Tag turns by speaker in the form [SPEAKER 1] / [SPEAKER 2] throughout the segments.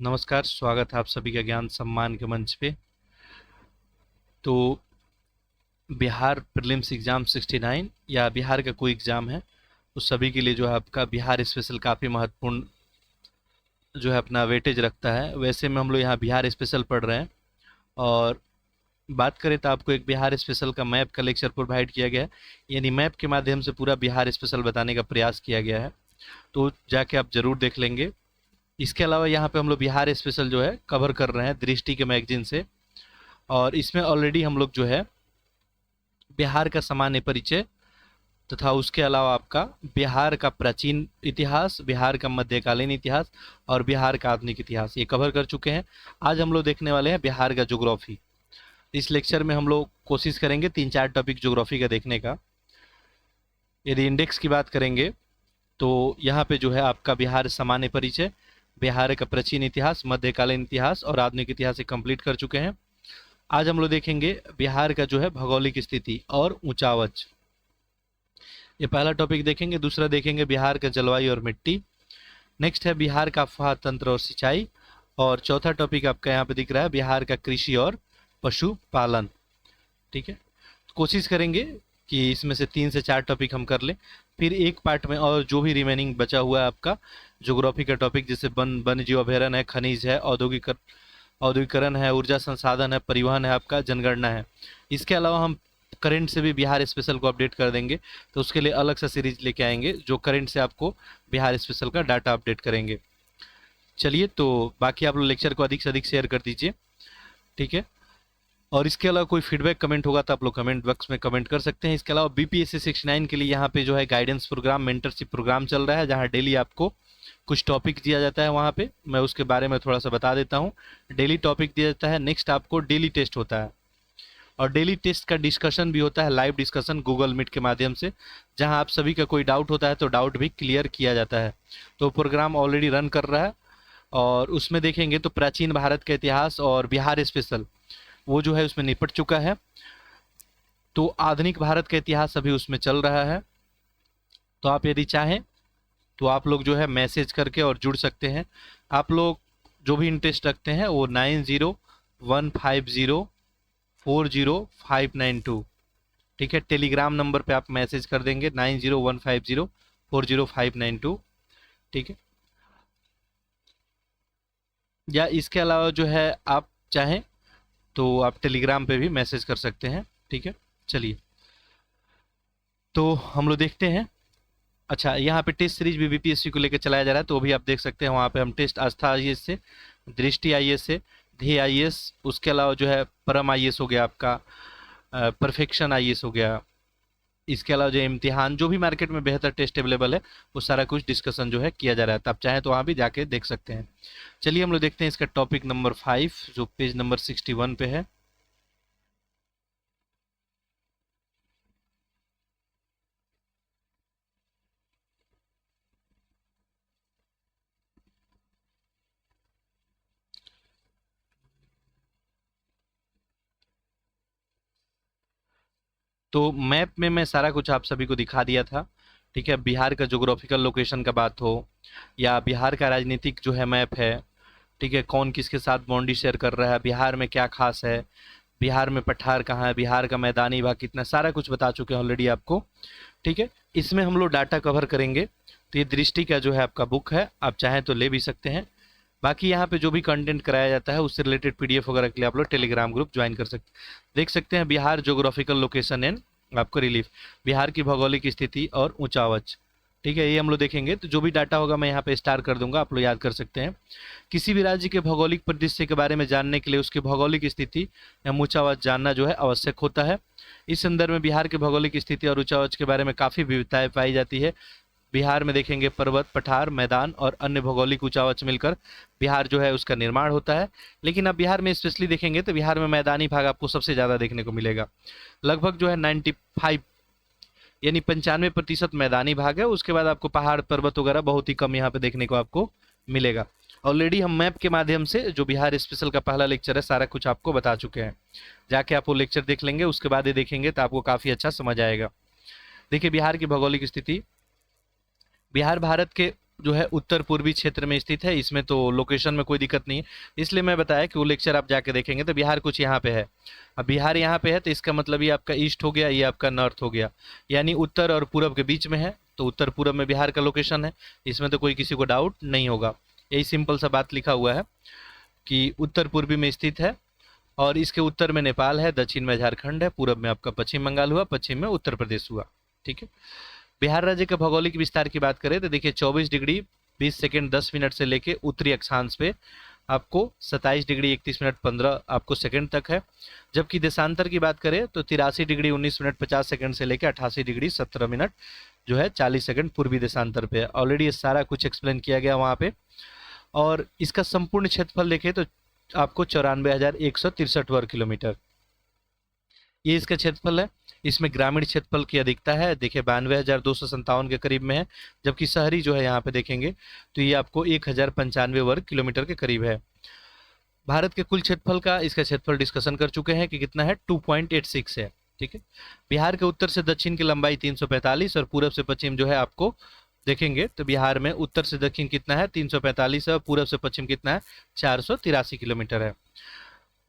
[SPEAKER 1] नमस्कार, स्वागत है आप सभी का ज्ञान सम्मान के मंच पे। तो बिहार प्रीलिम्स एग्ज़ाम 69 या बिहार का कोई एग्ज़ाम है, उस सभी के लिए जो है आपका बिहार स्पेशल काफ़ी महत्वपूर्ण जो है अपना वेटेज रखता है। वैसे में हम लोग यहाँ बिहार स्पेशल पढ़ रहे हैं और बात करें तो आपको एक बिहार स्पेशल का मैप का लेक्चर प्रोवाइड किया गया है, यानी मैप के माध्यम से पूरा बिहार स्पेशल बताने का प्रयास किया गया है। तो जाके आप ज़रूर देख लेंगे। इसके अलावा यहाँ पे हम लोग बिहार स्पेशल जो है कवर कर रहे हैं दृष्टि के मैगजीन से, और इसमें ऑलरेडी हम लोग जो है बिहार का सामान्य परिचय तथा उसके अलावा आपका बिहार का प्राचीन इतिहास, बिहार का मध्यकालीन इतिहास और बिहार का आधुनिक इतिहास ये कवर कर चुके हैं। आज हम लोग देखने वाले हैं बिहार का ज्योग्राफी। इस लेक्चर में हम लोग कोशिश करेंगे 3-4 टॉपिक ज्योग्राफी का देखने का। यदि इंडेक्स की बात करेंगे तो यहाँ पे जो है आपका बिहार सामान्य परिचय, बिहार का प्राचीन इतिहास, मध्यकालीन इतिहास और आधुनिक इतिहास ये कंप्लीट कर चुके हैं। आज हम लोग देखेंगे बिहार का जो है भौगोलिक स्थिति और ऊंचावच, ये पहला टॉपिक देखेंगे। दूसरा देखेंगे बिहार का जलवायु और मिट्टी। नेक्स्ट है बिहार का अफवाह तंत्र और सिंचाई। और चौथा टॉपिक आपका यहाँ पे दिख रहा है बिहार का कृषि और पशुपालन। ठीक है, तो कोशिश करेंगे कि इसमें से 3 से 4 टॉपिक हम कर लें, फिर एक पार्ट में और जो भी रिमेनिंग बचा हुआ है आपका ज्योग्राफी का टॉपिक, जैसे वन्य जीव अभ्यारण्य है, खनिज है, औद्योगिकरण है, ऊर्जा संसाधन है, परिवहन है, आपका जनगणना है। इसके अलावा हम करंट से भी बिहार स्पेशल को अपडेट कर देंगे, तो उसके लिए अलग सा सीरीज लेके आएंगे जो करंट से आपको बिहार स्पेशल का डाटा अपडेट करेंगे। चलिए, तो बाकी आप लोग लेक्चर को अधिक से अधिक शेयर कर दीजिए। ठीक है, और इसके अलावा कोई फीडबैक कमेंट होगा तो आप लोग कमेंट बॉक्स में कमेंट कर सकते हैं। इसके अलावा बीपीएससी 69 के लिए यहाँ पे जो है गाइडेंस प्रोग्राम, मेंटरशिप प्रोग्राम चल रहा है, जहाँ डेली आपको कुछ टॉपिक दिया जाता है। वहाँ पे मैं उसके बारे में थोड़ा सा बता देता हूँ। डेली टॉपिक दिया जाता है, नेक्स्ट आपको डेली टेस्ट होता है और डेली टेस्ट का डिस्कशन भी होता है, लाइव डिस्कशन गूगल मीट के माध्यम से, जहां आप सभी का कोई डाउट होता है तो डाउट भी क्लियर किया जाता है। तो प्रोग्राम ऑलरेडी रन कर रहा है और उसमें देखेंगे तो प्राचीन भारत का इतिहास और बिहार स्पेशल वो जो है उसमें निपट चुका है। तो आधुनिक भारत का इतिहास अभी उसमें चल रहा है। तो आप यदि चाहें तो आप लोग जो है मैसेज करके और जुड़ सकते हैं। आप लोग जो भी इंटरेस्ट रखते हैं वो 9015040592, ठीक है, टेलीग्राम नंबर पे आप मैसेज कर देंगे 9015040592। ठीक है, या इसके अलावा जो है आप चाहें तो आप टेलीग्राम पे भी मैसेज कर सकते हैं। ठीक है, चलिए तो हम लोग देखते हैं। अच्छा, यहाँ पे टेस्ट सीरीज भी बीपीएससी को लेकर चलाया जा रहा है, तो वो भी आप देख सकते हैं। वहाँ पे हम टेस्ट आस्था आईएएस से, दृष्टि आईएएस से, ध्येय आईएएस, उसके अलावा जो है परम आईएएस हो गया आपका, परफेक्शन आईएएस हो गया। इसके अलावा जो इम्तिहान, जो भी मार्केट में बेहतर टेस्ट अवेलेबल है, वो सारा कुछ डिस्कशन जो है किया जा रहा है। तो आप चाहें तो वहाँ भी जाके देख सकते हैं। चलिए हम लोग देखते हैं इसका टॉपिक नंबर 5 जो पेज नंबर 61 पे है। तो मैप में मैं सारा कुछ आप सभी को दिखा दिया था। ठीक है, बिहार का ज्योग्राफिकल लोकेशन का बात हो या बिहार का राजनीतिक जो है मैप है, ठीक है, कौन किसके साथ बाउंड्री शेयर कर रहा है, बिहार में क्या खास है, बिहार में पठार कहाँ है, बिहार का मैदानी भाग कितना, सारा कुछ बता चुके हैं ऑलरेडी आपको। ठीक है, इसमें हम लोग डाटा कवर करेंगे। तो ये दृष्टि का जो है आपका बुक है, आप चाहें तो ले भी सकते हैं। बाकी यहाँ पे जो भी कंटेंट कराया जाता है उससे रिलेटेड पीडीएफ वगैरह के लिए आप लोग टेलीग्राम ग्रुप ज्वाइन कर सकते हैं। देख सकते हैं बिहार ज्योग्राफिकल लोकेशन एंड आपको रिलीफ, बिहार की भौगोलिक स्थिति और ऊंचावच। ठीक है, ये हम लोग देखेंगे। तो जो भी डाटा होगा मैं यहाँ पे स्टार कर दूंगा, आप लोग याद कर सकते हैं। किसी भी राज्य के भौगोलिक परिदृश्य के बारे में जानने के लिए उसकी भौगोलिक स्थिति या ऊंचावच जानना जो है आवश्यक होता है। इस संदर्भ में बिहार के भौगोलिक स्थिति और ऊंचावच के बारे में काफ़ी विविधताएं पाई जाती है। बिहार में देखेंगे पर्वत, पठार, मैदान और अन्य भौगोलिक ऊंचावच मिलकर बिहार जो है उसका निर्माण होता है। लेकिन अब बिहार में स्पेशली देखेंगे तो बिहार में मैदानी भाग आपको सबसे ज़्यादा देखने को मिलेगा। लगभग जो है 95 यानी 95% मैदानी भाग है। उसके बाद आपको पहाड़, पर्वत वगैरह बहुत ही कम यहाँ पे देखने को आपको मिलेगा। ऑलरेडी हम मैप के माध्यम से जो बिहार स्पेशल का पहला लेक्चर है सारा कुछ आपको बता चुके हैं। जाके आप वो लेक्चर देख लेंगे, उसके बाद ये देखेंगे तो आपको काफ़ी अच्छा समझ आएगा। देखिए बिहार की भौगोलिक स्थिति, बिहार भारत के जो है उत्तर पूर्वी क्षेत्र में स्थित है। इसमें तो लोकेशन में कोई दिक्कत नहीं है, इसलिए मैं बताया कि वो लेक्चर आप जाके देखेंगे तो बिहार कुछ यहाँ पे है। अब बिहार यहाँ पे है तो इसका मतलब ये आपका ईस्ट हो गया, ये आपका नॉर्थ हो गया, यानी उत्तर और पूरब के बीच में है, तो उत्तर पूरब में बिहार का लोकेशन है। इसमें तो कोई किसी को डाउट नहीं होगा, यही सिंपल सा बात लिखा हुआ है कि उत्तर पूर्वी में स्थित है, और इसके उत्तर में नेपाल है, दक्षिण में झारखंड है, पूरब में आपका पश्चिम बंगाल हुआ, पश्चिम में उत्तर प्रदेश हुआ। ठीक है, बिहार राज्य के भौगोलिक विस्तार की बात करें तो देखिए 24 डिग्री 20 सेकंड 10 मिनट से लेके उत्तरी अक्षांश पे आपको 27 डिग्री 31 मिनट 15 आपको सेकंड तक है। जबकि देशांतर की बात करें तो 83 डिग्री 19 मिनट 50 सेकंड से लेकर 88 डिग्री 17 मिनट जो है 40 सेकंड पूर्वी देशांतर पे है। ऑलरेडी ये सारा कुछ एक्सप्लेन किया गया वहाँ पे। और इसका संपूर्ण क्षेत्रफल देखें तो आपको 94,163 वर्ग किलोमीटर ये इसका क्षेत्रफल है। इसमें ग्रामीण क्षेत्रफल की अधिकता है, देखिए 92,257 के करीब में है, जबकि शहरी जो है यहाँ पे देखेंगे तो ये आपको 1,095 वर्ग किलोमीटर के करीब है। भारत के कुल क्षेत्रफल का इसका क्षेत्रफल डिस्कशन कर चुके हैं कि कितना है, 2.86 है। ठीक है, बिहार के उत्तर से दक्षिण की लंबाई 345 और पूरब से पश्चिम जो है आपको देखेंगे तो बिहार में उत्तर से दक्षिण कितना है 345 है, और पूरब से पश्चिम कितना है 483 किलोमीटर है।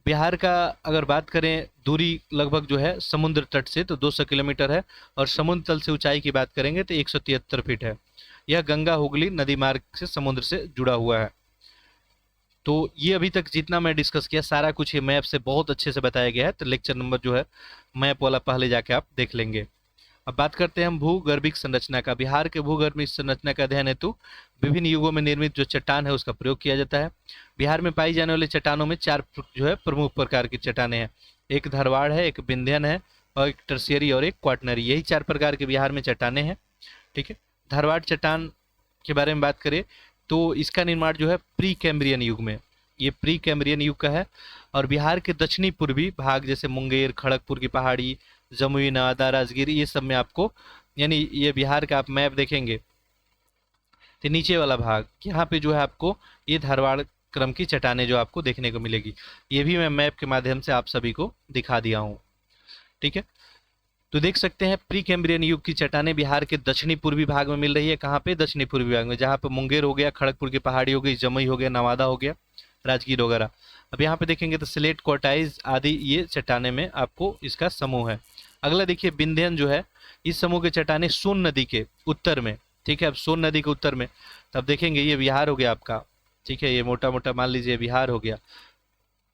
[SPEAKER 1] बिहार का अगर बात करें दूरी लगभग जो है समुद्र तट से तो 200 किलोमीटर है, और समुद्र तल से ऊंचाई की बात करेंगे तो 173 फीट है। यह गंगा हुगली नदी मार्ग से समुद्र से जुड़ा हुआ है। तो ये अभी तक जितना मैं डिस्कस किया सारा कुछ ये मैप से बहुत अच्छे से बताया गया है, तो लेक्चर नंबर जो है मैप वाला पहले जाके आप देख लेंगे। अब बात करते हैं हम भूगर्भिक संरचना का। बिहार के भूगर्भिक संरचना का अध्ययन हेतु विभिन्न युगों में निर्मित जो चट्टान है उसका प्रयोग किया जाता है। बिहार में पाई जाने वाली चट्टानों में 4 जो है प्रमुख प्रकार की चट्टानें हैं, एक धारवाड़ है, एक विंध्यन है, और एक टर्शियरी और एक क्वाटनरी, यही 4 प्रकार के बिहार में चट्टानें हैं। ठीक है, धारवाड़ चट्टान के बारे में बात करें तो इसका निर्माण जो है प्री कैम्ब्रियन युग में, ये प्री कैम्ब्रियन युग का है। और बिहार के दक्षिणी पूर्वी भाग जैसे मुंगेर, खड़गपुर की पहाड़ी, जमुई, नवादा, राजगीर, ये सब में आपको, यानी ये बिहार का आप मैप देखेंगे तो नीचे वाला भाग यहाँ पे जो है आपको ये धारवाड़ क्रम की चट्टानें जो आपको देखने को मिलेगी, ये भी मैं मैप के माध्यम से आप सभी को दिखा दिया हूँ। ठीक है, तो देख सकते हैं प्री कैम्ब्रियन युग की चट्टानें बिहार के दक्षिणी पूर्वी भाग में मिल रही है। कहाँ पे, दक्षिणी पूर्वी भाग में, जहाँ पे मुंगेर हो गया, खड़गपुर की पहाड़ी हो गई, जमुई हो गया, नवादा हो गया, राजगीर वगैरह। अब यहाँ पे देखेंगे तो स्लेट, क्वार्टाइज आदि ये चट्टाने में आपको इसका समूह है। अगला देखिए विंध्यन जो है, इस समूह के चट्टाने सोन नदी के उत्तर में। ठीक है, अब सोन नदी के उत्तर में तब देखेंगे ये बिहार हो गया आपका। ठीक है, ये मोटा मोटा मान लीजिए बिहार हो गया,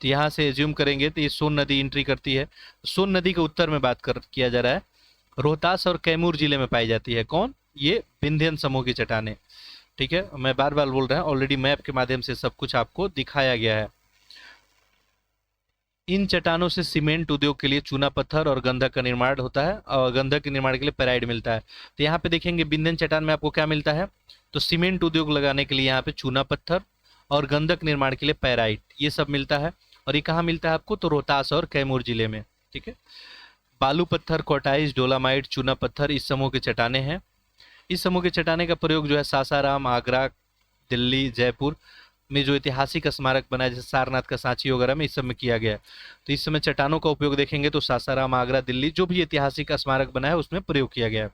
[SPEAKER 1] तो यहाँ से ज्यूम करेंगे तो ये सोन नदी एंट्री करती है। सोन नदी के उत्तर में बात किया जा रहा है, रोहतास और कैमूर जिले में पाई जाती है। कौन, ये विंध्यन समूह की चट्टाने। ठीक है, मैं बार बार बोल रहा हूँ, ऑलरेडी मैप के माध्यम से सब कुछ आपको दिखाया गया है। इन चट्टानों से सीमेंट उद्योग के लिए चूना पत्थर और गंधक का निर्माण होता है, और गंधक के निर्माण के लिए पेराइड मिलता है। तो यहाँ पे देखेंगे विंध्यन चट्टान में आपको क्या मिलता है, तो सीमेंट उद्योग लगाने के लिए यहाँ पे चूना पत्थर और गंधक निर्माण के लिए पेराइट, ये सब मिलता है। और ये कहाँ मिलता है आपको, तो रोहतास और कैमूर जिले में। ठीक है, बालू पत्थर, कोटाइज, डोलामाइट, चूना पत्थर इस समूह के चट्टाने हैं। इस समूह के चट्टाने का प्रयोग जो है सासाराम, आगरा, दिल्ली, जयपुर में जो ऐतिहासिक स्मारक बना है, जैसे सारनाथ का सांची वगैरह में, इस सब में किया गया है। तो इस समय चट्टानों का उपयोग देखेंगे तो सासाराम, आगरा, दिल्ली जो भी ऐतिहासिक स्मारक बना है उसमें प्रयोग किया गया है।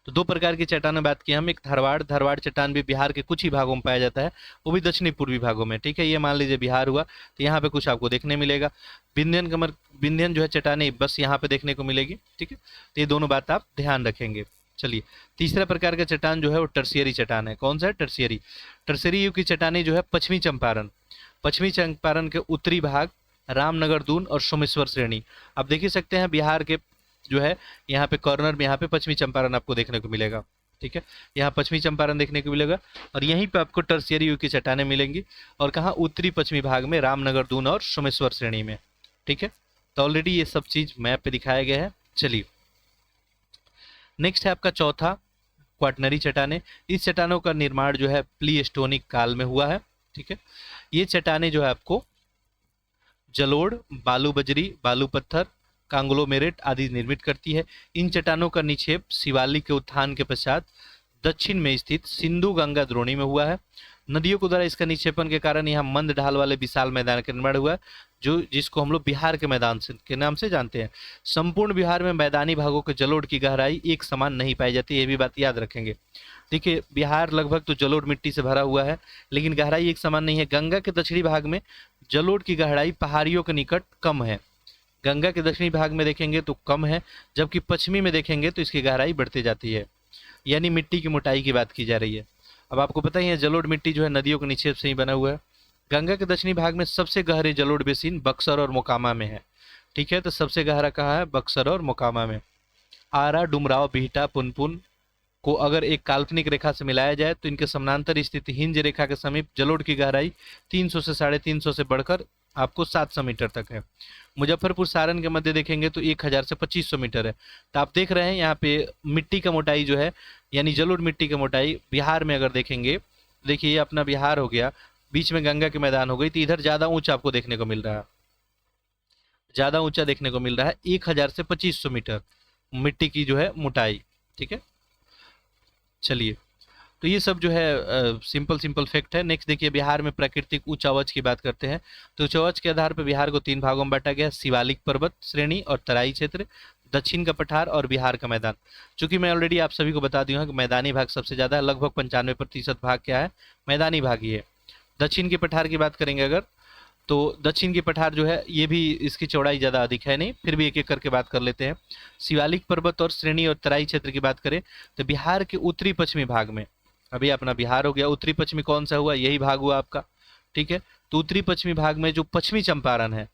[SPEAKER 1] तो 2 प्रकार की चट्टानें बात की हम, एक धारवाड़ चट्टान भी बिहार के कुछ ही भागों में पाया जाता है, वो भी दक्षिणी पूर्वी भागों में। ठीक है, ये मान लीजिए बिहार हुआ तो यहाँ पे कुछ आपको देखने मिलेगा। विंध्यन जो है चट्टाने बस यहाँ पे देखने को मिलेगी। ठीक है, तो ये दोनों बात आप ध्यान रखेंगे। चलिए, तीसरा प्रकार का चट्टान जो है वो टर्शियरी चट्टान है। कौन सा है, टर्शियरी। टर्शियरी युग की चट्टानें जो है पश्चिमी चंपारण के उत्तरी भाग, रामनगर, दून और सोमेश्वर श्रेणी। आप देख ही सकते हैं बिहार के जो है यहाँ पे कॉर्नर में यहाँ पे पश्चिमी चंपारण आपको देखने को मिलेगा। ठीक है, यहाँ पश्चिमी चंपारण देखने को मिलेगा, और यहीं पे आपको टर्शियरी युग की चट्टानें मिलेंगी। और कहाँ, उत्तरी पश्चिमी भाग में, रामनगर, दून और सोमेश्वर श्रेणी में। ठीक है, तो ऑलरेडी ये सब चीज मैप पे दिखाया गया है। चलिए, नेक्स्ट है आपका चौथा, क्वाटनरी चट्टाने। इस चट्टानों का निर्माण जो है प्लीस्टोनिक काल में हुआ है। ठीक है, ये चट्टाने जो है आपको जलोढ़, बालू बजरी, बालू पत्थर, कांग्लोमेरेट आदि निर्मित करती है। इन चट्टानों का निक्षेप शिवालिक के उत्थान के पश्चात दक्षिण में स्थित सिंधु गंगा द्रोणी में हुआ है। नदियों के द्वारा इसका निक्षेपण के कारण यहाँ मंद ढाल वाले विशाल मैदान का निर्माण हुआ, जो जिसको हम लोग बिहार के मैदान से के नाम से जानते हैं। संपूर्ण बिहार में मैदानी भागों के जलोढ़ की गहराई एक समान नहीं पाई जाती, ये भी बात याद रखेंगे। देखिए बिहार लगभग तो जलोढ़ मिट्टी से भरा हुआ है, लेकिन गहराई एक समान नहीं है। गंगा के दक्षिणी भाग में जलोढ़ की गहराई पहाड़ियों के निकट कम है, गंगा के दक्षिणी भाग में देखेंगे तो कम है, जबकि पश्चिमी में देखेंगे तो इसकी गहराई बढ़ती जाती है, यानी मिट्टी की मोटाई की बात की जा रही है। अब आपको पता ही है जलोढ़ मिट्टी जो है नदियों के निक्षेप से ही बना हुआ है। गंगा के दक्षिणी भाग में सबसे गहरे जलोढ़ बेसिन बक्सर और मोकामा में है। ठीक है, तो सबसे गहरा कहाँ है? बक्सर और मोकामा में। आरा, डुमराव, बिहटा, पुनपुन को अगर एक काल्पनिक रेखा से मिलाया जाए तो इनके समानांतर स्थित हिंज रेखा के समीप जलोढ़ की गहराई 300 से 350 से बढ़कर आपको 700 मीटर तक है। मुजफ्फरपुर सारण के मध्य देखेंगे तो 1000 से 2500 मीटर है। तो आप देख रहे हैं यहाँ पे मिट्टी का मोटाई जो है, यानी जलोढ़ मिट्टी की मोटाई बिहार में अगर देखेंगे, देखिए ये अपना बिहार हो गया, बीच में गंगा के मैदान हो गई, तो इधर ज़्यादा ऊंचा आपको देखने को मिल रहा है, ज़्यादा ऊंचा देखने को मिल रहा है 1000 से 2500 मीटर मिट्टी की जो है मोटाई। ठीक है, चलिए, तो ये सब जो है सिंपल सिंपल फैक्ट है। नेक्स्ट देखिए बिहार में प्राकृतिक उच्च आवाज की बात करते हैं। तो उच्च आवाज के आधार पर बिहार को 3 भागों में बांटा गया, शिवालिक पर्वत श्रेणी और तराई क्षेत्र, दक्षिण का पठार और बिहार का मैदान। चूंकि मैं ऑलरेडी आप सभी को बता दिया हूँ कि मैदानी भाग सबसे ज़्यादा है, लगभग 95% भाग क्या है? मैदानी भाग ही है। दक्षिण के पठार की बात करेंगे अगर, तो दक्षिण की पठार जो है ये भी इसकी चौड़ाई ज़्यादा अधिक है नहीं, फिर भी एक एक करके बात कर लेते हैं। शिवालिक पर्वत और श्रेणी और तराई क्षेत्र की बात करें तो बिहार के उत्तरी पश्चिमी भाग में, अभी अपना बिहार हो गया, उत्तरी पश्चिमी कौन सा हुआ? यही भाग हुआ आपका। ठीक है, तो उत्तरी पश्चिमी भाग में जो पश्चिमी चंपारण है,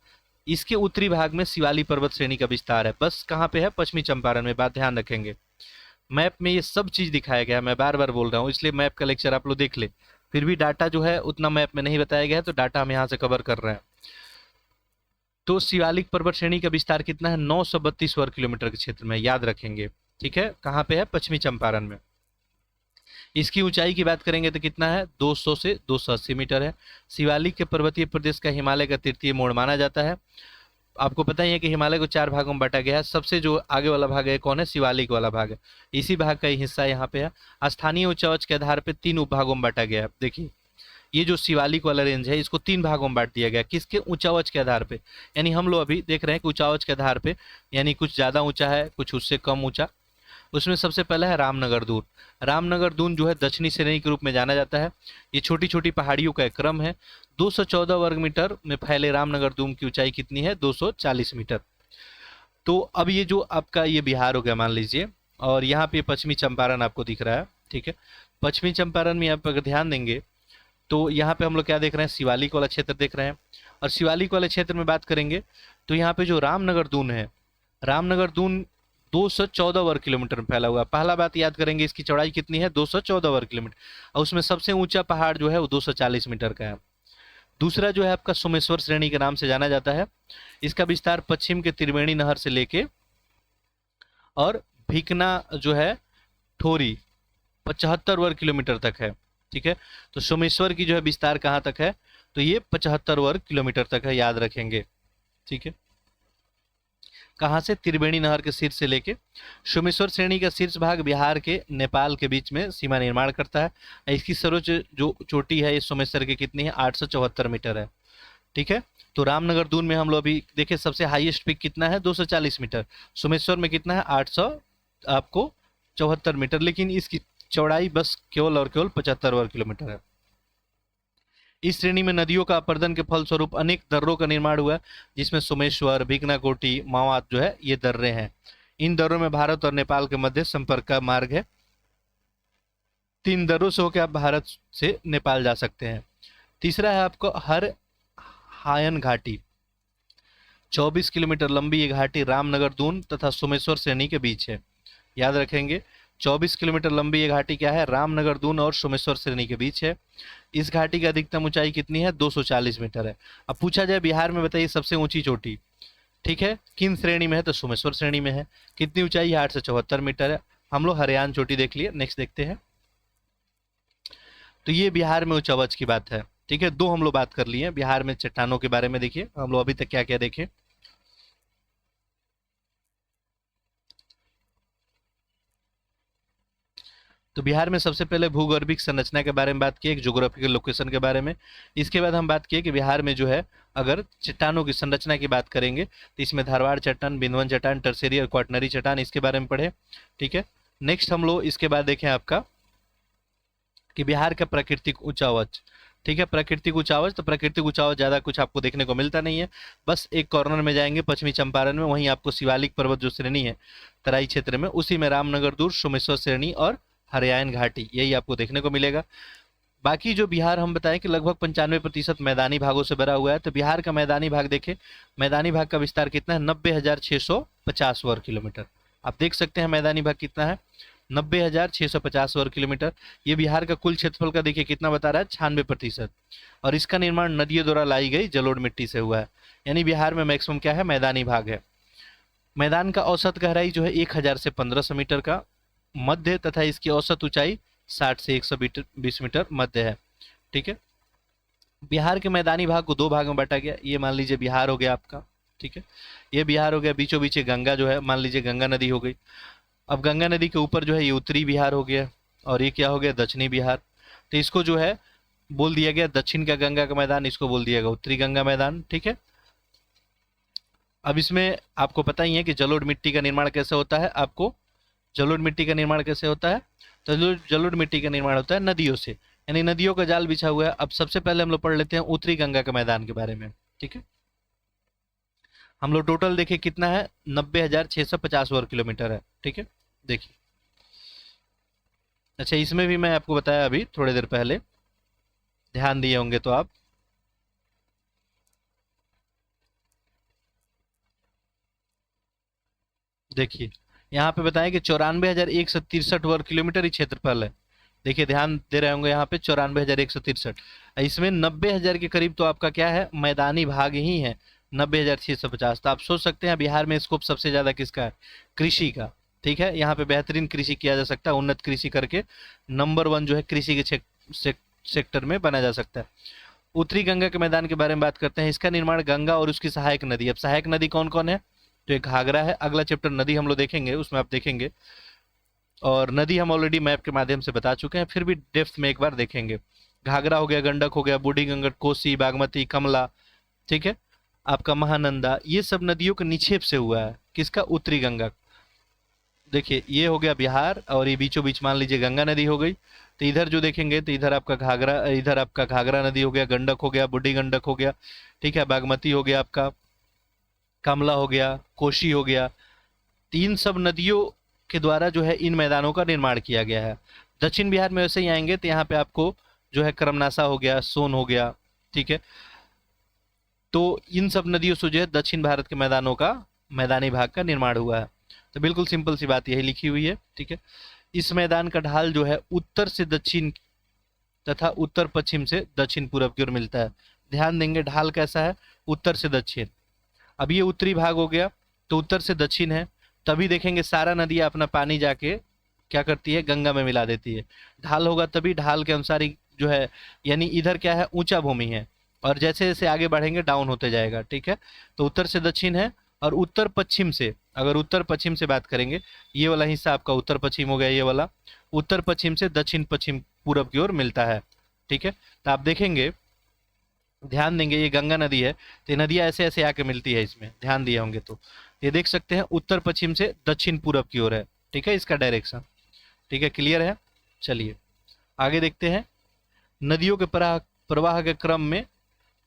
[SPEAKER 1] इसके उत्तरी भाग में शिवालिक पर्वत श्रेणी का विस्तार है। बस कहाँ पे है? पश्चिमी चंपारण में। बात ध्यान रखेंगे, मैप में ये सब चीज़ दिखाया गया है, मैं बार बार बोल रहा हूँ, इसलिए मैप का लेक्चर आप लोग देख ले। फिर भी डाटा जो है उतना मैप में नहीं बताया गया है, तो डाटा हम यहाँ से कवर कर रहे हैं। तो शिवालिक पर्वत श्रेणी का विस्तार कितना है? 932 वर्ग किलोमीटर के क्षेत्र में, याद रखेंगे। ठीक है, कहाँ पे है? पश्चिमी चंपारण में। इसकी ऊंचाई की बात करेंगे तो कितना है? 200 से 280 मीटर है। शिवालिक के पर्वतीय प्रदेश का हिमालय का तृतीय मोड़ माना जाता है। आपको पता ही है कि हिमालय को 4 भागों में बांटा गया है। सबसे जो आगे वाला भाग है कौन है? शिवालिक वाला भाग है, इसी भाग का ही हिस्सा यहाँ पे है। स्थानीय उच्च आवाज के आधार पर 3 उपभागों में बांटा गया है। देखिए ये जो शिवालिक वाला रेंज है, इसको 3 भागों में बांट दिया गया, किसके? ऊंचा आवाज के आधार पे। यानी हम लोग अभी देख रहे हैं कि ऊंचा आवाज के आधार पे, यानी कुछ ज़्यादा ऊंचा है, कुछ उससे कम ऊंचा। उसमें सबसे पहला है रामनगर दून। रामनगर दून जो है दक्षिणी श्रेणी के रूप में जाना जाता है। ये छोटी छोटी पहाड़ियों का एक क्रम है। 214 वर्ग मीटर में फैले रामनगर दून की ऊंचाई कितनी है? 240 मीटर। तो अब ये जो आपका ये बिहार हो गया मान लीजिए, और यहाँ पे पश्चिमी चंपारण आपको दिख रहा है। ठीक है, पश्चिमी चंपारण में आप अगर ध्यान देंगे तो यहाँ पे हम लोग क्या देख रहे हैं? शिवालिक वाला क्षेत्र देख रहे हैं। और शिवालिक वाले क्षेत्र में बात करेंगे तो यहाँ पे जो रामनगर दून है, रामनगर दून 214 वर्ग किलोमीटर में फैला हुआ है। पहला बात याद करेंगे, इसकी चौड़ाई कितनी है? 214 वर्ग किलोमीटर, और उसमें सबसे ऊंचा पहाड़ जो है वो 240 मीटर का है। दूसरा जो है आपका सोमेश्वर श्रेणी के नाम से जाना जाता है। इसका विस्तार पश्चिम के त्रिवेणी नहर से लेके और भिकना जो है ठोरी 75 वर्ग किलोमीटर तक है। ठीक है, तो सोमेश्वर की जो है विस्तार कहाँ तक है? तो ये 75 वर्ग किलोमीटर तक है, याद रखेंगे। ठीक है, कहाँ से? त्रिवेणी नहर के शीर्ष से लेके। सोमेश्वर श्रेणी का शीर्ष भाग बिहार के नेपाल के बीच में सीमा निर्माण करता है। इसकी सर्वोच्च जो चोटी है इस सोमेश्वर की कितनी है? 874 मीटर है। ठीक है, तो रामनगर दून में हम लोग अभी देखिए सबसे हाईएस्ट पिक कितना है? 240 मीटर। सोमेश्वर में कितना है? 800 आपको 74 मीटर, लेकिन इसकी चौड़ाई बस केवल और केवल 75 वर्ग किलोमीटर है। इस श्रेणी में नदियों का अपर्दन के फलस्वरूप अनेक दर्रों का निर्माण हुआ, जिसमें सोमेश्वर, भिकनाकोटी, मावात जो है ये दर्रे हैं। इन दर्रों में भारत और नेपाल के मध्य संपर्क का मार्ग है। 3 दर्रों से होकर आप भारत से नेपाल जा सकते हैं। तीसरा है आपको हर हायन घाटी। 24 किलोमीटर लंबी ये घाटी रामनगर दून तथा सोमेश्वर श्रेणी के बीच है, याद रखेंगे। 24 किलोमीटर लंबी ये घाटी क्या है? रामनगर दून और सोमेश्वर श्रेणी के बीच है। इस घाटी की अधिकतम ऊंचाई कितनी है? 240 मीटर है। अब पूछा जाए बिहार में बताइए सबसे ऊंची चोटी, ठीक है, किन श्रेणी में है? तो सोमेश्वर श्रेणी में है। कितनी ऊंचाई है? 874 मीटर है। हम लोग हरियाणा चोटी देख लिए। नेक्स्ट देखते हैं। तो ये बिहार में उच्च आवाज की बात है। ठीक है, 2 हम लोग बात कर लिए बिहार में चट्टानों के बारे में। देखिए हम लोग अभी तक क्या क्या देखे। तो बिहार में सबसे पहले भूगर्भिक संरचना के बारे में बात की, एक ज्योग्राफिकल लोकेशन के बारे में। इसके बाद हम बात किए कि बिहार में जो है अगर चट्टानों की संरचना की बात करेंगे तो इसमें धारवाड़ चट्टान, बिंदवन चट्टान, टर्सेरी और क्वाटनरी चट्टान, इसके बारे में पढ़े। ठीक है, नेक्स्ट हम लोग इसके बाद देखें आपका कि बिहार का प्राकृतिक उच्चावच। ठीक है, प्राकृतिक उच्चावच, तो प्राकृतिक उच्चावच ज़्यादा कुछ आपको देखने को मिलता नहीं है। बस एक कॉर्नर में जाएंगे पश्चिमी चंपारण में, वहीं आपको शिवालिक पर्वत जो श्रेणी है तराई क्षेत्र में, उसी में रामनगर दुर्ग, सोमेश्वर श्रेणी और हरियायन घाटी, यही आपको देखने को मिलेगा। बाकी जो बिहार हम बताएं कि लगभग 95% मैदानी भागों से भरा हुआ है। तो बिहार का मैदानी भाग देखें, मैदानी भाग का विस्तार कितना है, 90,650 वर्ग किलोमीटर। आप देख सकते हैं मैदानी भाग कितना है, 90,650 वर्ग किलोमीटर। ये बिहार का कुल क्षेत्रफल का देखिए कितना बता रहा है, 96%। और इसका निर्माण नदियों द्वारा लाई गई जलोढ़ मिट्टी से हुआ है। यानी बिहार में मैक्सिमम क्या है, मैदानी भाग है। मैदान का औसत गहराई जो है 1000 से 1500 मीटर का मध्य, तथा इसकी औसत ऊंचाई 60 से 120 मीटर मध्य है। ठीक है, बिहार के मैदानी भाग को दो भाग में बांटा गया। ये मान लीजिए बिहार हो गया आपका, ठीक है, ये बिहार हो गया, बीचों बीच गंगा जो है, मान लीजिए गंगा नदी हो गई। अब गंगा नदी के ऊपर जो है ये उत्तरी बिहार हो गया, और ये क्या हो गया, दक्षिणी बिहार। तो इसको जो है बोल दिया गया दक्षिण का गंगा का मैदान, इसको बोल दिया गया उत्तरी गंगा मैदान। ठीक है, अब इसमें आपको पता ही है कि जलोढ़ मिट्टी का निर्माण कैसे होता है। आपको जलोढ़ मिट्टी का निर्माण कैसे होता है, तो जलोढ़ मिट्टी का निर्माण होता है नदियों से, यानी नदियों का जाल बिछा हुआ है। अब सबसे पहले हम लोग पढ़ लेते हैं उत्तरी गंगा के मैदान के बारे में। ठीक है, हम लोग टोटल देखें कितना है, 90,650 वर्ग किलोमीटर है। ठीक है, देखिए, अच्छा इसमें भी मैं आपको बताया अभी थोड़ी देर पहले, ध्यान दिए होंगे तो आप, देखिए यहाँ पे बताएं कि 94,163 वर्ग किलोमीटर ही क्षेत्रफल है। देखिए ध्यान दे रहे होंगे यहाँ पे 94,163, इसमें 90,000 के करीब तो आपका क्या है, मैदानी भाग ही है, 90,650। तो आप सोच सकते हैं बिहार में स्कोप सबसे ज्यादा किसका है, कृषि का। ठीक है, यहाँ पे बेहतरीन कृषि किया जा सकता है, उन्नत कृषि करके नंबर 1 जो है कृषि के सेक्टर में बना जा सकता है। उत्तरी गंगा के मैदान के बारे में बात करते हैं। इसका निर्माण गंगा और उसकी सहायक नदी, अब सहायक नदी कौन कौन है, तो एक घाघरा है, अगला चैप्टर नदी हम लोग देखेंगे उसमें आप देखेंगे, और नदी हम ऑलरेडी मैप के माध्यम से बता चुके हैं, फिर भी डेप्थ में एक बार देखेंगे। घाघरा हो गया, गंडक हो गया, बूढ़ी गंगट, कोसी, बागमती, कमला, ठीक है, आपका महानंदा, ये सब नदियों के निक्षेप से हुआ है किसका, उत्तरी गंगा। देखिए ये हो गया बिहार, और ये बीचों बीच मान लीजिए गंगा नदी हो गई। तो इधर जो देखेंगे तो इधर आपका घाघरा, इधर आपका घाघरा नदी हो गया, गंडक हो गया, बूढ़ी गंडक हो गया, ठीक है, बागमती हो गया आपका, कमला हो गया, कोशी हो गया। तीन सब नदियों के द्वारा जो है इन मैदानों का निर्माण किया गया है। दक्षिण बिहार में वैसे ही आएंगे तो यहाँ पे आपको जो है कर्मनासा हो गया, सोन हो गया, ठीक है। तो इन सब नदियों से जो है दक्षिण भारत के मैदानों का, मैदानी भाग का निर्माण हुआ है। तो बिल्कुल सिंपल सी बात यही लिखी हुई है, ठीक है। इस मैदान का ढाल जो है उत्तर से दक्षिण तथा उत्तर पश्चिम से दक्षिण पूर्व की ओर मिलता है। ध्यान देंगे ढाल कैसा है, उत्तर से दक्षिण। अब ये उत्तरी भाग हो गया तो उत्तर से दक्षिण है, तभी देखेंगे सारा नदी अपना पानी जाके क्या करती है, गंगा में मिला देती है। ढाल होगा तभी, ढाल के अनुसार ही जो है, यानी इधर क्या है, ऊंचा भूमि है, और जैसे जैसे आगे बढ़ेंगे डाउन होते जाएगा, ठीक है। तो उत्तर से दक्षिण है, और उत्तर पश्चिम से, अगर उत्तर पश्चिम से बात करेंगे, ये वाला हिस्सा आपका उत्तर पश्चिम हो गया, ये वाला उत्तर पश्चिम से दक्षिण पश्चिम पूरब की ओर मिलता है, ठीक है। तो आप देखेंगे, ध्यान देंगे, ये गंगा नदी है, तो ये नदियाँ ऐसे ऐसे आके मिलती है इसमें, ध्यान दिए होंगे तो ये देख सकते हैं उत्तर पश्चिम से दक्षिण पूरब की ओर है, ठीक है, इसका डायरेक्शन, ठीक है, क्लियर है। चलिए आगे देखते हैं। नदियों के प्रवाह के क्रम में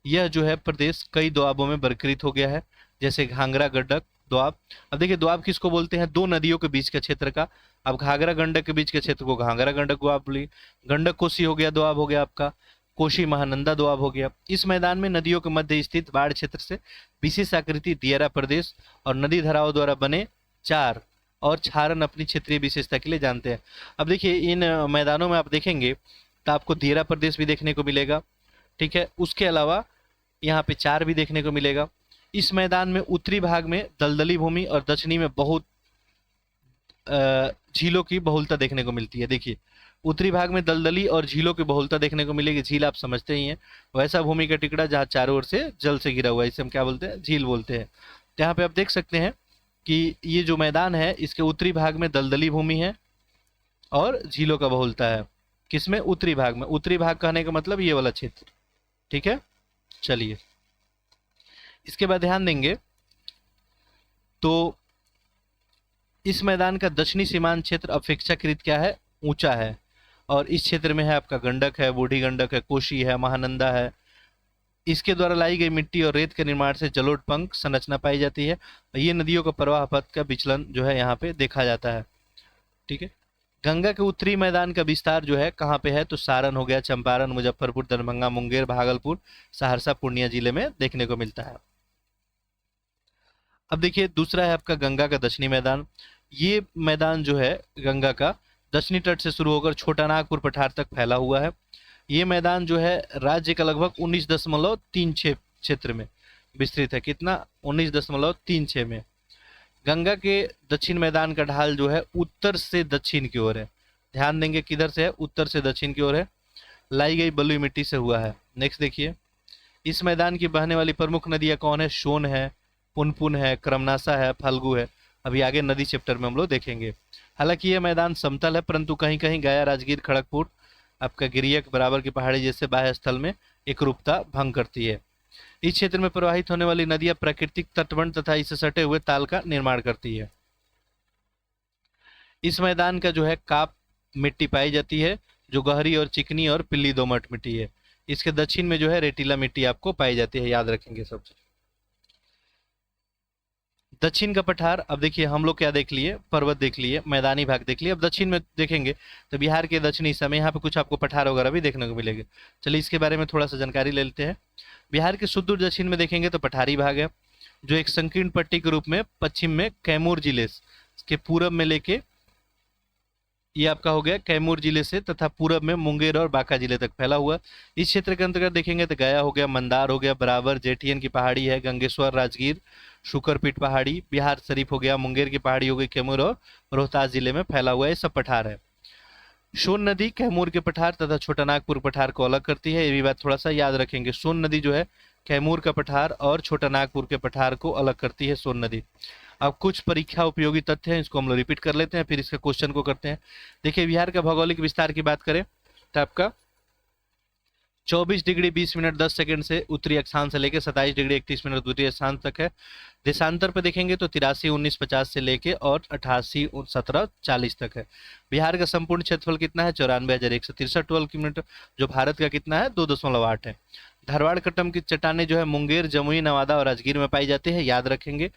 [SPEAKER 1] यह जो है प्रदेश कई दोआबों में वर्गीकृत हो गया है, जैसे घाघरा गंडक दोआब। अब देखिए दोआब किसको बोलते हैं, दो नदियों के बीच के क्षेत्र का। अब घाघरा गंडक के बीच के क्षेत्र को घाघरा गंडक दोआब बोलिए। गंडक कोसी हो गया दोआब हो गया आपका, कोशी महानंदा दोआब हो गया। इस मैदान में नदियों के मध्य स्थित बाढ़ क्षेत्र से विशेष आकृति दियारा प्रदेश और नदी धाराओं द्वारा बने चार और छारन अपनी क्षेत्रीय विशेषता के लिए जानते हैं। अब देखिए इन मैदानों में आप देखेंगे तो आपको दियारा प्रदेश भी देखने को मिलेगा, ठीक है। उसके अलावा यहाँ पे चार भी देखने को मिलेगा। इस मैदान में उत्तरी भाग में दलदली भूमि और दक्षिणी में बहुत झीलों की बहुलता देखने को मिलती है। देखिए उत्तरी भाग में दलदली और झीलों की बहुलता देखने को मिलेगी। झील आप समझते ही हैं, वैसा भूमि का टिकड़ा जहाँ चारों ओर से जल से घिरा हुआ है, इसे हम क्या बोलते हैं, झील बोलते हैं। तो यहाँ पे आप देख सकते हैं कि ये जो मैदान है इसके उत्तरी भाग में दलदली भूमि है, और झीलों का बहुलता है। किसमें? उत्तरी भाग में। उत्तरी भाग कहने का मतलब ये वाला क्षेत्र, ठीक है। चलिए, इसके बाद ध्यान देंगे तो इस मैदान का दक्षिणी सीमांत क्षेत्र अपेक्षाकृत क्या है? ऊंचा है। और इस क्षेत्र में है आपका गंडक है, बूढ़ी गंडक है, कोशी है, महानंदा है। इसके द्वारा लाई गई मिट्टी और रेत के निर्माण से जलोढ़ संरचना पाई जाती है। ये नदियों का प्रवाह पथ का विचलन जो है यहाँ पे देखा जाता है, ठीक है। गंगा के उत्तरी मैदान का विस्तार जो है कहाँ पे है? तो सारण हो गया, चंपारण, मुजफ्फरपुर, दरभंगा, मुंगेर, भागलपुर, सहरसा, पूर्णिया जिले में देखने को मिलता है। अब देखिए, दूसरा है आपका गंगा का दक्षिणी मैदान। ये मैदान जो है गंगा का दक्षिणी तट से शुरू होकर छोटा नागपुर पठार तक फैला हुआ है। ये मैदान जो है राज्य का लगभग 19.36 क्षेत्र में विस्तृत है। कितना? 19.36 में। गंगा के दक्षिण मैदान का ढाल जो है उत्तर से दक्षिण की ओर है। ध्यान देंगे किधर से है? उत्तर से दक्षिण की ओर है। लाई गई बलुई मिट्टी से हुआ है। नेक्स्ट देखिए, इस मैदान की बहने वाली प्रमुख नदियां कौन है? सोन है, पुनपुन है, क्रमनासा है, फल्गु है। अभी आगे नदी चैप्टर में हम लोग देखेंगे। हालांकि यह मैदान समतल है, परंतु कहीं कहीं गया, राजगीर, खड़गपुर, आपका गिरियक बराबर की पहाड़ी जैसे बाह्य स्थल में एक रूपता भंग करती है। इस क्षेत्र में प्रवाहित होने वाली नदियां प्राकृतिक तटबंध तथा इससे सटे हुए ताल का निर्माण करती है। इस मैदान का जो है काप मिट्टी पाई जाती है, जो गहरी और चिकनी और पिल्ली दोमट मिट्टी है। इसके दक्षिण में जो है रेतीला मिट्टी आपको पाई जाती है, याद रखेंगे सब। दक्षिण का पठार, अब देखिए हम लोग क्या देख लिए? पर्वत देख लिए, मैदानी भाग देख लिए। अब दक्षिण में देखेंगे तो बिहार के दक्षिणी हिस्से में यहाँ पे कुछ आपको पठार वगैरह भी देखने को मिलेंगे। चलिए इसके बारे में थोड़ा सा जानकारी ले लेते हैं। बिहार के सुदूर दक्षिण में देखेंगे तो पठारी भाग है, जो एक संकीर्ण पट्टी के रूप में पश्चिम में कैमूर जिले के पूरब में लेके, ये आपका हो गया कैमूर जिले से, तथा पूरब में मुंगेर और बांका जिले तक फैला हुआ। इस क्षेत्र के अंतर्गत देखेंगे तो गया हो गया, मंदार हो गया, बराबर, जेठियन की पहाड़ी है, गंगेश्वर, राजगीर, शुकरपीठ पहाड़ी, बिहार शरीफ हो गया, मुंगेर की पहाड़ी हो गई, कैमूर और रोहतास जिले में फैला हुआ है। ये सब पठार है। सोन नदी कैमूर के पठार तथा छोटा नागपुर पठार को अलग करती है। ये भी बात थोड़ा सा याद रखेंगे। सोन नदी जो है कैमूर का पठार और छोटा नागपुर के पठार को अलग करती है, सोन नदी। अब कुछ परीक्षा उपयोगी तथ्य हैं, इसको हम लोग रिपीट कर लेते हैं, फिर इसके क्वेश्चन को करते हैं। देखिए, बिहार का भौगोलिक विस्तार की बात करें तो आपका 24 डिग्री 20 मिनट 10 सेकंड से उत्तरी अक्षांश से लेकर 27 डिग्री 31 मिनट द्वितीय अक्षांश तक है। देशांतर पर देखेंगे तो 83 19 50 से लेके और 88 17 40 तक है। बिहार का संपूर्ण क्षेत्रफल कितना है? 94,163 वर्ग किलोमीटर, जो भारत का कितना है? 2.8 है। धारवाड़ कट्टम की चट्टाने जो है मुंगेर, जमुई, नवादा और राजगीर में पाई जाती है, याद रखेंगे,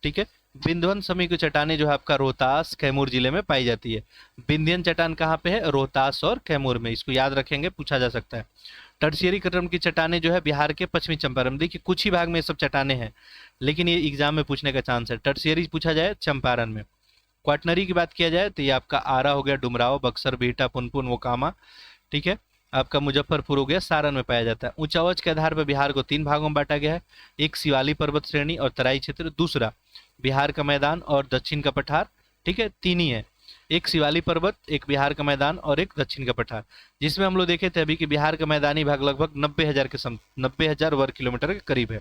[SPEAKER 1] ठीक है। विंध्यन समूह की चट्टाने जो है आपका रोहतास, कैमूर जिले में पाई जाती है। विंध्यन चट्टान कहाँ पे है? रोहतास और कैमूर में, इसको याद रखेंगे, पूछा जा सकता है। टर्शियरी कट्टम की चट्टाने जो है बिहार के पश्चिमी चंपारण, देखिए कुछ ही भाग में सब चट्टाने हैं, लेकिन ये एग्जाम में पूछने का चांस है। टर्शियरी पूछा जाए चंपारण में। क्वाटनरी की बात किया जाए तो ये आपका आरा हो गया, डुमराव, बक्सर, बिहटा, पुनपुन, मोकामा, ठीक है। आपका मुजफ्फरपुर हो गया, सारण में पाया जाता है। ऊंचावच के आधार पर बिहार को 3 भागों में बांटा गया है। एक शिवालिक पर्वत श्रेणी और तराई क्षेत्र, दूसरा बिहार का मैदान और दक्षिण का पठार, ठीक है, 3 ही है। एक शिवालिक पर्वत, एक बिहार का मैदान और एक दक्षिण का पठार, जिसमें हम लोग देखे थे अभी कि बिहार का मैदानी भाग लगभग 90,000 वर्ग किलोमीटर के करीब है।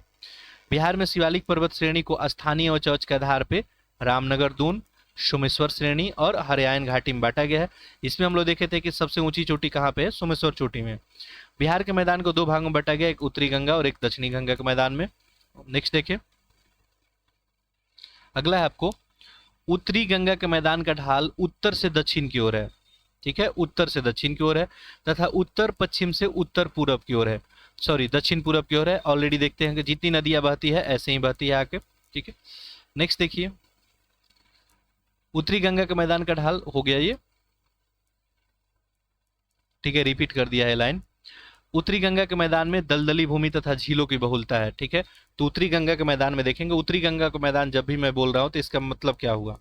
[SPEAKER 1] बिहार में शिवालिक पर्वत श्रेणी को स्थानीय ऊंचावच के आधार पर रामनगर, दून, सोमेश्वर श्रेणी और हरियाणा घाटी में बांटा गया है। इसमें हम लोग देखे थे कि सबसे ऊंची चोटी कहाँ पे है? सोमेश्वर चोटी में। बिहार के मैदान को 2 भागों में बांटा गया, एक उत्तरी गंगा और एक दक्षिणी गंगा के मैदान में। नेक्स्ट देखिए, अगला है आपको उत्तरी गंगा के मैदान का ढाल उत्तर से दक्षिण की ओर है, ठीक है, उत्तर से दक्षिण की ओर है, तथा उत्तर पश्चिम से उत्तर पूरब की ओर है, सॉरी दक्षिण पूरब की ओर है। ऑलरेडी देखते हैं कि जितनी नदियां बहती है ऐसे ही बहती है आके, ठीक है। नेक्स्ट देखिए, उत्तरी गंगा के मैदान का ढाल हो गया ये, ठीक है, रिपीट कर दिया है लाइन। उत्तरी गंगा के मैदान में दलदली भूमि तथा झीलों की बहुलता है, ठीक है। तो उत्तरी गंगा के मैदान में देखेंगे, उत्तरी गंगा का मैदान जब भी मैं बोल रहा हूं तो इसका मतलब क्या हुआ?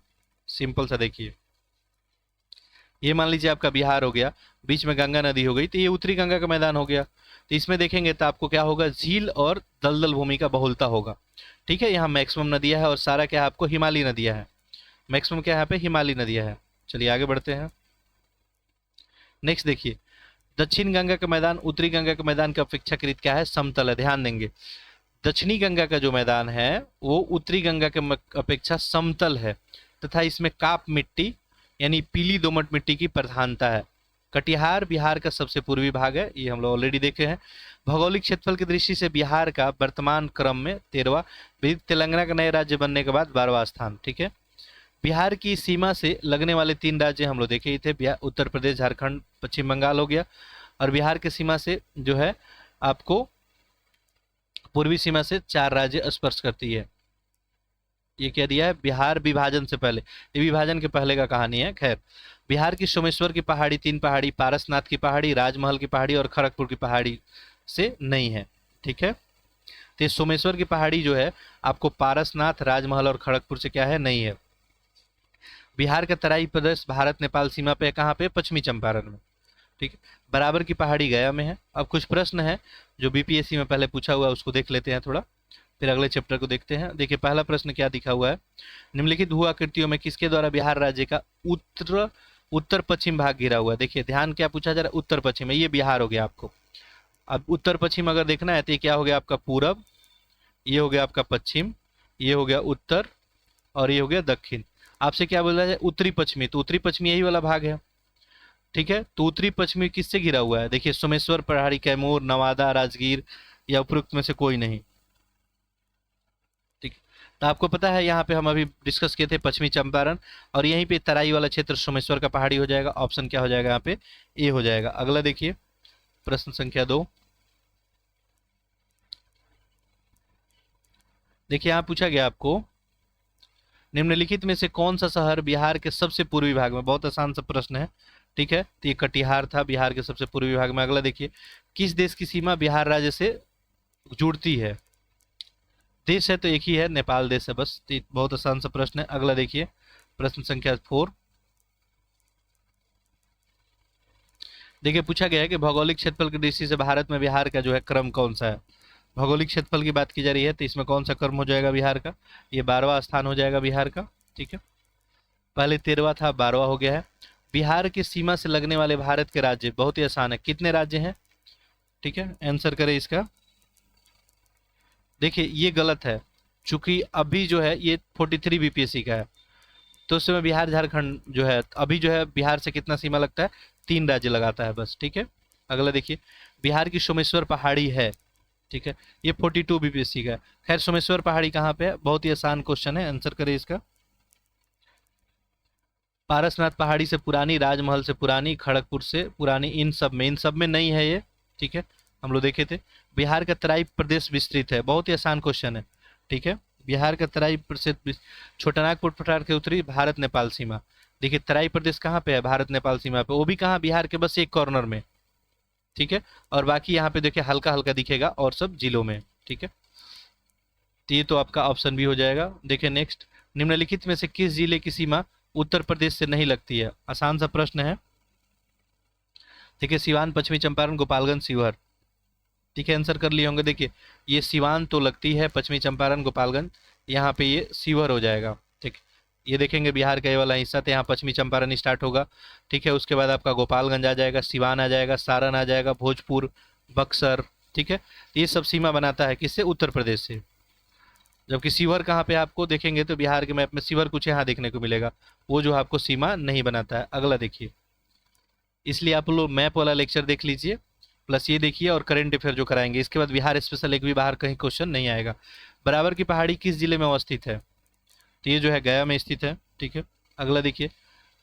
[SPEAKER 1] सिंपल सा देखिए, ये मान लीजिए आपका बिहार हो गया, बीच में गंगा नदी हो गई, तो ये उत्तरी गंगा का मैदान हो गया। तो इसमें देखेंगे तो आपको क्या होगा? झील और दलदल भूमि का बहुलता होगा, ठीक है। यहाँ मैक्सिमम नदियां है और सारा क्या है आपको? हिमालयी नदियां है। मैक्सिमम क्या है यहाँ पे? हिमालयी नदियां है। चलिए आगे बढ़ते हैं। नेक्स्ट देखिए, दक्षिण गंगा का मैदान उत्तरी गंगा के मैदान की अपेक्षाकृत क्या है? समतल है। ध्यान देंगे, दक्षिणी गंगा का जो मैदान है वो उत्तरी गंगा के अपेक्षा समतल है, तथा इसमें काप मिट्टी यानी पीली दोमट मिट्टी की प्रधानता है। कटिहार बिहार का सबसे पूर्वी भाग है, ये हम लोग ऑलरेडी देखे हैं। भौगोलिक क्षेत्रफल की दृष्टि से बिहार का वर्तमान क्रम में 13वां, तेलंगाना का नए राज्य बनने के बाद 12वां स्थान। ठीक है, बिहार की सीमा से लगने वाले 3 राज्य हम लोग देखे ही थे, बिहार, उत्तर प्रदेश, झारखंड, पश्चिम बंगाल हो गया। और बिहार की सीमा से जो है आपको पूर्वी सीमा से 4 राज्य स्पर्श करती है। ये क्या दिया है, बिहार विभाजन से पहले, ये विभाजन के पहले का कहानी है। खैर, बिहार की सोमेश्वर की पहाड़ी, 3 पहाड़ी, पारसनाथ की पहाड़ी, राजमहल की पहाड़ी और खड़गपुर की पहाड़ी से नहीं है। ठीक है, तो ये सोमेश्वर की पहाड़ी जो है आपको पारसनाथ, राजमहल और खड़गपुर से क्या है, नहीं है। बिहार का तराई प्रदेश भारत नेपाल सीमा पे कहाँ पे, पश्चिमी चंपारण में। ठीक है, बराबर की पहाड़ी गया में है। अब कुछ प्रश्न है जो बीपीएससी में पहले पूछा हुआ है, उसको देख लेते हैं थोड़ा, फिर अगले चैप्टर को देखते हैं। देखिए पहला प्रश्न क्या दिखा हुआ है, निम्नलिखित भू आकृतियों में किसके द्वारा बिहार राज्य का उत्तर पश्चिम भाग घिरा हुआ है। देखिए ध्यान क्या पूछा जा रहा है, उत्तर पश्चिम है, ये बिहार हो गया आपको। अब उत्तर पश्चिम अगर देखना है तो ये क्या हो गया आपका पूरब, ये हो गया आपका पश्चिम, ये हो गया उत्तर और ये हो गया दक्षिण। आपसे क्या बोला जाए, उत्तरी पश्चिमी, तो उत्तरी पश्चिमी यही वाला भाग है। ठीक है, तो उत्तरी पश्चिमी किससे घिरा हुआ है, देखिए सोमेश्वर पहाड़ी, कैमूर, नवादा, राजगीर या उपरोक्त में से कोई नहीं। ठीक, तो आपको पता है यहाँ पे हम अभी डिस्कस किए थे पश्चिमी चंपारण, और यहीं पे तराई वाला क्षेत्र सोमेश्वर का पहाड़ी हो जाएगा। ऑप्शन क्या हो जाएगा यहाँ पे, ए हो जाएगा। अगला देखिए प्रश्न संख्या 2। देखिए यहाँ पूछा गया आपको, निम्नलिखित में से कौन सा शहर बिहार के सबसे पूर्वी भाग में, बहुत आसान सा प्रश्न है। ठीक है, तो ये कटिहार था बिहार के सबसे पूर्वी भाग में। अगला देखिए, किस देश की सीमा बिहार राज्य से जुड़ती है। देश है तो एक ही है, नेपाल देश है बस। तो बहुत आसान सा प्रश्न है। अगला देखिए प्रश्न संख्या 4। देखिए पूछा गया है कि भौगोलिक क्षेत्रफल की दृष्टि से भारत में बिहार का जो है क्रम कौन सा है। भौगोलिक क्षेत्रफल की बात की जा रही है, तो इसमें कौन सा क्रम हो जाएगा बिहार का, ये 12वां स्थान हो जाएगा बिहार का। ठीक है, पहले 13वां था, 12वां हो गया है। बिहार की सीमा से लगने वाले भारत के राज्य, बहुत ही आसान है, कितने राज्य हैं। ठीक है, आंसर करें इसका। देखिए ये गलत है, चूंकि अभी जो है ये 43 बीपीएससी का है, तो उस समय बिहार झारखंड जो है, अभी जो है बिहार से कितना सीमा लगता है, 3 राज्य लगाता है बस। ठीक है, अगला देखिए, बिहार की सोमेश्वर पहाड़ी है। ठीक है, ये 42 बीपीएससी का है। खैर सोमेश्वर पहाड़ी कहाँ पे है, बहुत ही आसान क्वेश्चन है, आंसर करें इसका। पारसनाथ पहाड़ी से पुरानी, राजमहल से पुरानी, खड़गपुर से पुरानी, इन सब में नहीं है ये। ठीक है, हम लोग देखे थे। बिहार का तराई प्रदेश विस्तृत है, बहुत ही आसान क्वेश्चन है। ठीक है, बिहार का तराई प्रदेश, छोटानागपुर पठार के उत्तरी भारत नेपाल सीमा। देखिए तराई प्रदेश कहाँ पे है, भारत नेपाल सीमा पे, वो भी कहाँ, बिहार के बस एक कॉर्नर में। ठीक है, और बाकी यहाँ पे देखिए हल्का हल्का दिखेगा और सब जिलों में। ठीक है, तो ये तो आपका ऑप्शन भी हो जाएगा। देखिए नेक्स्ट, निम्नलिखित में से किस जिले की सीमा उत्तर प्रदेश से नहीं लगती है। आसान सा प्रश्न है। देखिए सिवान, पश्चिमी चंपारण, गोपालगंज, शिवहर। ठीक है, आंसर कर लिए होंगे। देखिए ये सिवान तो लगती है, पश्चिमी चंपारण, गोपालगंज, यहाँ पे ये शिवहर हो जाएगा। ठीक, ये देखेंगे बिहार का ये वाला हिस्सा, तो यहाँ पश्चिमी चंपारण स्टार्ट होगा। ठीक है, उसके बाद आपका गोपालगंज आ जाएगा, सिवान आ जाएगा, सारण आ जाएगा, भोजपुर, बक्सर। ठीक है, ये सब सीमा बनाता है किससे, उत्तर प्रदेश से। जबकि शिवहर कहाँ पे आपको देखेंगे तो बिहार के मैप में शिवहर कुछ यहाँ देखने को मिलेगा, वो जो आपको सीमा नहीं बनाता है। अगला देखिए, इसलिए आप लोग मैप वाला लेक्चर देख लीजिए, प्लस ये देखिए और करंट अफेयर जो कराएंगे, इसके बाद बिहार स्पेशल एक भी बाहर कहीं क्वेश्चन नहीं आएगा। बराबर की पहाड़ी किस जिले में अवस्थित है, तो ये जो है गया में स्थित है। ठीक है, अगला देखिए,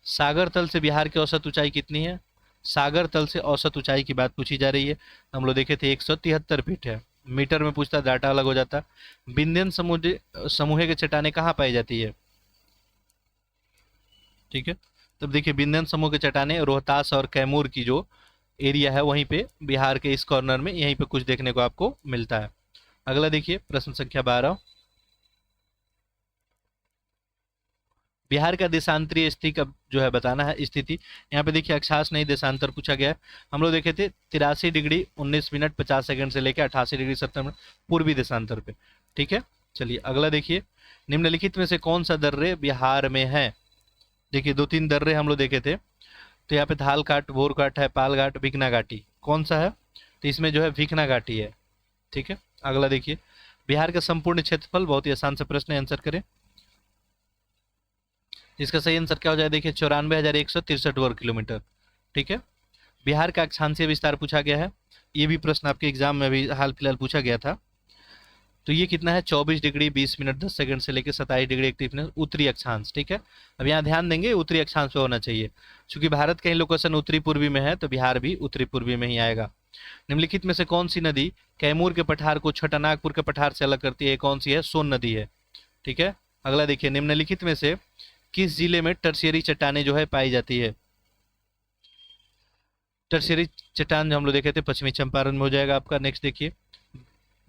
[SPEAKER 1] सागर तल से बिहार की औसत ऊंचाई कितनी है। सागर तल से औसत ऊंचाई की बात पूछी जा रही है, हम लोग देखे थे 173 फीट है। मीटर में पूछता, डाटा अलग हो जाता। विंध्यन समूह के चट्टाने कहाँ पाई जाती है। ठीक है, तब देखिए विंध्यन समूह के चट्टाने रोहतास और कैमूर की जो एरिया है वहीं पे, बिहार के इस कॉर्नर में यहीं पे कुछ देखने को आपको मिलता है। अगला देखिए प्रश्न संख्या 12। बिहार का देशांतरीय स्थिति का जो है बताना है स्थिति। यहाँ पे देखिए अक्षांश नहीं देशांतर पूछा गया है। हम लोग देखे थे 83 डिग्री 19 मिनट 50 सेकंड से लेकर 88 डिग्री 70 मिनट पूर्वी देशांतर पे। ठीक है, चलिए अगला देखिए, निम्नलिखित में से कौन सा दर्रे बिहार में है। देखिए 2-3 दर्रे हम लोग देखे थे, तो यहाँ पे धाल घाट, भोर घाट है, पाल घाट, भिकना घाटी, कौन सा है, तो इसमें जो है भिकना घाटी है। ठीक है, अगला देखिए, बिहार का संपूर्ण क्षेत्रफल, बहुत ही आसान सा प्रश्न है, आंसर करें। इसका सही आंसर क्या हो जाए, देखिए 94,163 वर्ग किलोमीटर। ठीक है। बिहार का अक्षांशीय विस्तार पूछा गया है, ये भी प्रश्न आपके एग्जाम में अभी हाल फिलहाल पूछा गया था। तो ये कितना है, 24 डिग्री 20 मिनट 10 सेकंड से लेकर 27 डिग्री 31 मिनट उत्तरी अक्षांश। ठीक है। अब यहाँ ध्यान देंगे उत्तरी अक्षांश पे होना चाहिए, क्योंकि भारत का ही लोकेशन उत्तरी पूर्वी में है, तो बिहार भी उत्तरी पूर्वी में ही आएगा। निम्नलिखित में से कौन सी नदी कैमूर के पठार को छोटानागपुर के पठार से अलग करती है, कौन सी है, सोन नदी है। ठीक है। अगला देखिए, निम्नलिखित में से किस जिले में टर्शियरी चट्टानें जो है पाई जाती है। टर्शियरी चट्टान जो हम लोग देखे थे पश्चिमी चंपारण में हो जाएगा आपका। नेक्स्ट देखिए,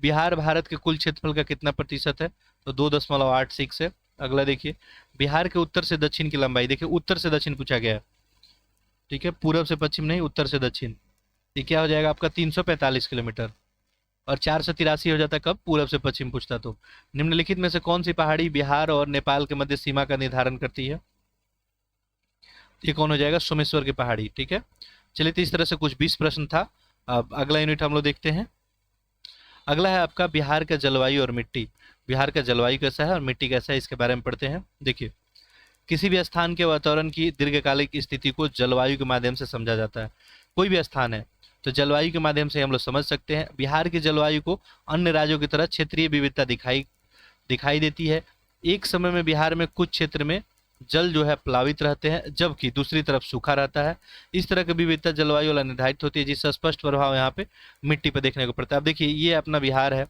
[SPEAKER 1] बिहार भारत के कुल क्षेत्रफल का कितना प्रतिशत है, तो 2.86 है। अगला देखिए, बिहार के उत्तर से दक्षिण की लंबाई, देखिए उत्तर से दक्षिण पूछा गया है। ठीक है, पूरब से पश्चिम नहीं, उत्तर से दक्षिण। ये क्या हो जाएगा आपका, 345 किलोमीटर। और 483 हो जाता कब, पूरब से पश्चिम पूछता तो। निम्नलिखित में से कौन सी पहाड़ी बिहार और नेपाल के मध्य सीमा का निर्धारण करती है, ये कौन हो जाएगा, सोमेश्वर की पहाड़ी। ठीक है। चलिए, तो इस तरह से कुछ 20 प्रश्न था। अब अगला यूनिट हम लोग देखते हैं। अगला है आपका बिहार का जलवायु और मिट्टी। बिहार का जलवायु कैसा है और मिट्टी कैसा है, इसके बारे में पढ़ते हैं। देखिए, किसी भी स्थान के वातावरण की दीर्घकालिक स्थिति को जलवायु के माध्यम से समझा जाता है। कोई भी स्थान है तो जलवायु के माध्यम से हम लोग समझ सकते हैं। बिहार की जलवायु को अन्य राज्यों की तरह क्षेत्रीय विविधता दिखाई दिखाई देती है। एक समय में बिहार में कुछ क्षेत्र में जल जो है प्लावित रहते हैं, जबकि दूसरी तरफ सूखा रहता है। इस तरह की विविधता जलवायु वाला निर्धारित होती है, जिसका स्पष्ट प्रभाव यहाँ पे मिट्टी पर देखने को पड़ता है। अब देखिए, ये अपना बिहार है।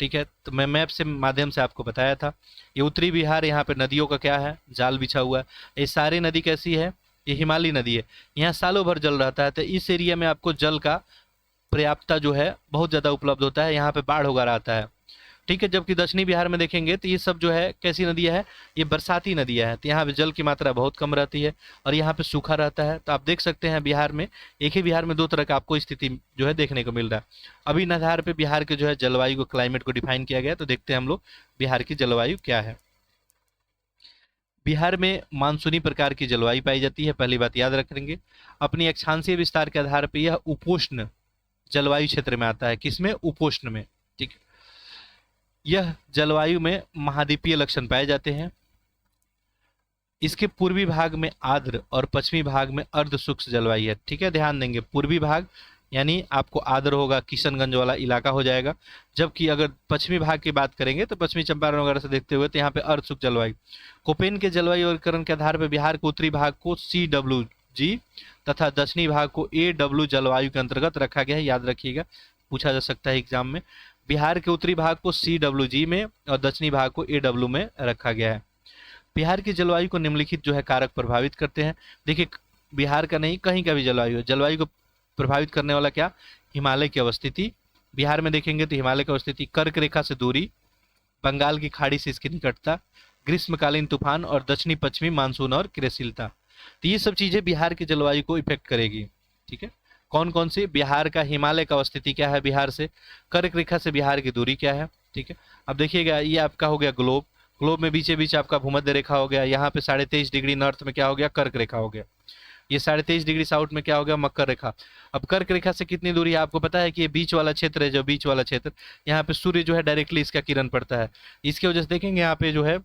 [SPEAKER 1] ठीक है, तो मैं मैप से माध्यम से आपको बताया था। ये उत्तरी बिहार, यहाँ पे नदियों का क्या है, जाल बिछा हुआ है। ये सारी नदी कैसी है, ये हिमालय नदी है। यहाँ सालों भर जल रहता है, तो इस एरिया में आपको जल का पर्याप्तता जो है बहुत ज़्यादा उपलब्ध होता है। यहाँ पे बाढ़ होगा रहता है। ठीक है। जबकि दक्षिणी बिहार में देखेंगे तो ये सब जो है कैसी नदियाँ है, ये बरसाती नदियाँ हैं, तो यहाँ पे जल की मात्रा बहुत कम रहती है और यहाँ पे सूखा रहता है। तो आप देख सकते हैं बिहार में, एक ही बिहार में दो तरह का आपको स्थिति जो है देखने को मिल रहा है। अभी इन आधार पे बिहार के जो है जलवायु को, क्लाइमेट को डिफाइन किया गया है। तो देखते हैं हम लोग बिहार की जलवायु क्या है। बिहार में मानसूनी प्रकार की जलवायु पाई जाती है, पहली बात याद रखेंगे। अपनी अक्षांशीय विस्तार के आधार पर यह उपोष्ण जलवायु क्षेत्र में आता है। किसमें, उपोष्ण में। ठीक है। यह जलवायु में महाद्वीपीय लक्षण पाए जाते हैं। इसके पूर्वी भाग में आर्द्र और पश्चिमी भाग में अर्ध शुष्क जलवायु है। ठीक है, ध्यान देंगे, पूर्वी भाग यानी आपको आर्द्र होगा, किशनगंज वाला इलाका हो जाएगा। जबकि अगर पश्चिमी भाग की बात करेंगे तो पश्चिमी चंपारण वगैरह से देखते हुए तो यहाँ पे अर्ध शुष्क जलवायु। कोपेन के जलवायु वर्गीकरण के आधार पर बिहार के उत्तरी भाग को CWG तथा दक्षिणी भाग को AW जलवायु के अंतर्गत रखा गया है। याद रखिएगा, पूछा जा सकता है एग्जाम में। बिहार के उत्तरी भाग को CWG में और दक्षिणी भाग को AW में रखा गया है। बिहार की जलवायु को निम्नलिखित जो है कारक प्रभावित करते हैं। देखिए, बिहार का नहीं, कहीं का भी जलवायु है, जलवायु को प्रभावित करने वाला क्या, हिमालय की अवस्थिति। बिहार में देखेंगे तो हिमालय की अवस्थिति, कर्क रेखा से दूरी, बंगाल की खाड़ी से इसकी निकटता, ग्रीष्मकालीन तूफान और दक्षिणी पश्चिमी मानसून और क्रियाशीलता। तो ये सब चीजें बिहार की जलवायु को इफेक्ट करेगी। ठीक है। कौन कौन सी, बिहार का हिमालय का अवस्थिति क्या है बिहार से, कर्क रेखा से बिहार की दूरी क्या है। ठीक है। अब देखिएगा, ये आपका हो गया ग्लोब। ग्लोब में बीचे बीच आपका भूमध्य रेखा हो गया। यहाँ पे 23.5 डिग्री नॉर्थ में क्या हो गया, कर्क रेखा हो गया। ये 23.5 डिग्री साउथ में क्या हो गया, मकर रेखा। अब कर्क रेखा से कितनी दूरी है आपको पता है कि ये बीच वाला क्षेत्र है, जो बीच वाला क्षेत्र, यहाँ पे सूर्य जो है डायरेक्टली इसका किरण पड़ता है। इसके वजह से देखेंगे यहाँ पे जो है,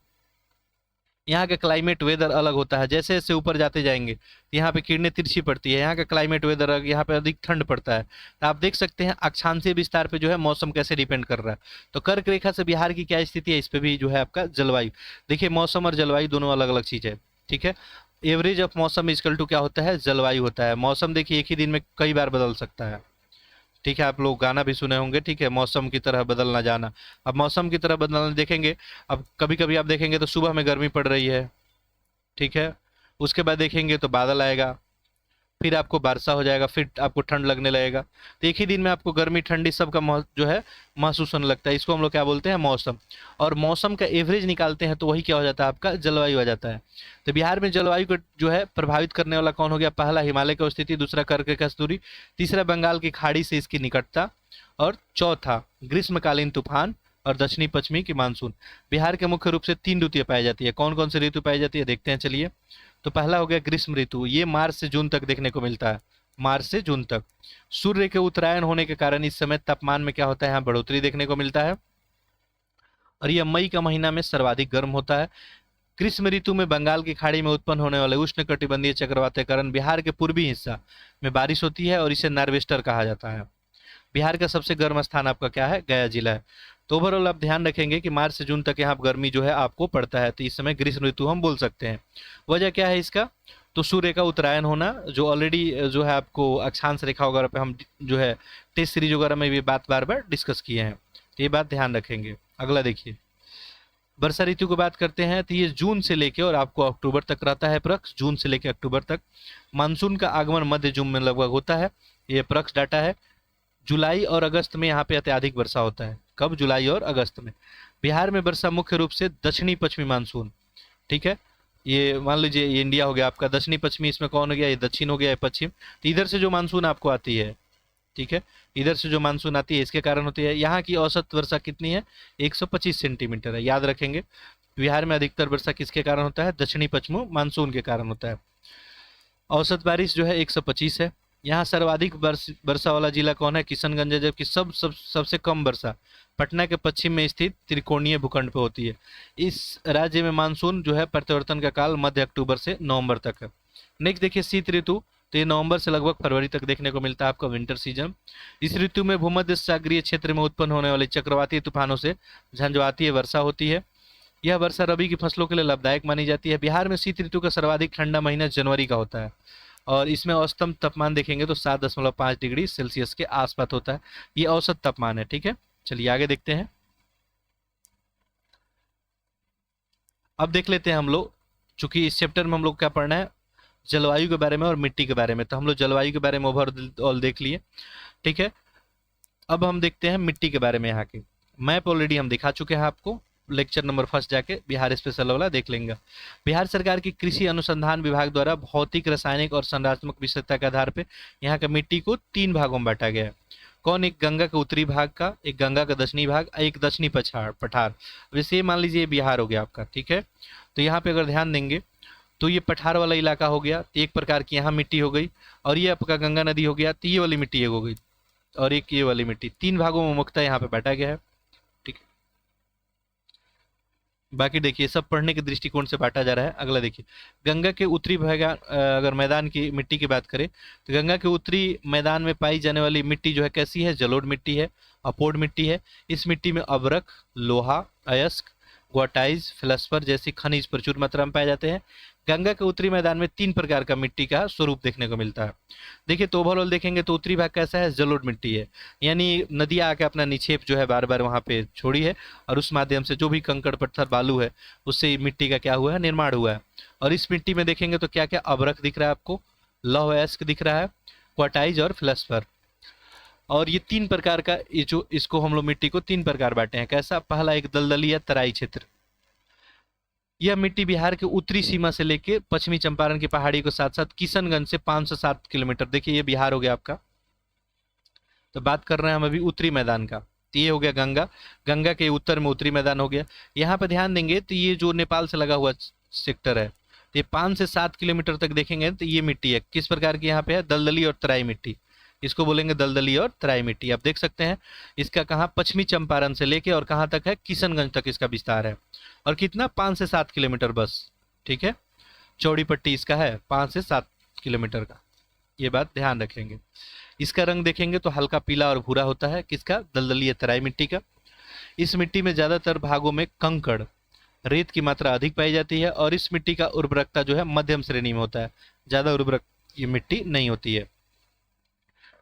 [SPEAKER 1] यहाँ का क्लाइमेट वेदर अलग होता है। जैसे जैसे ऊपर जाते जाएंगे यहाँ पे किरणें तिरछी पड़ती है, यहाँ का क्लाइमेट वेदर अलग, यहाँ पे अधिक ठंड पड़ता है। तो आप देख सकते हैं अक्षांशीय विस्तार पे जो है मौसम कैसे डिपेंड कर रहा है। तो कर्क रेखा से बिहार की क्या स्थिति है, इस पे भी जो है आपका जलवायु। देखिए, मौसम और जलवायु दोनों अलग अलग चीज है। ठीक है। एवरेज ऑफ मौसम इक्वल टू क्या होता है, जलवायु होता है। मौसम देखिए एक ही दिन में कई बार बदल सकता है। ठीक है, आप लोग गाना भी सुने होंगे। ठीक है, मौसम की तरह बदलना जाना। अब मौसम की तरह बदलना देखेंगे, अब कभी कभी आप देखेंगे तो सुबह में गर्मी पड़ रही है। ठीक है। उसके बाद देखेंगे तो बादल आएगा, फिर आपको वर्षा हो जाएगा, फिर आपको ठंड लगने लगेगा। तो एक ही दिन में आपको गर्मी ठंडी सबका जो है महसूस होने लगता है। इसको हम लोग क्या बोलते हैं, मौसम। और मौसम का एवरेज निकालते हैं तो वही क्या हो जाता है, आपका जलवायु आ जाता है। तो बिहार में जलवायु को जो है प्रभावित करने वाला कौन हो गया, पहला हिमालय की स्थिति, दूसरा कर्क रेखा से दूरी, तीसरा बंगाल की खाड़ी से इसकी निकटता, और चौथा ग्रीष्मकालीन तूफान और दक्षिणी पश्चिमी की मानसून। बिहार के मुख्य रूप से 3 ऋतुएं पाई जाती है। कौन कौन सी ऋतु पाई जाती है देखते हैं, चलिए। तो पहला हो गया ग्रीष्म ऋतु, ये मार्च से जून तक देखने को मिलता है, मार्च से जून तक। सूर्य के उत्तरायण होने के कारण इस समय तापमान में क्या होता है, यहाँ बढ़ोतरी देखने को मिलता है। और यह मई का महीना में सर्वाधिक गर्म होता है। ग्रीष्म ऋतु में बंगाल की खाड़ी में उत्पन्न होने वाले उष्णकटिबंधीय चक्रवातीय कारण बिहार के पूर्वी हिस्सा में बारिश होती है और इसे नार्वेस्टर कहा जाता है। बिहार का सबसे गर्म स्थान आपका क्या है? गया जिला है। तो ओवरऑल आप ध्यान रखेंगे कि मार्च से जून तक यहाँ गर्मी जो है आपको पड़ता है, तो इस समय ग्रीष्म ऋतु हम बोल सकते हैं। वजह क्या है इसका? तो सूर्य का उत्तरायण होना, जो ऑलरेडी जो है आपको अक्षांश रेखा वगैरह पे हम जो है टेस्ट सीरीज वगैरह में भी बात बार बार डिस्कस किए हैं, तो ये बात ध्यान रखेंगे। अगला देखिए, वर्षा ऋतु की बात करते हैं तो ये जून से लेके और आपको अक्टूबर तक रहता है अप्रॉक्स, जून से लेके अक्टूबर तक। मानसून का आगमन मध्य जून में लगभग होता है, ये अप्रॉक्स डाटा है। जुलाई और अगस्त में यहाँ पे अत्यधिक वर्षा होता है। कब? जुलाई और अगस्त में। बिहार में वर्षा मुख्य रूप से दक्षिणी पश्चिमी मानसून, ठीक है, ये मान लीजिए ये इंडिया हो गया आपका, दक्षिणी पश्चिमी इसमें कौन हो गया? ये दक्षिण हो गया, ये पश्चिम। तो इधर से जो मानसून आपको आती है, ठीक है, इधर से जो मानसून आती है इसके कारण होती है। यहाँ की औसत वर्षा कितनी है? 125 सेंटीमीटर है, याद रखेंगे। बिहार में अधिकतर वर्षा किसके कारण होता है? दक्षिणी पश्चिमी मानसून के कारण होता है। औसत बारिश जो है 125 है। यहाँ सर्वाधिक वर्षा वाला जिला कौन है? किशनगंज है, जबकि सबसे कम वर्षा पटना के पश्चिम में स्थित त्रिकोणीय भूखंड पे होती है। इस राज्य में मानसून जो है परिवर्तन का काल मध्य अक्टूबर से नवंबर तक है। नेक्स्ट देखिए शीत ऋतु, तो ये नवंबर से लगभग फरवरी तक देखने को मिलता है आपका विंटर सीजन। इस ऋतु में भूमध्य सागरीय क्षेत्र में उत्पन्न होने वाले चक्रवाती तूफानों से झंझावाती वर्षा होती है। यह वर्षा रबी की फसलों के लिए लाभदायक मानी जाती है। बिहार में शीत ऋतु का सर्वाधिक ठंडा महीना जनवरी का होता है और इसमें औसतम तापमान देखेंगे तो 7.5 डिग्री सेल्सियस के आसपास होता है। ये औसत तापमान है, ठीक है। चलिए आगे देखते हैं। अब देख लेते हैं हम लोग, चूंकि इस चैप्टर में हम लोग क्या पढ़ना है? जलवायु के बारे में और मिट्टी के बारे में। तो हम लोग जलवायु के बारे में ओवरऑल देख लिए, ठीक है। अब हम देखते हैं मिट्टी के बारे में। यहाँ के मैप ऑलरेडी हम दिखा चुके हैं आपको, लेक्चर नंबर 1 जाके बिहार स्पेशल वाला देख लेंगे। बिहार सरकार की कृषि अनुसंधान विभाग द्वारा भौतिक, रासायनिक और संरचनात्मक विशेषता के आधार पर यहाँ का मिट्टी को 3 भागों में बांटा गया है। कौन? एक गंगा के उत्तरी भाग का, एक गंगा का दक्षिणी भाग, एक दक्षिणी पठार। वैसे मान लीजिए बिहार हो गया आपका, ठीक है। तो यहाँ पे अगर ध्यान देंगे तो ये पठार वाला इलाका हो गया, एक प्रकार की यहाँ मिट्टी हो गई, और ये आपका गंगा नदी हो गया, तो ये वाली मिट्टी एक हो गई, और एक ये वाली मिट्टी। 3 भागों में मुख्यतः यहाँ पे बांटा गया है, ठीक है। बाकी देखिए सब पढ़ने के दृष्टिकोण से बांटा जा रहा है। अगला देखिए, गंगा के उत्तरी भाग, अगर मैदान की मिट्टी की बात करें तो गंगा के उत्तरी मैदान में पाई जाने वाली मिट्टी जो है कैसी है? जलोढ़ मिट्टी है, अपोड मिट्टी है। इस मिट्टी में अभ्रक, लोहा, अयस्क, ग्वाटाइज, फेल्सपर जैसी खनिज प्रचुर मात्रा में पाए जाते हैं। गंगा के उत्तरी मैदान में 3 प्रकार का मिट्टी का स्वरूप देखने को मिलता है। देखिए तो ओवरऑल देखेंगे तो उत्तरी भाग कैसा है? जलोढ़ मिट्टी है, यानी नदियाँ आके अपना निक्षेप जो है बार बार वहाँ पे छोड़ी है, और उस माध्यम से जो भी कंकड़ पत्थर बालू है उससे मिट्टी का क्या हुआ है? निर्माण हुआ है। और इस मिट्टी में देखेंगे तो क्या क्या? अभ्रक दिख रहा है आपको, लौह अयस्क दिख रहा है, क्वाटाइज और फेल्सपर। और ये 3 प्रकार का, ये जो इसको हम लोग मिट्टी को 3 प्रकार बांटे हैं। कैसा? पहला एक दलदली या तराई क्षेत्र। यह मिट्टी बिहार के उत्तरी सीमा से लेकर पश्चिमी चंपारण की पहाड़ी के साथ साथ किशनगंज से 5 से 7 किलोमीटर, देखिए ये बिहार हो गया आपका। तो बात कर रहे हैं हम अभी उत्तरी मैदान का, तो ये हो गया गंगा, गंगा के उत्तर में उत्तरी मैदान हो गया। यहाँ पे ध्यान देंगे तो ये जो नेपाल से लगा हुआ सेक्टर है, तो ये 5 से 7 किलोमीटर तक देखेंगे तो ये मिट्टी है किस प्रकार की? यहाँ पे है दलदली और तराई मिट्टी, इसको बोलेंगे दलदली और तराई मिट्टी। आप देख सकते हैं इसका कहाँ? पश्चिमी चंपारण से लेके और कहाँ तक है? किशनगंज तक इसका विस्तार है। और कितना? 5 से 7 किलोमीटर बस, ठीक है। चौड़ी पट्टी इसका है 5 से 7 किलोमीटर का, ये बात ध्यान रखेंगे। इसका रंग देखेंगे तो हल्का पीला और भूरा होता है, किसका? दलदली या तराई मिट्टी का। इस मिट्टी में ज्यादातर भागों में कंकड़, रेत की मात्रा अधिक पाई जाती है, और इस मिट्टी का उर्वरकता जो है मध्यम श्रेणी में होता है, ज्यादा उर्वरक ये मिट्टी नहीं होती है।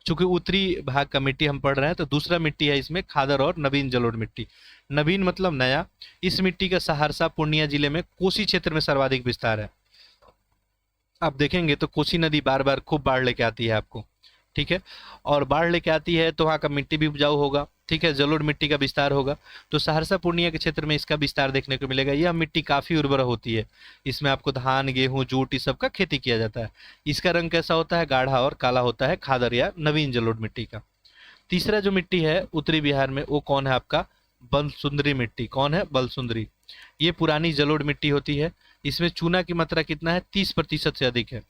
[SPEAKER 1] चूंकि उत्तरी भाग का मिट्टी हम पढ़ रहे हैं, तो दूसरा मिट्टी है इसमें खादर और नवीन जलोढ़ मिट्टी। नवीन मतलब नया। इस मिट्टी का सहरसा, पूर्णिया जिले में कोसी क्षेत्र में सर्वाधिक विस्तार है। आप देखेंगे तो कोसी नदी बार बार खूब बाढ़ लेके आती है आपको, ठीक है। और बाढ़ लेके आती है तो वहाँ का मिट्टी भी उपजाऊ होगा, ठीक है, जलोढ़ मिट्टी का विस्तार होगा। तो सहरसा पूर्णिया के क्षेत्र में इसका विस्तार देखने को मिलेगा। यह मिट्टी काफी उर्वर होती है, इसमें आपको धान, गेहूं, जूट इस सब का खेती किया जाता है। इसका रंग कैसा होता है? गाढ़ा और काला होता है, खादर या नवीन जलोढ़ मिट्टी का। तीसरा जो मिट्टी है उत्तरी बिहार में, वो कौन है आपका? बलसुंदरी मिट्टी। कौन है? बलसुंदरी। ये पुरानी जलोढ़ मिट्टी होती है। इसमें चूना की मात्रा कितना है? 30% से अधिक है।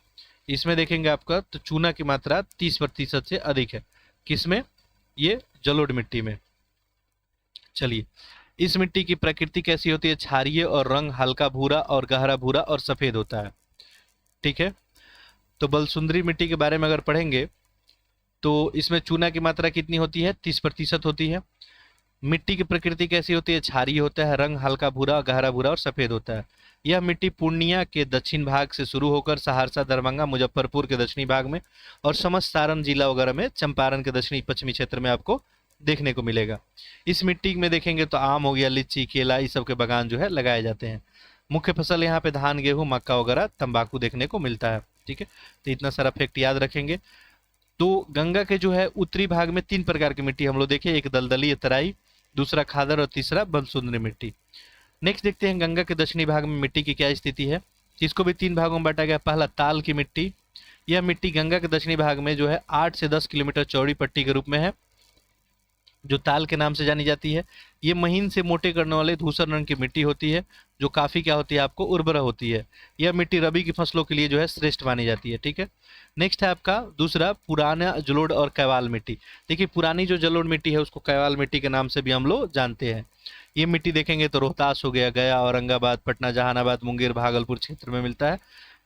[SPEAKER 1] इसमें देखेंगे आपका तो चूना की मात्रा 30% से अधिक है, किसमें? ये जलोढ़ मिट्टी में। चलिए इस मिट्टी की प्रकृति कैसी होती है? क्षारीय और रंग हल्का भूरा और गहरा भूरा और सफेद होता है। ठीक है। तो बलसुंदरी मिट्टी के बारे में अगर पढ़ेंगे तो इसमें चूना की मात्रा कितनी होती है? 30% होती है। मिट्टी की प्रकृति कैसी होती है? क्षारीय होता है, रंग हल्का भूरा, गहरा भूरा और सफेद होता है। यह मिट्टी पूर्णिया के दक्षिण भाग से शुरू होकर सहरसा, दरभंगा, मुजफ्फरपुर के दक्षिणी भाग में और समस्त सारण जिला वगैरह में, चंपारण के दक्षिणी पश्चिमी क्षेत्र में आपको देखने को मिलेगा। इस मिट्टी में देखेंगे तो आम हो गया, लीची, केला, इस सब के बागान जो है लगाए जाते हैं। मुख्य फसल यहाँ पे धान, गेहूं, मक्का वगैरह, तंबाकू देखने को मिलता है। ठीक है, तो इतना सारा फैक्ट याद रखेंगे। तो गंगा के जो है उत्तरी भाग में 3 प्रकार की मिट्टी हम लोग देखे, एक दलदली तराई, दूसरा खादर और तीसरा बलसुंदरी मिट्टी। नेक्स्ट देखते हैं गंगा के दक्षिणी भाग में मिट्टी की क्या स्थिति है। इसको भी 3 भागों में बांटा गया। पहला, ताल की मिट्टी। यह मिट्टी गंगा के दक्षिणी भाग में जो है 8 से 10 किलोमीटर चौड़ी पट्टी के रूप में है, जो ताल के नाम से जानी जाती है। ये महीन से मोटे करने वाले धूसर रंग की मिट्टी होती है, जो काफ़ी क्या होती है आपको? उर्वरा होती है। यह मिट्टी रबी की फसलों के लिए जो है श्रेष्ठ मानी जाती है। ठीक है। नेक्स्ट है आपका दूसरा, पुराना जलोढ़ और कैवाल मिट्टी। देखिए, पुरानी जो जलोढ़ मिट्टी है उसको कैवाल मिट्टी के नाम से भी हम लोग जानते हैं। ये मिट्टी देखेंगे तो रोहतास हो गया, गया, औरंगाबाद, पटना, जहानाबाद, मुंगेर, भागलपुर क्षेत्र में मिलता है।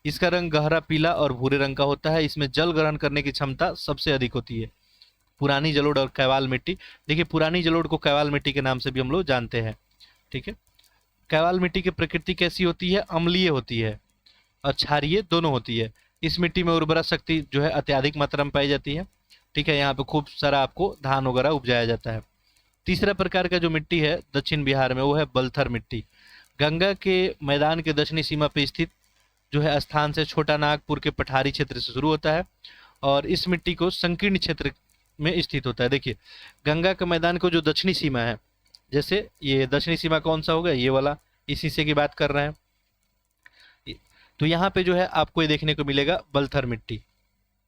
[SPEAKER 1] इसका रंग गहरा पीला और भूरे रंग का होता है। इसमें जल ग्रहण करने की क्षमता सबसे अधिक होती है। पुरानी जलोढ़ और कैवाल मिट्टी। देखिए, पुरानी जलोढ़ को कैवाल मिट्टी के नाम से भी हम लोग जानते हैं। ठीक है। कैवाल मिट्टी की प्रकृति कैसी होती है? अम्लीय होती है और क्षारीय दोनों होती है। इस मिट्टी में उर्वरा शक्ति जो है अत्यधिक मात्रा में पाई जाती है। ठीक है। यहाँ पे खूब सारा आपको धान वगैरह उपजाया जाता है। तीसरा प्रकार का जो मिट्टी है दक्षिण बिहार में, वो है बलथर मिट्टी। गंगा के मैदान के दक्षिणी सीमा पर स्थित जो है स्थान से छोटा नागपुर के पठारी क्षेत्र से शुरू होता है और इस मिट्टी को संकीर्ण क्षेत्र में स्थित होता है। देखिए, गंगा के मैदान को जो दक्षिणी सीमा है, जैसे ये दक्षिणी सीमा कौन सा होगा? ये वाला, इस हिस्से की बात कर रहे हैं। तो यहाँ पे जो है आपको ये देखने को मिलेगा बलथर मिट्टी।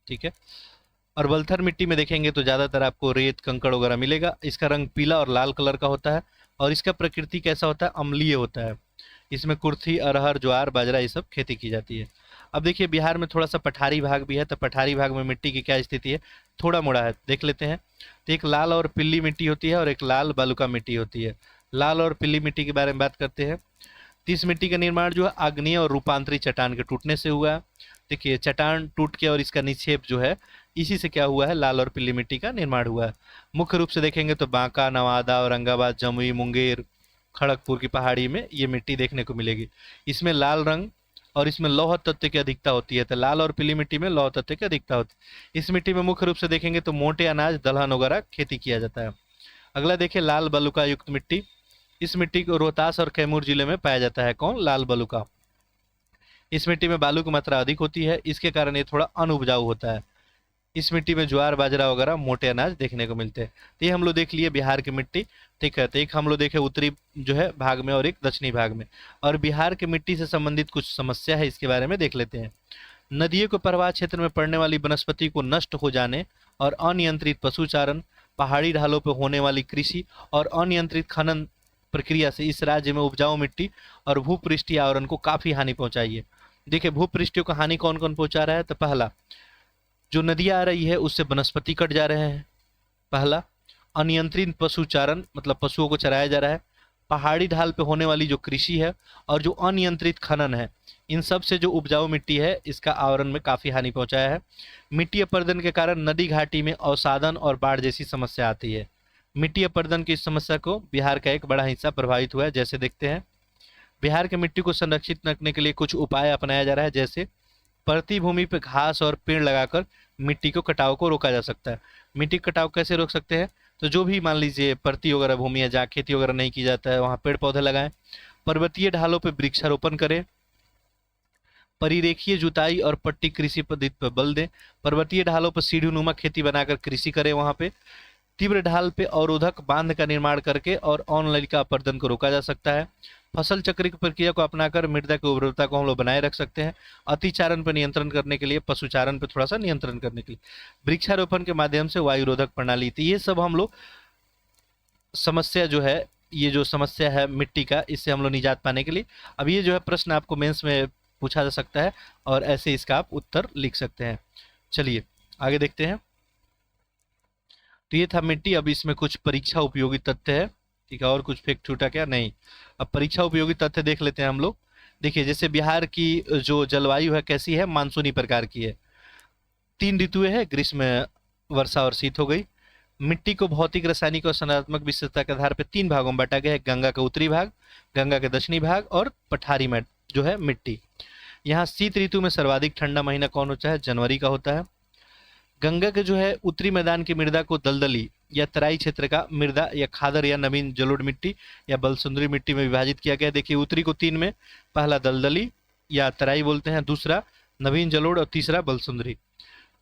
[SPEAKER 1] ठीक है। और बलथर मिट्टी में देखेंगे तो ज़्यादातर आपको रेत, कंकड़ वगैरह मिलेगा। इसका रंग पीला और लाल कलर का होता है और इसका प्रकृति कैसा होता है? अम्लीय होता है। इसमें कुर्थी, अरहर, ज्वार, बाजरा ये सब खेती की जाती है। अब देखिए, बिहार में थोड़ा सा पठारी भाग भी है, तो पठारी भाग में मिट्टी की क्या स्थिति है? थोड़ा मोड़ा है, देख लेते हैं। तो एक लाल और पीली मिट्टी होती है और एक लाल बालुका मिट्टी होती है। लाल और पीली मिट्टी के बारे में बात करते हैं। तो इस मिट्टी का निर्माण जो है आग्नेय और रूपांतरी चट्टान के टूटने से हुआ है। देखिए, चट्टान टूट के और इसका निक्षेप जो है, इसी से क्या हुआ है? लाल और पीली मिट्टी का निर्माण हुआ है। मुख्य रूप से देखेंगे तो बांका, नवादा, औरंगाबाद, जमुई, मुंगेर, खड़गपुर की पहाड़ी में ये मिट्टी देखने को मिलेगी। इसमें लाल रंग और इसमें लौह तत्व की अधिकता होती है। तो लाल और पीली मिट्टी में लौह तत्व की अधिकता होती है। इस मिट्टी में मुख्य रूप से देखेंगे तो मोटे अनाज, दलहन वगैरह खेती किया जाता है। अगला देखिए, लाल बलुका युक्त मिट्टी। इस मिट्टी को रोहतास और कैमूर जिले में पाया जाता है। कौन? लाल बलुका। इस मिट्टी में बालू की मात्रा अधिक होती है, इसके कारण ये थोड़ा अनउपजाऊ होता है। इस मिट्टी में ज्वार, बाजरा वगैरह मोटे अनाज देखने को मिलते हैं। तो ये हम लोग देख लिए बिहार की मिट्टी। ठीक है। तो एक हम लोग देखे उत्तरी जो है भाग में और एक दक्षिणी भाग में। और बिहार की मिट्टी से संबंधित कुछ समस्या है, इसके बारे में देख लेते हैं। नदियों के प्रवाह क्षेत्र में पड़ने वाली वनस्पति को नष्ट हो जाने और अनियंत्रित पशुचारण, पहाड़ी ढालों पर होने वाली कृषि और अनियंत्रित खनन प्रक्रिया से इस राज्य में उपजाऊ मिट्टी और भूपृष्ठीय आवरण को काफी हानि पहुंचाई है। देखिए, भूपृष्ठियों को हानि कौन कौन पहुंचा रहा है? तो पहला, जो नदियाँ आ रही है उससे वनस्पति कट जा रहे हैं। पहला, अनियंत्रित पशुचारण, मतलब पशुओं को चराया जा रहा है। पहाड़ी ढाल पे होने वाली जो कृषि है और जो अनियंत्रित खनन है, इन सब से जो उपजाऊ मिट्टी है इसका आवरण में काफ़ी हानि पहुंचाया है। मिट्टी अपरदन के कारण नदी घाटी में अवसादन और बाढ़ जैसी समस्या आती है। मिट्टी अपरदन की इस समस्या को बिहार का एक बड़ा हिस्सा प्रभावित हुआ है। जैसे देखते हैं, बिहार के मिट्टी को संरक्षित रखने के लिए कुछ उपाय अपनाया जा रहा है। जैसे परती भूमि पर घास और पेड़ लगाकर मिट्टी को कटाव को रोका जा सकता है। मिट्टी कटाव कैसे रोक सकते हैं? तो जो भी मान लीजिए परती वगैरह भूमि है जहाँ खेती वगैरह नहीं की जाता है, वहाँ पेड़ पौधे लगाएं। पर्वतीय ढालों पर वृक्षारोपण करें। परिरेखीय जुताई और पट्टी कृषि पद्धति पर बल दें। पर्वतीय ढालों पर सीढ़ी नुमा खेती बनाकर कृषि करें। वहाँ पे तीव्र ढाल पे अवरोधक बांध का निर्माण करके और ऑनलाइन का अपरदन को रोका जा सकता है। फसल चक्र की प्रक्रिया को अपनाकर मृदा की उर्वरता को हम लोग बनाए रख सकते हैं। अतिचारण पर नियंत्रण करने के लिए, पशुचारण पर थोड़ा सा नियंत्रण करने के लिए वृक्षारोपण के माध्यम से वायुरोधक प्रणाली, तो ये सब हम लोग समस्या जो है, ये जो समस्या है मिट्टी का, इससे हम लोग निजात पाने के लिए, अब ये जो है प्रश्न आपको मेंस में पूछा जा सकता है और ऐसे इसका आप उत्तर लिख सकते हैं। चलिए आगे देखते हैं। तो ये था मिट्टी। अब इसमें कुछ परीक्षा उपयोगी तथ्य है। ठीक है, और कुछ फेक छूटा क्या? नहीं। अब परीक्षा उपयोगी तथ्य देख लेते हैं हम लोग। देखिए, जैसे बिहार की जो जलवायु है कैसी है? मानसूनी प्रकार की है। 3 ऋतुएं हैं, ग्रीष्म, वर्षा और शीत हो गई। मिट्टी को भौतिक, रासायनिक और संरचनात्मक विशेषता के आधार पर 3 भागों में बांटा गया है: गंगा का उत्तरी भाग, गंगा के दक्षिणी भाग और पठारी में जो है मिट्टी। यहाँ शीत ऋतु में सर्वाधिक ठंडा महीना कौन होता है? जनवरी का होता है। गंगा के जो है उत्तरी मैदान की मृदा को दलदली या तराई क्षेत्र का मृदा या खादर या नवीन जलोढ़ मिट्टी या बलसुंदरी मिट्टी में विभाजित किया गया है। देखिए, उत्तरी को 3 में, पहला दलदली या तराई बोलते हैं, दूसरा नवीन जलोढ़ और तीसरा बलसुंदरी।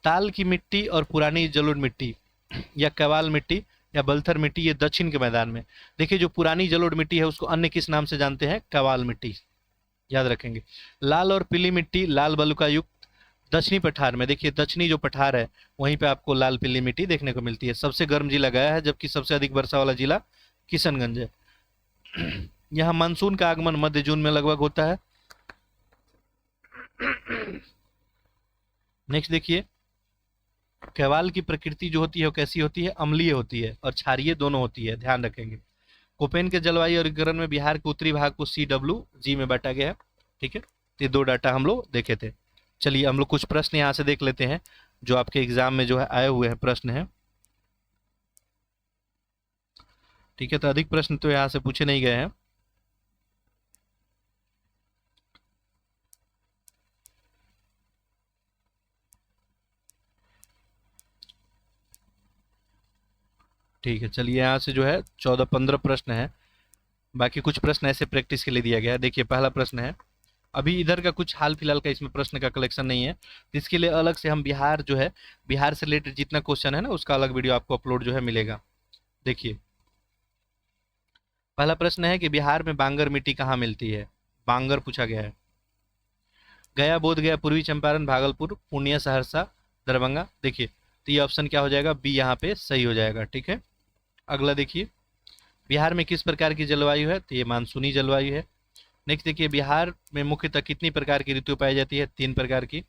[SPEAKER 1] ताल की मिट्टी और पुरानी जलोढ़ मिट्टी या कवाल मिट्टी या बलथर मिट्टी, ये दक्षिण के मैदान में। देखिए, जो पुरानी जलोढ़ मिट्टी है उसको अन्य किस नाम से जानते हैं? कवाल मिट्टी, याद रखेंगे। लाल और पीली मिट्टी, लाल बलुका युक्त दक्षिणी पठार में। देखिए, दक्षिणी जो पठार है वहीं पे आपको लाल पीली मिट्टी देखने को मिलती है। सबसे गर्म जिला गया है, जबकि सबसे अधिक वर्षा वाला जिला किशनगंज है। यहाँ मानसून का आगमन मध्य जून में लगभग होता है। नेक्स्ट देखिए, केवाल की प्रकृति जो होती है वो कैसी होती है? अम्लीय होती है और क्षारीय दोनों होती है, ध्यान रखेंगे। कोपेन के जलवायु वर्गीकरण में बिहार के उत्तरी भाग को CWG में बांटा गया है। ठीक है, ये 2 डाटा हम लोग देखे थे। चलिए हम लोग कुछ प्रश्न यहाँ से देख लेते हैं जो आपके एग्जाम में जो है आए हुए हैं, प्रश्न हैं। ठीक है, तो अधिक प्रश्न तो यहाँ से पूछे नहीं गए हैं। ठीक है, चलिए यहाँ से जो है 14-15 प्रश्न है। बाकी कुछ प्रश्न ऐसे प्रैक्टिस के लिए दिया गया है। देखिए, पहला प्रश्न है, अभी इधर का कुछ हाल फिलहाल का इसमें प्रश्न का कलेक्शन नहीं है, इसके लिए अलग से हम बिहार जो है, बिहार से रिलेटेड जितना क्वेश्चन है ना उसका अलग वीडियो आपको अपलोड जो है मिलेगा। देखिए, पहला प्रश्न है कि बिहार में बांगर मिट्टी कहाँ मिलती है? बांगर पूछा गया है। गया, बोध गया, पूर्वी चंपारण, भागलपुर, पूर्णिया, सहरसा, दरभंगा। देखिए, तो ये ऑप्शन क्या हो जाएगा? बी यहाँ पे सही हो जाएगा। ठीक है, अगला देखिए, बिहार में किस प्रकार की जलवायु है? तो ये मानसूनी जलवायु है। नेक्स्ट देखिए, बिहार में मुख्यतः कितनी प्रकार की ऋतु पाई जाती है? 3 प्रकार की।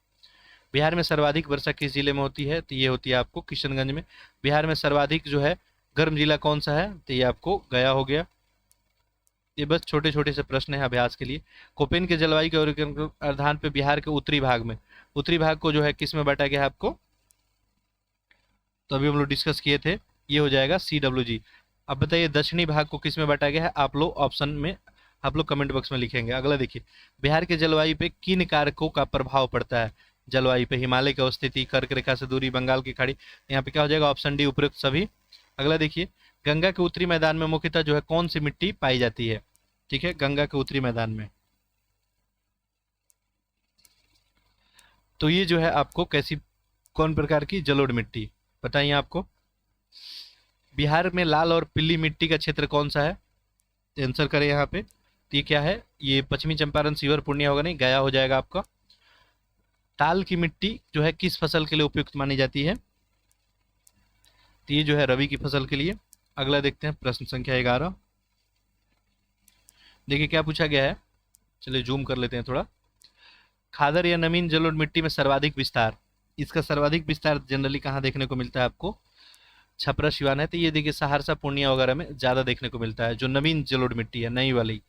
[SPEAKER 1] बिहार में सर्वाधिक वर्षा किस जिले में होती है? तो ये होती है आपको किशनगंज में। बिहार में सर्वाधिक जो है गर्म जिला कौन सा है? तो ये आपको गया हो गया। ये बस छोटे छोटे से प्रश्न है अभ्यास के लिए। कोपेन के जलवायु के वर्गीकरण के आधार पर बिहार के उत्तरी भाग में, उत्तरी भाग को जो है किस में बांटा गया है आपको? तो अभी हम लोग डिस्कस किए थे, ये हो जाएगा CWG। अब बताइए, दक्षिणी भाग को किस में बांटा गया है? आप लोग ऑप्शन में, आप लोग कमेंट बॉक्स में लिखेंगे। अगला देखिए, बिहार के जलवायु पे किन कारकों का प्रभाव पड़ता है? जलवायु पे हिमालय की अवस्थिति, कर्क रेखा से दूरी, बंगाल की खाड़ी। यहाँ पे क्या हो जाएगा? ऑप्शन डी, उपयुक्त सभी। अगला देखिए, गंगा के उत्तरी मैदान में मुख्यतः जो है कौन सी मिट्टी पाई जाती है? ठीक है, गंगा के उत्तरी मैदान में। तो ये जो है आपको कैसी, कौन प्रकार की जलोढ़ मिट्टी बताइए आपको। बिहार में लाल और पीली मिट्टी का क्षेत्र कौन सा है? आंसर करें यहाँ पे। तो ये क्या है? ये पश्चिमी चंपारण, सीवर, पूर्णिया होगा नहीं, गया हो जाएगा आपका। ताल की मिट्टी जो है किस फसल के लिए उपयुक्त मानी जाती है? तो ये जो है रबी की फसल के लिए। अगला देखते हैं, प्रश्न संख्या 11। देखिए क्या पूछा गया है, चलिए जूम कर लेते हैं थोड़ा। खादर या नवीन जलोढ़ मिट्टी में सर्वाधिक विस्तार, इसका सर्वाधिक विस्तार जनरली कहाँ देखने को मिलता है आपको? छपरा, सिवान है। तो ये देखिए सहरसा, पूर्णिया वगैरह में ज्यादा देखने को मिलता है, जो नवीन जलोढ़ मिट्टी है, नई वाली।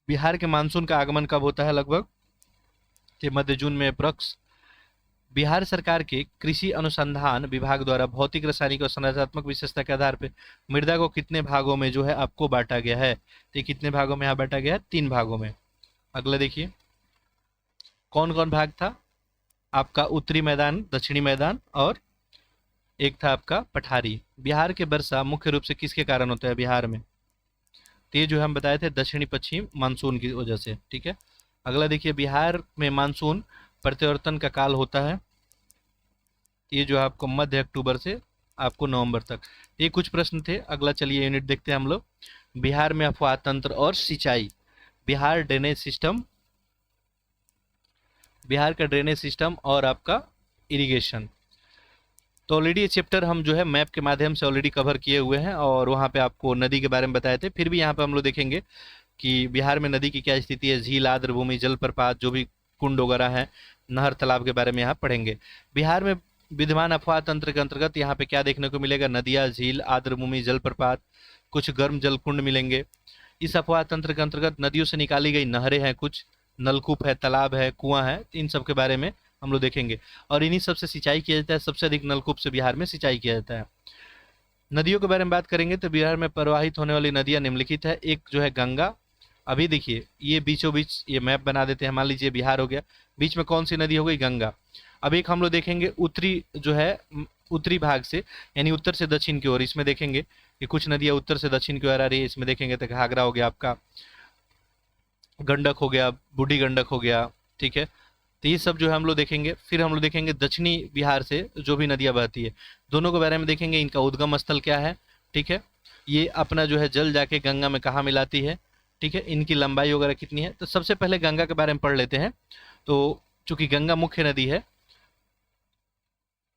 [SPEAKER 1] बिहार के मानसून का आगमन कब होता है? लगभग के मध्य जून में अप्रॉक्स। बिहार सरकार के कृषि अनुसंधान विभाग द्वारा भौतिक, रासायनिक और संरचनात्मक विशेषता के आधार पर मृदा को कितने भागों में जो है आपको बांटा गया है? तो कितने भागों में यहाँ बांटा गया है? 3 भागों में। अगला देखिए, कौन कौन भाग था आपका? उत्तरी मैदान, दक्षिणी मैदान और एक था आपका पठारी। बिहार के वर्षा मुख्य रूप से किसके कारण होता है बिहार में? तो ये जो हम बताए थे दक्षिणी पश्चिम मानसून की वजह से। ठीक है, अगला देखिए, बिहार में मानसून प्रत्यावर्तन का काल होता है, ये जो आपको मध्य अक्टूबर से आपको नवंबर तक। ये कुछ प्रश्न थे। अगला चलिए यूनिट देखते हैं हम लोग। बिहार में अफवाह तंत्र और सिंचाई, बिहार ड्रेनेज सिस्टम, बिहार का ड्रेनेज सिस्टम और आपका इरिगेशन। तो ऑलरेडी ये चैप्टर हम जो है मैप के माध्यम से ऑलरेडी कवर किए हुए हैं और वहाँ पे आपको नदी के बारे में बताए थे। फिर भी यहाँ पे हम लोग देखेंगे कि बिहार में नदी की क्या स्थिति है, झील, आर्द्र भूमि, जलप्रपात, जो भी कुंड वगैरह है, नहर, तालाब के बारे में यहाँ पढ़ेंगे। बिहार में विद्यमान अफवाह तंत्र के अंतर्गत यहाँ पे क्या देखने को मिलेगा, नदियाँ, झील, आर्द्रभूमि, जलप्रपात, कुछ गर्म जल कुंड मिलेंगे। इस अफवाह तंत्र के अंतर्गत नदियों से निकाली गई नहरें हैं, कुछ नलकूप है, तालाब है, कुआं है, इन सब के बारे में हम लोग देखेंगे। और इन्हीं सब से सिंचाई किया जाता है, सबसे अधिक नलकूप से बिहार में सिंचाई किया जाता है। नदियों के बारे में बात करेंगे तो बिहार में प्रवाहित होने वाली नदियां निम्नलिखित है। एक जो है गंगा, अभी देखिए ये बीचों बीच ये मैप बना देते हैं, मान लीजिए बिहार हो गया, बीच में कौन सी नदी हो गई, गंगा। अब एक हम लोग देखेंगे उत्तरी जो है उत्तरी भाग से, यानी उत्तर से दक्षिण की ओर, इसमें देखेंगे कि कुछ नदियां उत्तर से दक्षिण की ओर आ रही है। इसमें देखेंगे तो घाघरा हो गया आपका, गंडक हो गया, बूढ़ी गंडक हो गया, ठीक है। तो ये सब जो है हम लोग देखेंगे। फिर हम लोग देखेंगे दक्षिणी बिहार से जो भी नदियां बहती है, दोनों के बारे में देखेंगे, इनका उद्गम स्थल क्या है, ठीक है। ये अपना जो है जल जाके गंगा में कहाँ मिलाती है, ठीक है, इनकी लंबाई वगैरह कितनी है। तो सबसे पहले गंगा के बारे में पढ़ लेते हैं। तो चूंकि गंगा मुख्य नदी है,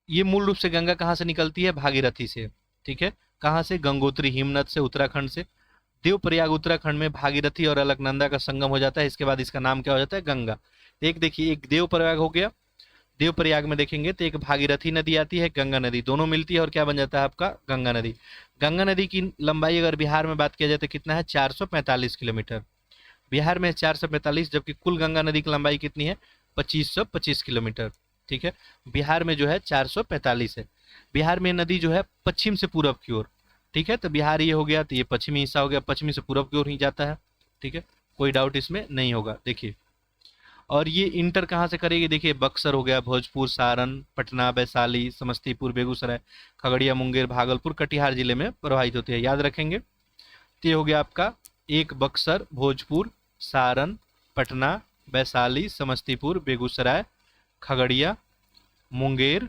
[SPEAKER 1] ये मूल रूप से गंगा कहाँ से निकलती है, भागीरथी से, ठीक है। कहाँ से, गंगोत्री हिमनद से, उत्तराखंड से। देवप्रयाग उत्तराखंड में भागीरथी और अलकनंदा का संगम हो जाता है, इसके बाद इसका नाम क्या हो जाता है, गंगा। एक देखिए, एक देवप्रयाग हो गया, देवप्रयाग में देखेंगे तो एक भागीरथी नदी आती है, गंगा नदी, दोनों मिलती है और क्या बन जाता है आपका, गंगा नदी। गंगा नदी की लंबाई अगर बिहार में बात किया जाए तो कितना है, 445 किलोमीटर। बिहार में 445, जबकि कुल गंगा नदी की लंबाई कितनी है, 2525 किलोमीटर, ठीक है। बिहार में जो है 445 है। बिहार में नदी जो है पश्चिम से पूरब की ओर, ठीक है। तो बिहार ये हो गया, तो ये पश्चिमी हिस्सा हो गया, पश्चिमी से पूरब की ओर ही जाता है, ठीक है, कोई डाउट इसमें नहीं होगा। देखिए, और ये इंटर कहाँ से करेगी, देखिए बक्सर हो गया, भोजपुर, सारण, पटना, वैशाली, समस्तीपुर, बेगूसराय, खगड़िया, मुंगेर, भागलपुर, कटिहार जिले में प्रवाहित होती है, याद रखेंगे। तो ये हो गया आपका एक बक्सर, भोजपुर, सारण, पटना, वैशाली, समस्तीपुर, बेगूसराय, खगड़िया, मुंगेर,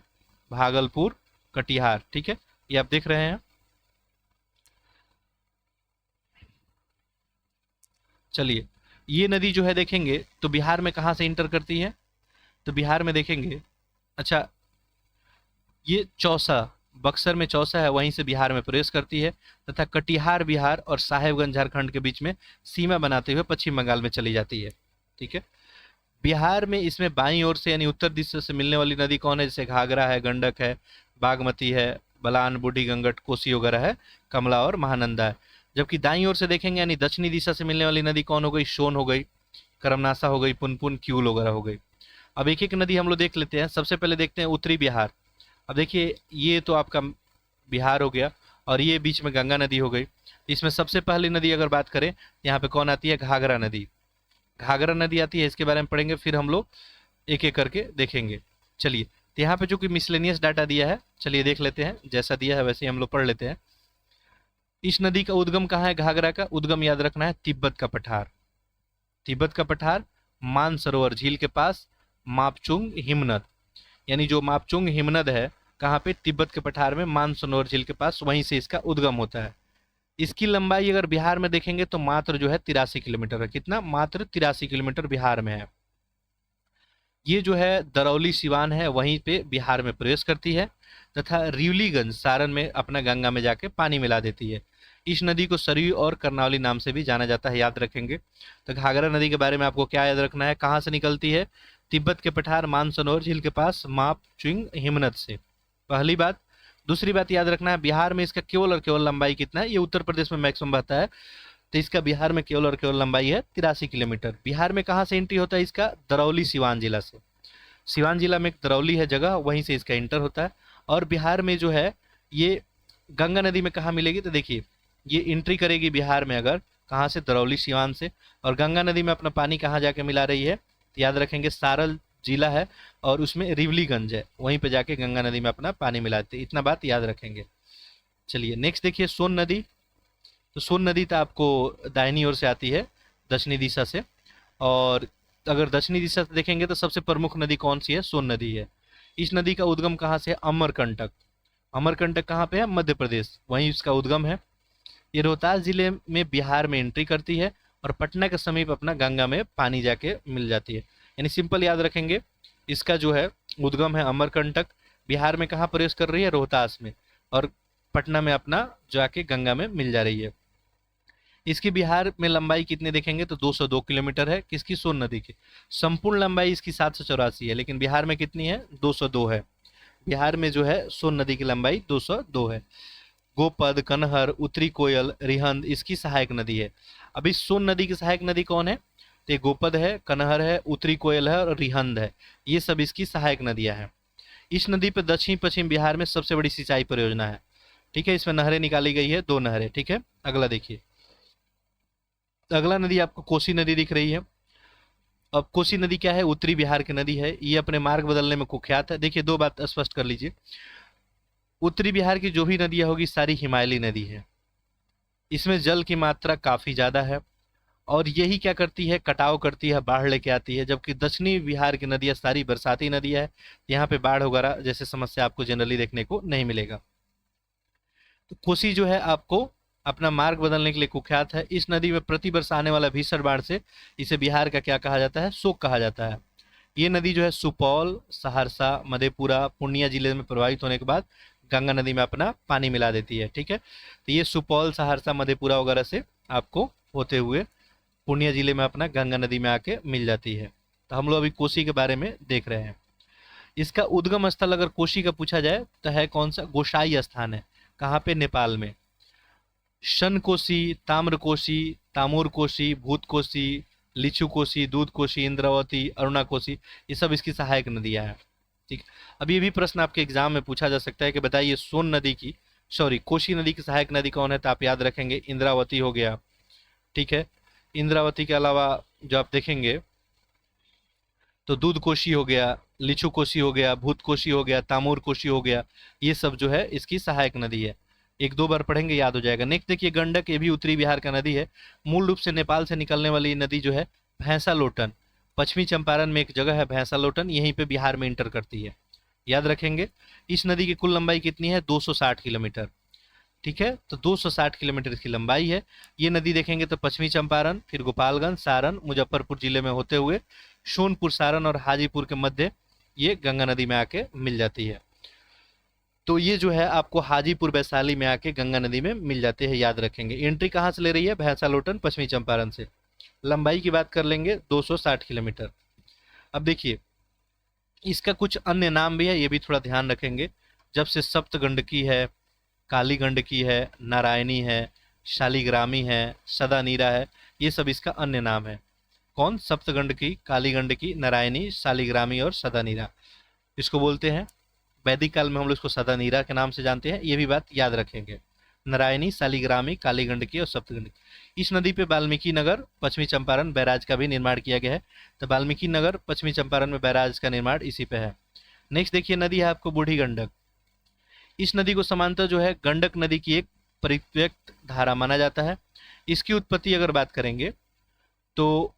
[SPEAKER 1] भागलपुर, कटिहार, ठीक है, ये आप देख रहे हैं। चलिए, ये नदी जो है देखेंगे तो बिहार में कहाँ से इंटर करती है, तो बिहार में देखेंगे, अच्छा, ये चौसा, बक्सर में चौसा है, वहीं से बिहार में प्रवेश करती है, तथा कटिहार बिहार और साहेबगंज झारखंड के बीच में सीमा बनाते हुए पश्चिम बंगाल में चली जाती है, ठीक है। बिहार में इसमें बाईं ओर से यानी उत्तर दिशा से मिलने वाली नदी कौन है, जैसे घाघरा है, गंडक है, बागमती है, बलान, बूढ़ी गंगट, कोसी वगैरह है, कमला और महानंदा है। जबकि दाईं ओर से देखेंगे यानी दक्षिणी दिशा से मिलने वाली नदी कौन हो गई, सोन हो गई, करमनासा हो गई, पुनपुन, क्यूल वगैरह हो गई। अब एक एक नदी हम लोग देख लेते हैं। सबसे पहले देखते हैं उत्तरी बिहार। अब देखिए, ये तो आपका बिहार हो गया और ये बीच में गंगा नदी हो गई। इसमें सबसे पहली नदी अगर बात करें, यहाँ पे कौन आती है, घाघरा नदी। घाघरा नदी आती है, इसके बारे में पढ़ेंगे, फिर हम लोग एक एक करके देखेंगे। चलिए, तो यहाँ पे जो कि मिसलेनियस डाटा दिया है, चलिए देख लेते हैं, जैसा दिया है वैसे ही हम लोग पढ़ लेते हैं। इस नदी का उद्गम कहाँ है, घाघरा का उद्गम याद रखना है, तिब्बत का पठार। तिब्बत का पठार, मानसरोवर झील के पास, मापचुंग हिमनद, यानी जो मापचुंग हिमनद है कहाँ पे, तिब्बत के पठार में, मानसरोवर झील के पास, वहीं से इसका उद्गम होता है। इसकी लंबाई अगर बिहार में देखेंगे तो मात्र जो है 83 किलोमीटर है। कितना, मात्र 83 किलोमीटर बिहार में है। ये जो है दरौली सिवान है, वहीं पे बिहार में प्रवेश करती है, तथा रिवलीगंज सारण में अपना गंगा में जाके पानी मिला देती है। इस नदी को सरयू और कर्णावली नाम से भी जाना जाता है, याद रखेंगे। तो घाघरा नदी के बारे में आपको क्या याद रखना है, कहाँ से निकलती है, तिब्बत के पठार मानसरोवर झील के पास, मापचुंग हिमनद से, पहली बात। दूसरी बात याद रखना है, बिहार में इसका केवल और केवल लंबाई कितना है, ये उत्तर प्रदेश में मैक्सिमम बहता है, तो इसका बिहार में केवल और केवल लंबाई है 83 किलोमीटर। बिहार में कहाँ से एंट्री होता है इसका, दरौली सिवान जिला से। सिवान जिला में एक दरौली है जगह, वहीं से इसका इंटर होता है। और बिहार में जो है ये गंगा नदी में कहाँ मिलेगी, तो देखिए ये एंट्री करेगी बिहार में अगर, कहाँ से, दरौली सिवान से। और गंगा नदी में अपना पानी कहाँ जाके मिला रही है, तो याद रखेंगे सारल जिला है और उसमें रिवलीगंज है, वहीं पे जाके गंगा नदी में अपना पानी मिलाते हैं, इतना बात याद रखेंगे। चलिए नेक्स्ट देखिए, सोन नदी। तो सोन नदी तो आपको दाहिनी ओर से आती है, दक्षिणी दिशा से। और अगर दक्षिणी दिशा से देखेंगे तो सबसे प्रमुख नदी कौन सी है, सोन नदी है। इस नदी का उद्गम कहाँ से है, अमरकंटक। अमरकंटक कहाँ पे है, मध्य प्रदेश, वहीं इसका उद्गम है। ये रोहतास जिले में बिहार में एंट्री करती है और पटना के समीप अपना गंगा में पानी जाके मिल जाती है। यानी सिंपल याद रखेंगे, इसका जो है उद्गम है अमरकंटक, बिहार में कहाँ प्रवेश कर रही है, रोहतास में, और पटना में अपना जाके गंगा में मिल जा रही है। इसकी बिहार में लंबाई कितनी देखेंगे तो 202 किलोमीटर है, किसकी, सोन नदी की। संपूर्ण लंबाई इसकी 784 है, लेकिन बिहार में कितनी है, 202 है। बिहार में जो है सोन नदी की लंबाई 202 है। गोपद, कनहर, उत्तरी कोयल, रिहंद इसकी सहायक नदी है। अभी सोन नदी की सहायक नदी कौन है? तो ये गोपद है, कनहर है, उत्तरी कोयल है और रिहंद है। ये सब इसकी सहायक नदियां हैं। इस नदी पर दक्षिण पश्चिम बिहार में सबसे बड़ी सिंचाई परियोजना है। ठीक है, इसमें नहरें निकाली गई है, 2 नहरें। ठीक है, अगला देखिए। अगला नदी आपको कोसी नदी दिख रही है। अब कोसी नदी क्या है? उत्तरी बिहार की नदी है। ये अपने मार्ग बदलने में कुख्यात है। देखिए, 2 बात स्पष्ट कर लीजिए। उत्तरी बिहार की जो भी नदियां होगी सारी हिमालयी नदी है। इसमें जल की मात्रा काफी ज्यादा है और यही क्या करती है? कटाव करती है, बाढ़ लेके आती है। जबकि दक्षिणी बिहार की नदियां सारी बरसाती नदियां है। यहाँ पे बाढ़ वगैरह जैसे समस्या आपको जनरली देखने को नहीं मिलेगा। तो कोसी जो है आपको अपना मार्ग बदलने के लिए कुख्यात है। इस नदी में प्रति वर्ष आने वाला भीषण बाढ़ से इसे बिहार का क्या कहा जाता है? शोक कहा जाता है। ये नदी जो है सुपौल, सहरसा, मधेपुरा, पूर्णिया जिले में प्रवाहित होने के बाद गंगा नदी में अपना पानी मिला देती है। ठीक है, तो ये सुपौल, सहरसा, मधेपुरा वगैरह से आपको होते हुए पूर्णिया जिले में अपना गंगा नदी में आके मिल जाती है। तो हम लोग अभी कोसी के बारे में देख रहे हैं। इसका उद्गम स्थल अगर कोसी का पूछा जाए तो है कौन सा? गोसाई स्थान है। कहाँ पे? नेपाल में। शन कोसी, ताम्र कोसी, तामूर कोसी, भूत कोसी, लिचू कोसी, दूध कोसी, इंद्रावती, अरुणा कोसी, ये सब इसकी सहायक नदियां हैं। ठीक। अब ये भी प्रश्न आपके एग्जाम में पूछा जा सकता है कि बताइए सोन नदी की, सॉरी, कोसी नदी की सहायक नदी कौन है? तो आप याद रखेंगे इंद्रावती हो गया। ठीक है, इंद्रावती के अलावा जो आप देखेंगे तो दूध कोशी हो गया, लिचू कोशी हो गया, भूत कोशी हो गया, तामूर कोशी हो गया। ये सब जो है इसकी सहायक नदी है। 1-2 बार पढ़ेंगे याद हो जाएगा। नेक्स्ट देखिए, गंडक, ये भी उत्तरी बिहार का नदी है। मूल रूप से नेपाल से निकलने वाली ये नदी जो है भैंसा लोटन, पश्चिमी चंपारण में एक जगह है भैंसा लोटन, यहीं पे बिहार में इंटर करती है। याद रखेंगे। इस नदी की कुल लंबाई कितनी है? 260 किलोमीटर। ठीक है, तो 260 किलोमीटर इसकी लंबाई है। ये नदी देखेंगे तो पश्चिमी चंपारण, फिर गोपालगंज, सारण, मुजफ्फरपुर जिले में होते हुए सोनपुर, सारण और हाजीपुर के मध्य ये गंगा नदी में आके मिल जाती है। तो ये जो है आपको हाजीपुर, वैशाली में आके गंगा नदी में मिल जाते हैं। याद रखेंगे। एंट्री कहाँ से ले रही है? भैंसा लोटन, पश्चिमी चंपारण से। लंबाई की बात कर लेंगे 260 किलोमीटर। अब देखिए, इसका कुछ अन्य नाम भी है, ये भी थोड़ा ध्यान रखेंगे। जब से सप्त गंडकी है, काली गंडकी है, नारायणी है, शालिग्रामी है, सदा नीरा है, ये सब इसका अन्य नाम है। कौन? सप्त गंडकी, काली गंडकी, नारायणी, शालिग्रामी और सदा नीरा इसको बोलते हैं। वैदिक काल में हम लोग इसको सदा नीरा के नाम से जानते हैं। ये भी बात याद रखेंगे। नारायणी, शालिग्रामी, काली गंडकी और सप्त गंडकी। इस नदी पे वाल्मीकि नगर, पश्चिमी चंपारण बैराज का भी निर्माण किया गया है। तो वाल्मीकि नगर, पश्चिमी चंपारण में बैराज का निर्माण इसी पे है। नेक्स्ट देखिए, नदी है आपको बूढ़ी गंडक। इस नदी को समांतर जो है गंडक नदी की एक परिव्यक्त धारा माना जाता है। इसकी उत्पत्ति अगर बात करेंगे तो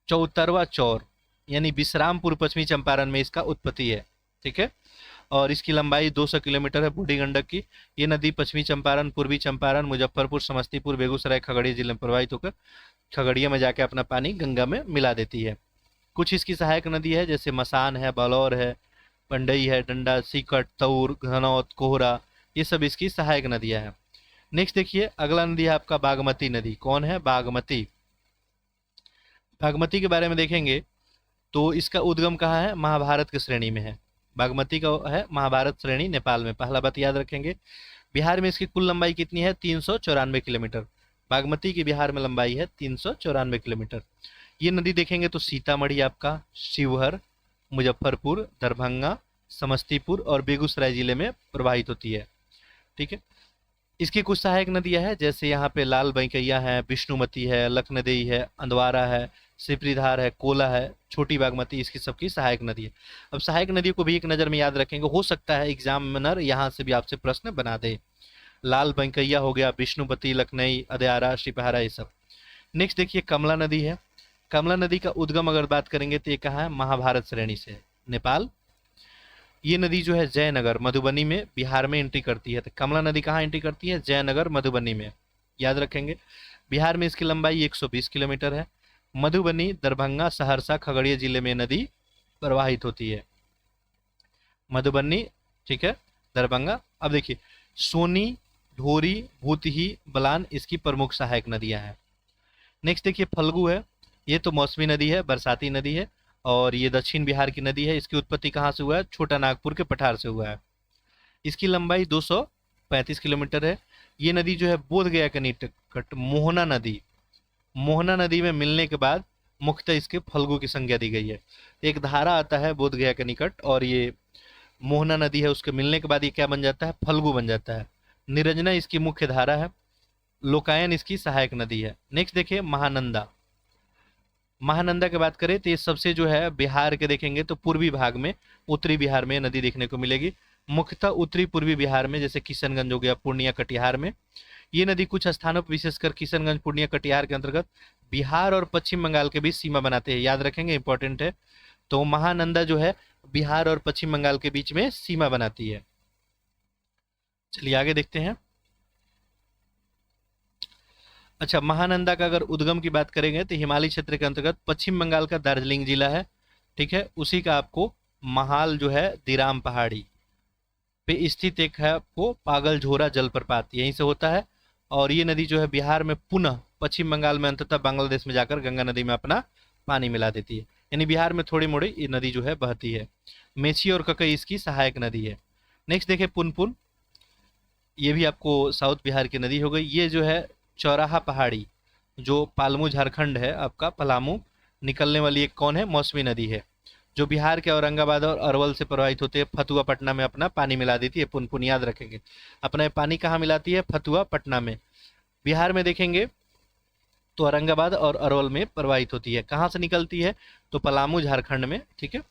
[SPEAKER 1] चौतरवा चौर यानी विश्रामपुर, पश्चिमी चंपारण में इसका उत्पत्ति है। ठीक है, और इसकी लंबाई 200 किलोमीटर है बूढ़ी गंडक की। ये नदी पश्चिमी चंपारण, पूर्वी चंपारण, मुजफ्फरपुर, समस्तीपुर, बेगूसराय, खगड़िया जिले में प्रवाहित होकर खगड़िया में जाके अपना पानी गंगा में मिला देती है। कुछ इसकी सहायक नदी है जैसे मसान है, बलौर है, पंडई है, डंडा, सीकट, तौर, घनौत, कोहरा, ये सब इसकी सहायक नदियां हैं। नेक्स्ट देखिए, अगला नदी है आपका बागमती नदी। कौन है? बागमती। बागमती के बारे में देखेंगे तो इसका उद्गम कहाँ है? महाभारत की श्रेणी में है। बागमती का है महाभारत श्रेणी, नेपाल में। पहला बात याद रखेंगे। बिहार में इसकी कुल लंबाई कितनी है? 394 किलोमीटर। बागमती की बिहार में लंबाई है 394 किलोमीटर। ये नदी देखेंगे तो सीतामढ़ी आपका, शिवहर, मुजफ्फरपुर, दरभंगा, समस्तीपुर और बेगूसराय जिले में प्रवाहित होती है। ठीक है, इसकी कुछ सहायक नदियां हैं जैसे यहाँ पे लाल बैंकैया है, विष्णुमती है, लखनदेई है, अंदवारा है, सिपरीधार है, कोला है, छोटी बागमती, इसकी सबकी सहायक नदी है। अब सहायक नदियों को भी एक नज़र में याद रखेंगे, हो सकता है एग्जामिनर यहाँ से भी आपसे प्रश्न बना दे। लाल बैंकैया हो गया, विष्णुपति, लखनई, अदयारा, शिपहारा, ये सब। नेक्स्ट देखिए, कमला नदी है। कमला नदी का उद्गम अगर बात करेंगे तो ये कहाँ है? महाभारत श्रेणी से, नेपाल। ये नदी जो है जयनगर, मधुबनी में, बिहार में एंट्री करती है। तो कमला नदी कहाँ एंट्री करती है? जयनगर, मधुबनी में। याद रखेंगे। बिहार में इसकी लंबाई 120 किलोमीटर है। मधुबनी, दरभंगा, सहरसा, खगड़िया जिले में नदी प्रवाहित होती है। मधुबनी, ठीक है, दरभंगा। अब देखिए, सोनी, ढोरी, भूतही, बलान इसकी प्रमुख सहायक नदियां हैं। नेक्स्ट देखिए, फल्गु है। ये तो मौसमी नदी है, बरसाती नदी है और ये दक्षिण बिहार की नदी है। इसकी उत्पत्ति कहाँ से हुआ है? छोटा नागपुर के पठार से हुआ है। इसकी लंबाई 235 किलोमीटर है। ये नदी जो है बोध गया के निकट मोहना नदी में मिलने के बाद मुख्यतः इसके फल्गु की संज्ञा दी गई है। एक धारा आता है बोध गया के निकट, और ये मोहना नदी है, उसके मिलने के बाद ये क्या बन जाता है? फल्गु बन जाता है। निरंजना इसकी मुख्य धारा है। लोकायन इसकी सहायक नदी है। नेक्स्ट देखिए महानंदा। महानंदा की बात करें तो ये सबसे जो है बिहार के देखेंगे तो पूर्वी भाग में, उत्तरी बिहार में नदी देखने को मिलेगी। मुख्यतः उत्तरी पूर्वी बिहार में, जैसे किशनगंज हो गया, पूर्णिया, कटिहार में। ये नदी कुछ स्थानों पर, विशेषकर किशनगंज, पूर्णिया, कटिहार के अंतर्गत बिहार और पश्चिम बंगाल के बीच सीमा बनाते हैं। याद रखेंगे, इंपॉर्टेंट है। तो महानंदा जो है बिहार और पश्चिम बंगाल के बीच में सीमा बनाती है। चलिए आगे देखते हैं। अच्छा, महानंदा का अगर उद्गम की बात करेंगे तो हिमालय क्षेत्र के अंतर्गत पश्चिम बंगाल का दार्जिलिंग जिला है, ठीक है। उसी का आपको महाल जो है दिराम पहाड़ी पे स्थित एक है आपको पागलझोरा जलप्रपात, यहीं से होता है। और ये नदी जो है बिहार में पुनः पश्चिम बंगाल में अंततः बांग्लादेश में जाकर गंगा नदी में अपना पानी मिला देती है। यानी बिहार में थोड़ी मोड़ी ये नदी जो है बहती है। मेची और ककई इसकी सहायक नदी है। नेक्स्ट देखें पुनपुन। ये भी आपको साउथ बिहार की नदी हो गई। ये जो है चौराहा पहाड़ी, जो पालमू झारखंड है आपका, पलामू निकलने वाली एक कौन है? मौसमी नदी है, जो बिहार के औरंगाबाद और अरवल से प्रवाहित होते हैं, फतुआ पटना में अपना पानी मिला देती है। पुनपुन याद रखेंगे, अपना ये पानी कहाँ मिलाती है? फतुआ पटना में। बिहार में देखेंगे तो औरंगाबाद और अरवल में प्रवाहित होती है। कहाँ से निकलती है? तो पलामू झारखंड में, ठीक है।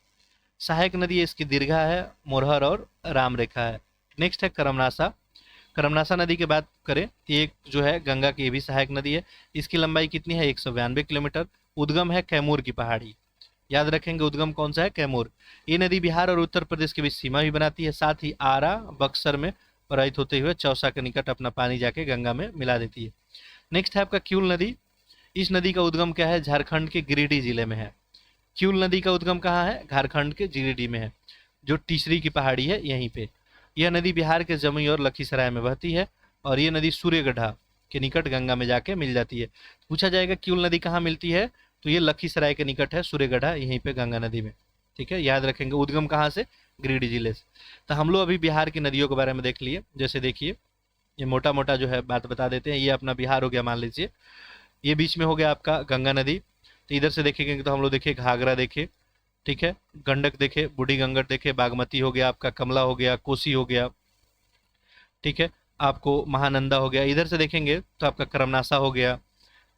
[SPEAKER 1] सहायक नदी है इसकी दीर्घा है, मोरहर और रामरेखा है। नेक्स्ट है करमनासा। करमनासा नदी की बात करें तो एक जो है गंगा की भी सहायक नदी है। इसकी लंबाई कितनी है? 192 किलोमीटर। उद्गम है कैमूर की पहाड़ी। याद रखेंगे, उद्गम कौन सा है? कैमूर। ये नदी बिहार और उत्तर प्रदेश के बीच सीमा भी बनाती है। साथ ही आरा, बक्सर में प्रवाहित होते हुए चौसा के निकट अपना पानी जाके गंगा में मिला देती है। नेक्स्ट है आपका क्यूल नदी। इस नदी का उद्गम क्या है? झारखंड के गिरिडीह जिले में है। क्यूल नदी का उद्गम कहाँ है? झारखंड के गिरिडीह में है, जो टीसरी की पहाड़ी है यहीं पे। यह नदी बिहार के जमुई और लखीसराय में बहती है, और ये नदी सूर्यगढ़ा के निकट गंगा में जाके मिल जाती है। पूछा जाएगा क्यूल नदी कहाँ मिलती है? तो ये लखीसराय के निकट है, सूर्यगढ़ा यहीं पे गंगा नदी में, ठीक है। याद रखेंगे, उद्गम कहाँ से? गिरिडीह जिले से। तो हम लोग अभी बिहार की नदियों के बारे में देख लिए। जैसे देखिए, ये मोटा मोटा जो है बात बता देते हैं। ये अपना बिहार हो गया, मान लीजिए। ये बीच में हो गया आपका गंगा नदी। तो इधर से देखेंगे तो हम लोग देखिए घाघरा देखे, ठीक है, गंडक देखे, बूढ़ी गंगट देखे, बागमती हो गया आपका, कमला हो गया, कोसी हो गया, ठीक है, आपको महानंदा हो गया। इधर से देखेंगे तो आपका करमनासा हो गया,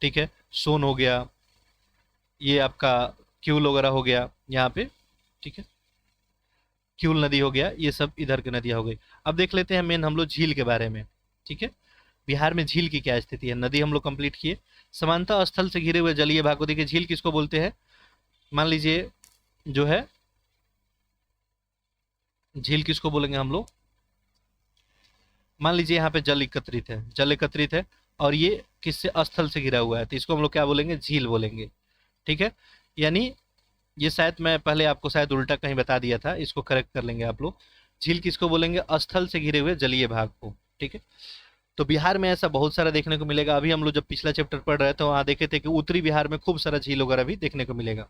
[SPEAKER 1] ठीक है, सोन हो गया, ये आपका क्यूल वगैरह हो गया यहाँ पे, ठीक है, क्यूल नदी हो गया। ये सब इधर की नदियाँ हो गई। अब देख लेते हैं मेन हम लोग झील के बारे में, ठीक है। बिहार में झील की क्या स्थिति है? नदी हम लोग कंप्लीट किए। समानता स्थल से घिरे हुए जलीय भाग को देखिए, झील किसको बोलते हैं? मान लीजिए जो है झील किसको बोलेंगे हम लोग? मान लीजिए यहाँ पे जल एकत्रित है, जल एकत्रित है, और ये किससे? स्थल से घिरा हुआ है, तो इसको हम लोग क्या बोलेंगे? झील बोलेंगे, ठीक है। यानी ये शायद मैं पहले आपको शायद उल्टा कहीं बता दिया था, इसको करेक्ट कर लेंगे आप लोग। झील किसको बोलेंगे? स्थल से घिरे हुए जलीय भाग को, ठीक है। तो बिहार में ऐसा बहुत सारा देखने को मिलेगा। अभी हम लोग जब पिछला चैप्टर पढ़ रहे थे वहाँ देखे थे कि उत्तरी बिहार में खूब सारा झील वगैरह भी देखने को मिलेगा।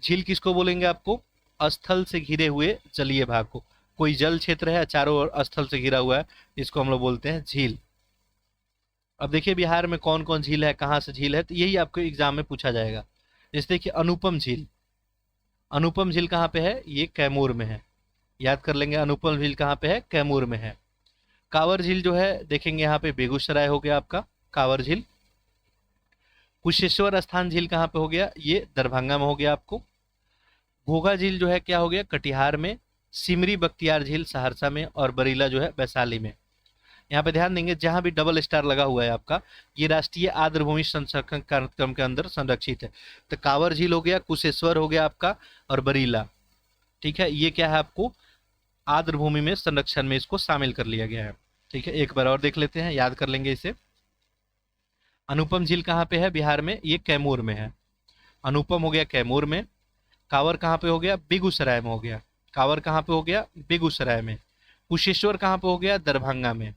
[SPEAKER 1] झील किसको बोलेंगे आपको? स्थल से घिरे हुए जलीय भाग को। कोई जल क्षेत्र है, चारों ओर स्थल से घिरा हुआ है, इसको हम लोग बोलते हैं झील। अब देखिए बिहार में कौन कौन झील है, कहाँ से झील है, तो यही आपको एग्जाम में पूछा जाएगा। जैसे देखिए अनुपम झील। अनुपम झील कहाँ पे है? ये कैमूर में है। याद कर लेंगे, अनुपम झील कहाँ पे है? कैमूर में है। कांवर झील जो है देखेंगे यहाँ पे बेगूसराय हो गया आपका कांवर झील। कुशेश्वर स्थान झील कहाँ पे हो गया? ये दरभंगा में हो गया आपको। घोघा झील जो है क्या हो गया? कटिहार में। सिमरी बख्तियार झील सहरसा में, और बरीला जो है वैशाली में। यहाँ पे ध्यान देंगे जहां भी डबल स्टार लगा हुआ है आपका, ये राष्ट्रीय आर्द्रभूमि संरक्षण कार्यक्रम के अंदर संरक्षित है। तो कांवर झील हो गया, कुशेश्वर हो गया आपका, और बरीला, ठीक है, ये क्या है आपको आर्द्रभूमि में संरक्षण में इसको शामिल कर लिया गया है, ठीक है। एक बार और देख लेते हैं, याद कर लेंगे इसे। अनुपम झील कहाँ पे है बिहार में? ये कैमूर में है। अनुपम हो गया कैमूर में। कांवर कहाँ पे हो गया? बेगूसराय में हो गया। कांवर कहाँ पे हो गया? बेगूसराय में। कुशेश्वर कहाँ पे हो गया? दरभंगा में।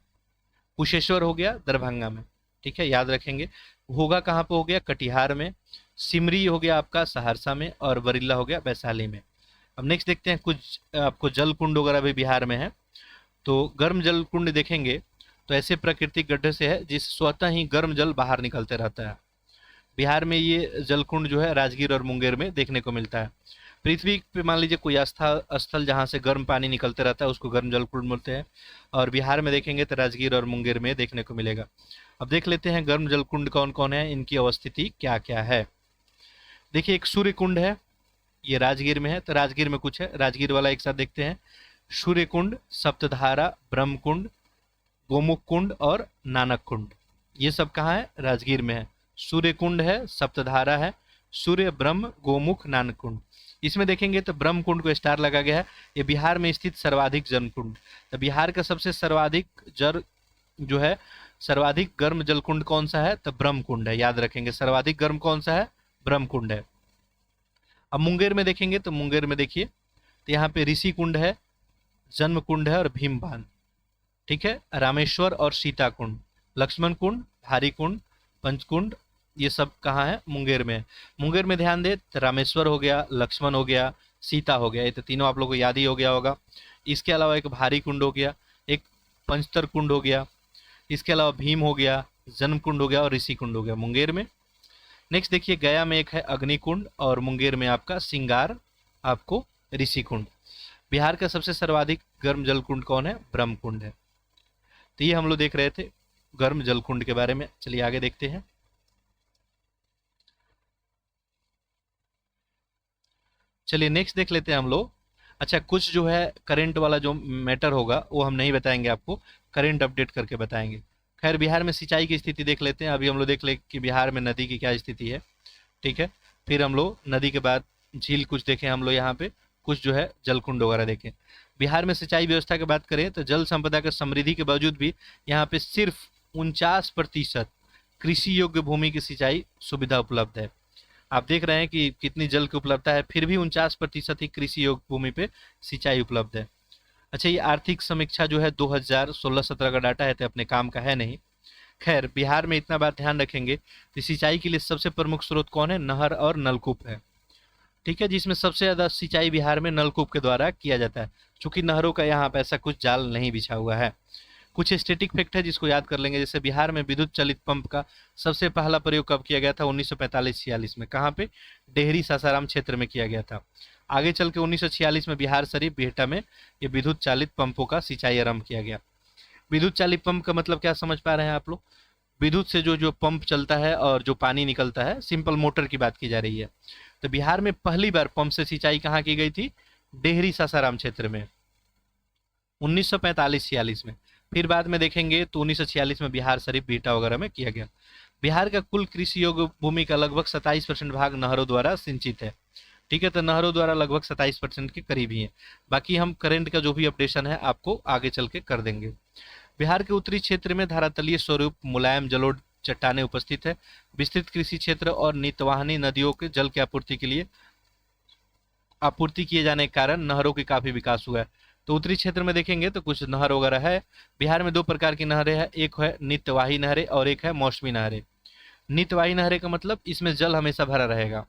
[SPEAKER 1] कुशेश्वर हो गया दरभंगा में, ठीक है, याद रखेंगे। घोघा कहाँ पे हो गया? कटिहार में। सिमरी हो गया आपका सहरसा में, और बरिल्ला हो गया वैशाली में। अब नेक्स्ट देखते हैं कुछ आपको जल कुंड वगैरह भी बिहार में है। तो गर्म जल कुंड देखेंगे तो ऐसे प्राकृतिक गड्ढे से है जिस स्वतः ही गर्म जल बाहर निकलते रहता है। बिहार में ये जलकुंड जो है राजगीर और मुंगेर में देखने को मिलता है। पृथ्वी पे मान लीजिए कोई आस्था स्थल जहाँ से गर्म पानी निकलते रहता है उसको गर्म जलकुंड बोलते हैं, और बिहार में देखेंगे तो राजगीर और मुंगेर में देखने को मिलेगा। अब देख लेते हैं गर्म जलकुंड कौन कौन है, इनकी अवस्थिति क्या क्या है। देखिए एक सूर्य कुंड है, ये राजगीर में है, तो राजगीर में कुछ है, राजगीर वाला एक साथ देखते हैं। सूर्य कुंड, सप्तधारा, ब्रह्म कुंड, गोमुख कुंड और नानक कुंड, ये सब कहाँ है, राजगीर में है। सूर्य कुंड है, सप्तधारा है, सूर्य, ब्रह्म, गोमुख, नानक कुंड। इसमें देखेंगे तो ब्रह्म कुंड को स्टार लगा गया है। ये बिहार में स्थित सर्वाधिक जल कुंड, तो बिहार का सबसे सर्वाधिक जल जो है, सर्वाधिक गर्म जल कुंड कौन सा है, तो ब्रह्म कुंड है। याद रखेंगे सर्वाधिक गर्म कौन सा है, ब्रह्म कुंड है। अब मुंगेर में देखेंगे तो मुंगेर में देखिए तो यहाँ पे ऋषि कुंड है, जन्म कुंड है और भीम बांध, ठीक है। रामेश्वर और सीता कुंड, लक्ष्मण कुंड, भारी कुंड, पंचकुंड, ये सब कहाँ है, मुंगेर में है। मुंगेर में ध्यान दे तो रामेश्वर हो गया, लक्ष्मण हो गया, सीता हो गया, ये तो तीनों आप लोग को याद ही हो गया होगा। इसके अलावा एक भारी कुंड हो गया, एक पंचतर कुंड हो गया, इसके अलावा भीम हो गया, जन्म कुंड हो गया और ऋषि कुंड हो गया मुंगेर में। नेक्स्ट देखिए गया में एक है अग्निकुंड और मुंगेर में आपका सिंगार आपको ऋषि कुंड। बिहार का सबसे सर्वाधिक गर्म जल कुंड कौन है, ब्रह्म कुंड है। तो ये हम लोग देख रहे थे गर्म जल कुंड के बारे में। चलिए आगे देखते हैं। चलिए नेक्स्ट देख लेते हैं हम लोग। अच्छा कुछ जो है करंट वाला जो मैटर होगा वो हम नहीं बताएंगे आपको, करंट अपडेट करके बताएंगे। खैर बिहार में सिंचाई की स्थिति देख लेते हैं। अभी हम लोग देख ले कि बिहार में नदी की क्या स्थिति है, ठीक है। फिर हम लोग नदी के बाद झील कुछ देखें हम लोग यहाँ पे, कुछ जो है जलकुंड वगैरह देखें। बिहार में सिंचाई व्यवस्था की बात करें तो जल संपदा के समृद्धि के बावजूद भी यहाँ पे सिर्फ 49% कृषि योग्य भूमि की सिंचाई सुविधा उपलब्ध है। आप देख रहे हैं कि कितनी जल की उपलब्धता है, फिर भी 49% ही कृषि योग्य भूमि पे सिंचाई उपलब्ध है। अच्छा ये आर्थिक समीक्षा जो है 2016-17 का डाटा है, तो अपने काम का है नहीं। खैर बिहार में इतना बात ध्यान रखेंगे कि सिंचाई के लिए सबसे प्रमुख स्रोत कौन है, नहर और नलकूप है, ठीक है। जिसमें सबसे ज़्यादा सिंचाई बिहार में नलकूप के द्वारा किया जाता है, चूंकि नहरों का यहाँ पे ऐसा कुछ जाल नहीं बिछा हुआ है। कुछ स्टैटिक फैक्ट है जिसको याद कर लेंगे, जैसे बिहार में विद्युत चालित पंप का सबसे पहला प्रयोग कब किया गया था, 1945-46 में। कहाँ पे, डेहरी सासाराम क्षेत्र में किया गया था। आगे चल के 1946 में बिहार शरीफ बिहटा में ये विद्युत चालित पंपों का सिंचाई आरंभ किया गया। विद्युत चालित पंप का मतलब क्या समझ पा रहे हैं आप लोग, विद्युत से जो जो पंप चलता है और जो पानी निकलता है, सिंपल मोटर की बात की जा रही है। तो बिहार में पहली बार पंप से सिंचाई कहाँ की गई थी, डेहरी सासाराम क्षेत्र में, 1945-46 में। फिर बाद में देखेंगे तो 1946 में बिहार शरीफ बिहटा वगैरह में किया गया। बिहार का कुल कृषि योग्य भूमि का लगभग 27% भाग नहरों द्वारा सिंचित है, ठीक है। तो नहरों द्वारा लगभग 27% के करीब ही है। बाकी हम करंट का जो भी अपडेशन है आपको आगे चल के कर देंगे। बिहार के उत्तरी क्षेत्र में धरातलीय स्वरूप मुलायम जलोढ़ चट्टानें उपस्थित है। विस्तृत कृषि क्षेत्र और नितवाहिनी नदियों के जल की आपूर्ति के लिए आपूर्ति किए जाने के कारण नहरों की काफी विकास हुआ है। तो उत्तरी क्षेत्र में देखेंगे तो कुछ नहर वगैरह है। बिहार में दो प्रकार की नहरें हैं, एक है नित्यवाही नहरें और एक है मौसमी नहरें। नित्यवाही नहरें का मतलब इसमें जल हमेशा भरा रहेगा।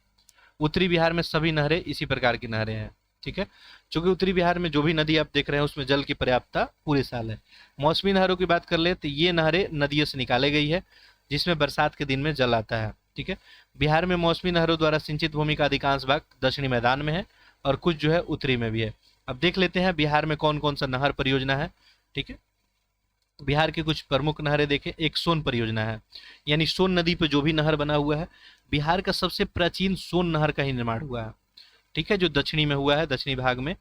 [SPEAKER 1] उत्तरी बिहार में सभी नहरें इसी प्रकार की नहरें हैं, ठीक है। चूंकि उत्तरी बिहार में जो भी नदी आप देख रहे हैं उसमें जल की पर्याप्तता पूरे साल है। मौसमी नहरों की बात कर ले तो ये नहरें नदियों से निकाली गई है जिसमें बरसात के दिन में जल आता है, ठीक है। बिहार में मौसमी नहरों द्वारा सिंचित भूमि का अधिकांश भाग दक्षिणी मैदान में है और कुछ जो है उत्तरी में भी है। अब देख लेते हैं बिहार में कौन कौन सा नहर परियोजना है, ठीक है। बिहार की कुछ प्रमुख नहरें देखें। एक सोन परियोजना है, यानी सोन नदी पर जो भी नहर बना हुआ है, बिहार का सबसे प्राचीन सोन नहर का ही निर्माण हुआ है, ठीक है, जो दक्षिणी में हुआ है। दक्षिणी भाग में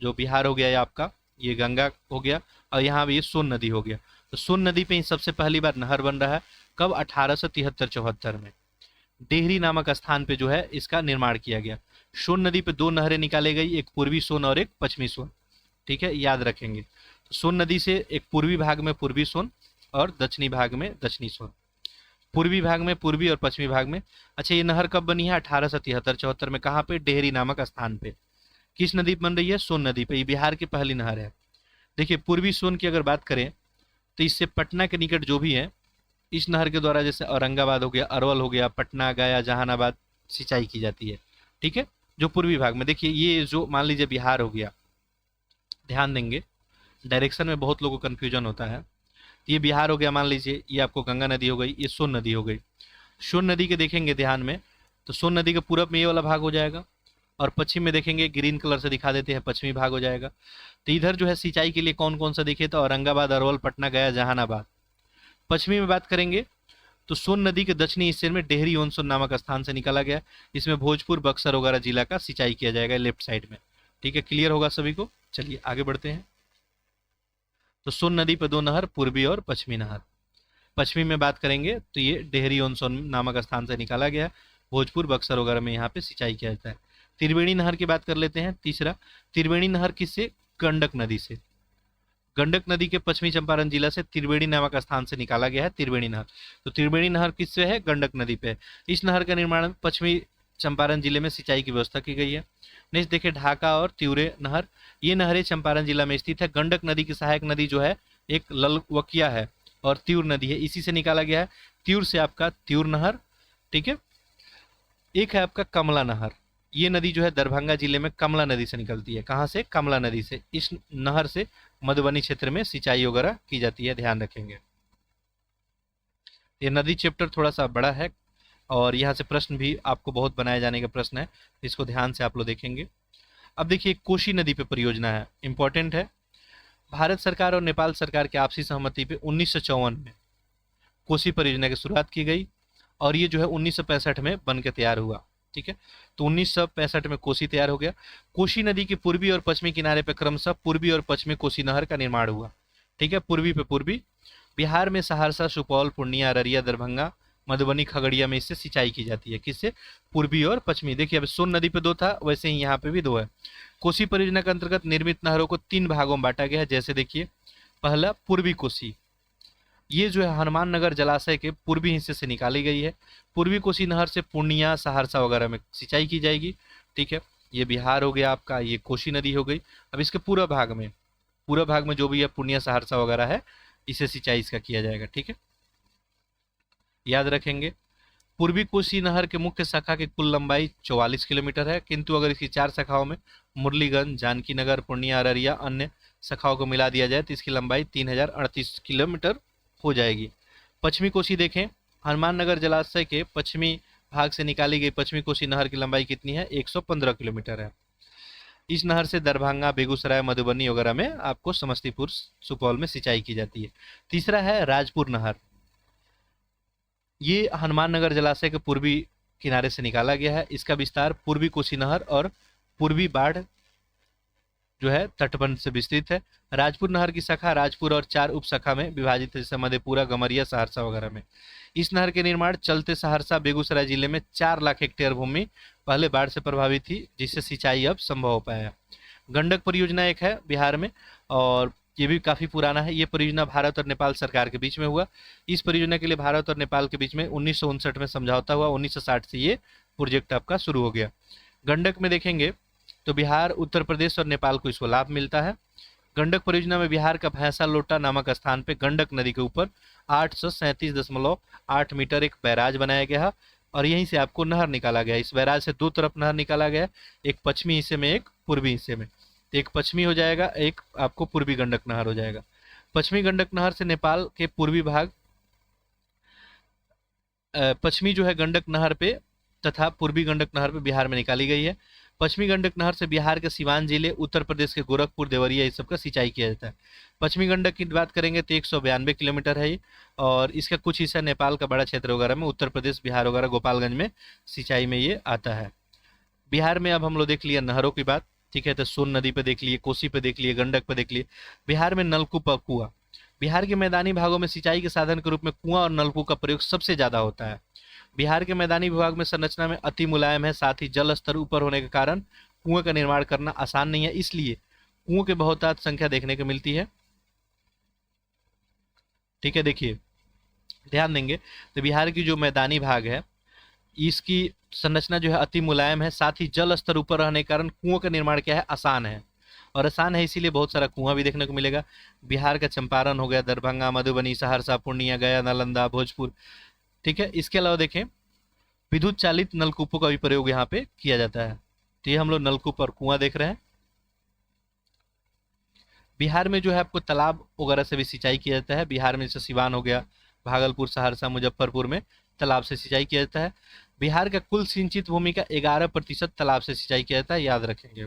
[SPEAKER 1] जो बिहार हो गया ये आपका, ये गंगा हो गया और यहाँ भी ये सोन नदी हो गया। तो सोन नदी पे ही सबसे पहली बार नहर बन रहा है, कब, 1873-74 में। डेहरी नामक स्थान पे जो है इसका निर्माण किया गया। सोन नदी पे दो नहरें निकाली गई, एक पूर्वी सोन और एक पश्चिमी सोन, ठीक है, याद रखेंगे। तो सोन नदी से एक पूर्वी भाग में पूर्वी सोन और दक्षिणी भाग में दक्षिणी सोन, पूर्वी भाग में पूर्वी और पश्चिमी भाग में। अच्छा ये नहर कब बनी है, 1873-74 में। कहाँ पे, डेहरी नामक स्थान पे। किस नदी पर बन रही है, सोन नदी पे। ये बिहार की पहली नहर है। देखिए पूर्वी सोन की अगर बात करें तो इससे पटना के निकट जो भी है, इस नहर के द्वारा, जैसे औरंगाबाद हो गया, अरवल हो गया, पटना, गया, जहानाबाद, सिंचाई की जाती है। ठीक है, जो पूर्वी भाग में देखिए, ये जो मान लीजिए बिहार हो गया, ध्यान देंगे डायरेक्शन में बहुत लोगों को कन्फ्यूजन होता है। ये बिहार हो गया, मान लीजिए ये आपको गंगा नदी हो गई, ये सोन नदी हो गई। सोन नदी के देखेंगे ध्यान में, तो सोन नदी के पूरब में ये वाला भाग हो जाएगा, और पश्चिम में देखेंगे ग्रीन कलर से दिखा देते हैं, पश्चिमी भाग हो जाएगा। तो इधर जो है सिंचाई के लिए कौन कौन सा देखिए, तो औरंगाबाद, अरवल, पटना, गया, जहानाबाद। पश्चिमी में बात करेंगे तो सोन नदी के दक्षिणी हिस्से में डेहरी ऑन सोन नामक स्थान से निकाला गया। इसमें भोजपुर, बक्सर वगैरह जिला का सिंचाई किया जाएगा लेफ्ट साइड में। ठीक है, क्लियर होगा सभी को। चलिए आगे बढ़ते हैं। तो सोन नदी पर दो नहर, पूर्वी और पश्चिमी नहर। पश्चिमी में बात करेंगे तो ये डेहरी ऑन सोन नामक स्थान से निकाला गया है। भोजपुर, बक्सर वगैरह में यहाँ पे सिंचाई किया जाता है। त्रिवेणी नहर की बात कर लेते हैं। तीसरा, त्रिवेणी नहर किससे? गंडक नदी से। गंडक नदी के पश्चिमी चंपारण जिला से त्रिवेणी नामक स्थान से निकाला गया है त्रिवेणी नहर। तो त्रिवेणी नहर किससे है? गंडक नदी पे। इस नहर का निर्माण पश्चिमी चंपारण जिले में सिंचाई की व्यवस्था की गई है। नेक्स्ट देखिए, ढाका और त्यूरे नहर। ये नहरें चंपारण जिला में स्थित है। गंडक नदी की सहायक नदी जो है एक ललवकिया है, और त्यूर नदी है, इसी से निकाला गया है। त्यूर से आपका त्यूर नहर। ठीक है, एक है आपका कमला नहर। ये नदी जो है दरभंगा जिले में कमला नदी से निकलती है। कहाँ से? कमला नदी से। इस नहर से मधुबनी क्षेत्र में सिंचाई वगैरह की जाती है, ध्यान रखेंगे। ये नदी चैप्टर थोड़ा सा बड़ा है, और यहाँ से प्रश्न भी आपको बहुत बनाए जाने का प्रश्न है, इसको ध्यान से आप लोग देखेंगे। अब देखिए, कोशी नदी पे परियोजना है, इंपॉर्टेंट है। भारत सरकार और नेपाल सरकार की आपसी सहमति पे 1954 में कोसी परियोजना की शुरुआत की गई, और ये जो है 1965 में बन के तैयार हुआ। ठीक है, तो 1965 में कोसी तैयार हो गया। कोसी नदी के पूर्वी और पश्चिमी किनारे पर क्रमशः पूर्वी और पश्चिमी कोसी नहर का निर्माण हुआ। ठीक है, पूर्वी पे पूर्वी बिहार में सहरसा, सुपौल, पूर्णिया, अररिया, दरभंगा, मधुबनी, खगड़िया में इससे सिंचाई की जाती है। किससे? पूर्वी और पश्चिमी। देखिए, अब सोन नदी पे दो था, वैसे ही यहाँ पे भी दो है। कोसी परियोजना के अंतर्गत निर्मित नहरों को 3 भागों में बांटा गया है। जैसे देखिए, पहला पूर्वी कोसी, ये जो है हनुमान नगर जलाशय के पूर्वी हिस्से से निकाली गई है। पूर्वी कोसी नहर से पूर्णिया, सहरसा वगैरह में सिंचाई की जाएगी। ठीक है, ये बिहार हो गया आपका, ये कोसी नदी हो गई। अब इसके पूरा भाग में जो भी है पूर्णिया, सहरसा वगैरह है, इसे सिंचाई इसका किया जाएगा। ठीक है, याद रखेंगे। पूर्वी कोसी नहर के मुख्य शाखा की कुल लंबाई 44 किलोमीटर है, किंतु अगर इसकी 4 शाखाओं में मुरलीगंज, जानकी नगर, पूर्णिया, अररिया अन्य शाखाओं को मिला दिया जाए तो इसकी लंबाई 3038 किलोमीटर हो जाएगी। पश्चिमी कोसी देखें, हनुमान नगर जलाशय के पश्चिमी भाग से निकाली गई पश्चिमी कोसी नहर की लंबाई कितनी है? 115 किलोमीटर है। इस नहर से दरभंगा, बेगूसराय, मधुबनी वगैरह में आपको समस्तीपुर, सुपौल में सिंचाई की जाती है। तीसरा है राजपुर नहर। ये हनुमान नगर जलाशय के पूर्वी किनारे से निकाला गया है। इसका विस्तार पूर्वी कोसी नहर और पूर्वी बाढ़ जो है तटबंध से विस्तृत है। राजपुर नहर की शाखा राजपुर और 4 उप शाखा में विभाजित है, जैसे मधेपुरा, गमरिया, सहरसा वगैरह में। इस नहर के निर्माण चलते सहरसा, बेगूसराय जिले में 4 लाख हेक्टेयर भूमि पहले बाढ़ से प्रभावित थी, जिससे सिंचाई अब संभव हो पाया। गंडक परियोजना एक है बिहार में, और ये भी काफ़ी पुराना है। ये परियोजना भारत और नेपाल सरकार के बीच में हुआ। इस परियोजना के लिए भारत और नेपाल के बीच में 1959 में समझौता हुआ। 1960 से ये प्रोजेक्ट आपका शुरू हो गया। गंडक में देखेंगे तो बिहार, उत्तर प्रदेश और नेपाल को इसको लाभ मिलता है। गंडक परियोजना में बिहार का भैंसा लोटा नामक स्थान पे गंडक नदी के ऊपर 837.8 मीटर एक बैराज बनाया गया है, और यहीं से आपको नहर निकाला गया। इस बैराज से 2 तरफ नहर निकाला गया, एक पश्चिमी हिस्से में, एक पूर्वी हिस्से में। एक पश्चिमी हो जाएगा, एक आपको पूर्वी गंडक नहर हो जाएगा। पश्चिमी गंडक नहर से नेपाल के पूर्वी भाग, पश्चिमी जो है गंडक नहर पे तथा पूर्वी गंडक नहर पे बिहार में निकाली गई है। पश्चिमी गंडक नहर से बिहार के सिवान जिले, उत्तर प्रदेश के गोरखपुर, देवरिया, इस सब का सिंचाई किया जाता है। पश्चिमी गंडक की बात करेंगे तो 192 किलोमीटर है ये, और इसका कुछ हिस्सा नेपाल का बड़ा क्षेत्र वगैरह में, उत्तर प्रदेश, बिहार वगैरह, गोपालगंज में सिंचाई में ये आता है। बिहार में अब हम लोग देख लिया नहरों की बात। ठीक है, तो सोन नदी पे देख लिए, कोसी पे देख लिए, गंडक पे देख लिए। बिहार में नलकूप और कुआं। बिहार के मैदानी भागों में सिंचाई के साधन के रूप में कुआं और नलकूप का प्रयोग सबसे ज्यादा होता है। बिहार के मैदानी विभाग में संरचना में अति मुलायम है, साथ ही जल स्तर ऊपर होने के कारण कुएं का निर्माण करना आसान नहीं है, इसलिए कुओं की बहुतायत संख्या देखने को मिलती है। ठीक है, देखिए ध्यान देंगे तो बिहार की जो मैदानी भाग है, इसकी संरचना जो है अति मुलायम है, साथ ही जल स्तर ऊपर रहने के कारण कुओं का निर्माण क्या है? आसान है। और आसान है इसीलिए बहुत सारा कुआं भी देखने को मिलेगा। बिहार का चंपारण हो गया, दरभंगा, मधुबनी, सहरसा, पूर्णिया, गया, नालंदा, भोजपुर। ठीक है, इसके अलावा देखें विद्युत चालित नलकूपों का भी प्रयोग यहाँ पे किया जाता है। तो ये हम लोग नलकूप और कुआं देख रहे हैं। बिहार में जो है आपको तालाब वगैरह से भी सिंचाई किया जाता है। बिहार में जैसे सिवान हो गया, भागलपुर, सहरसा, मुजफ्फरपुर में तालाब से सिंचाई किया जाता है। बिहार का कुल सिंचित भूमि का 11% तालाब से सिंचाई किया जाता है, याद रखेंगे।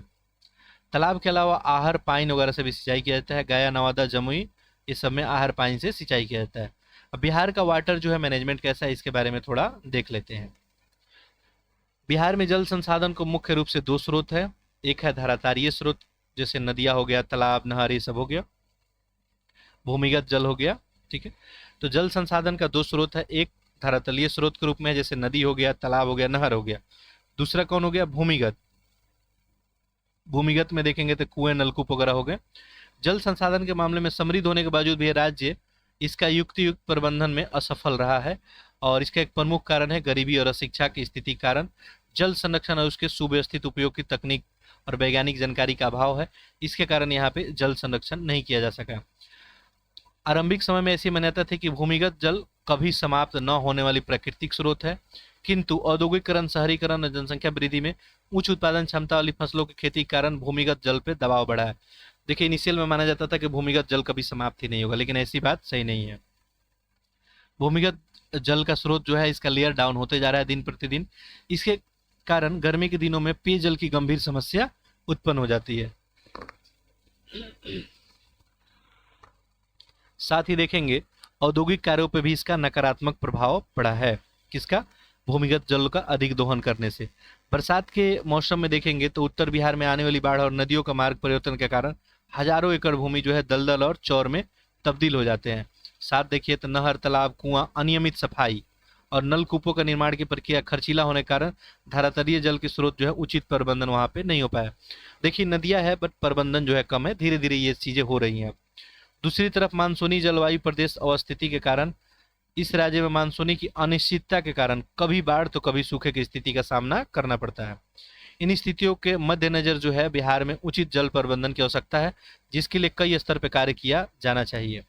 [SPEAKER 1] तालाब के अलावा आहर, पाइन वगैरह से भी सिंचाई किया जाता है। गया, नवादा, जमुई, ये सब में आहर, पाइन से सिंचाई किया जाता है। अब बिहार का वाटर जो है मैनेजमेंट कैसा है, इसके बारे में थोड़ा देख लेते हैं। बिहार में जल संसाधन को मुख्य रूप से दो स्रोत है। एक है धारातारीय स्रोत, जैसे नदियां हो गया, तालाब, नहर, ये सब हो गया। भूमिगत जल हो गया, ठीक है। तो जल संसाधन का दो स्रोत है, एक धरातलीय स्रोत के रूप में है, जैसे नदी हो गया, तालाब हो गया, नहर हो गया। दूसरा कौन हो गया? भूमिगत। भूमिगत में देखेंगे तो कुएं, नलकूप वगैरह हो गए। जल संसाधन के मामले में समृद्ध होने के बावजूद भी राज्य इसका युक्त प्रबंधन में असफल रहा है, और इसका एक प्रमुख कारण है गरीबी और अशिक्षा की स्थिति के कारण जल संरक्षण और उसके सुव्यवस्थित उपयोग की तकनीक और वैज्ञानिक जानकारी का अभाव है। इसके कारण यहाँ पे जल संरक्षण नहीं किया जा सका। आरंभिक समय में ऐसी मान्यता थी कि भूमिगत जल कभी समाप्त न होने वाली प्राकृतिक स्रोत है, किंतु औद्योगिकरण, शहरीकरण और जनसंख्या वृद्धि में उच्च उत्पादन क्षमता वाली फसलों की खेती के कारण भूमिगत जल पे दबाव बढ़ा है। देखिए, इनिशियल में माना जाता था कि भूमिगत जल कभी समाप्त ही नहीं होगा, लेकिन ऐसी बात सही नहीं है। भूमिगत जल का स्रोत जो है, इसका लेयर डाउन होते जा रहा है दिन प्रतिदिन। इसके कारण गर्मी के दिनों में पेयजल की गंभीर समस्या उत्पन्न हो जाती है। साथ ही देखेंगे औद्योगिक कार्यों पर भी इसका नकारात्मक प्रभाव पड़ा है। किसका? भूमिगत जल का अधिक दोहन करने से। बरसात के मौसम में देखेंगे तो उत्तर बिहार में आने वाली बाढ़ और नदियों का मार्ग परिवर्तन के कारण हजारों एकड़ भूमि जो है दलदल और चौर में तब्दील हो जाते हैं। साथ देखिए तो नहर, तालाब, कुआं, अनियमित सफाई और नलकूपों का निर्माण की प्रक्रिया खर्चीला होने के कारण धारातलीय जल के स्रोत जो है उचित प्रबंधन वहां पे नहीं हो पाया। देखिए, नदियां है बट प्रबंधन जो है कम है। धीरे धीरे ये चीजें हो रही हैं। दूसरी तरफ मानसूनी जलवायु प्रदेश अवस्थिति के कारण इस राज्य में मानसूनी की अनिश्चितता के कारण कभी बाढ़ तो कभी सूखे की स्थिति का सामना करना पड़ता है। इन स्थितियों के मद्देनजर जो है बिहार में उचित जल प्रबंधन की आवश्यकता है, जिसके लिए कई स्तर पर कार्य किया जाना चाहिए।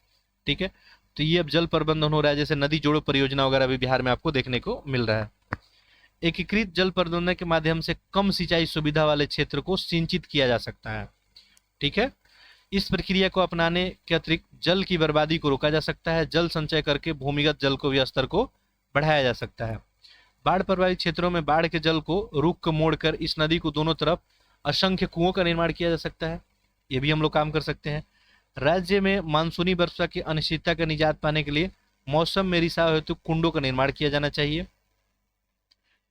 [SPEAKER 1] ठीक है, तो ये अब जल प्रबंधन हो रहा है, जैसे नदी जोड़ो परियोजना वगैरह भी बिहार में आपको देखने को मिल रहा है। एकीकृत जल प्रबंधन के माध्यम से कम सिंचाई सुविधा वाले क्षेत्र को सिंचित किया जा सकता है। ठीक है, इस प्रक्रिया को अपनाने के अतिरिक्त जल की बर्बादी को रोका जा सकता है। जल संचय करके भूमिगत जल को भी स्तर को बढ़ाया जा सकता है। बाढ़ प्रभावित क्षेत्रों में बाढ़ के जल को रुख मोड़कर इस नदी को दोनों तरफ असंख्य कुओं का निर्माण किया जा सकता है। ये भी हम लोग काम कर सकते हैं। राज्य में मानसूनी वर्षा की अनिश्चितता का निजात पाने के लिए मौसम में रिसाव हेतु कुंडों का निर्माण किया जाना चाहिए,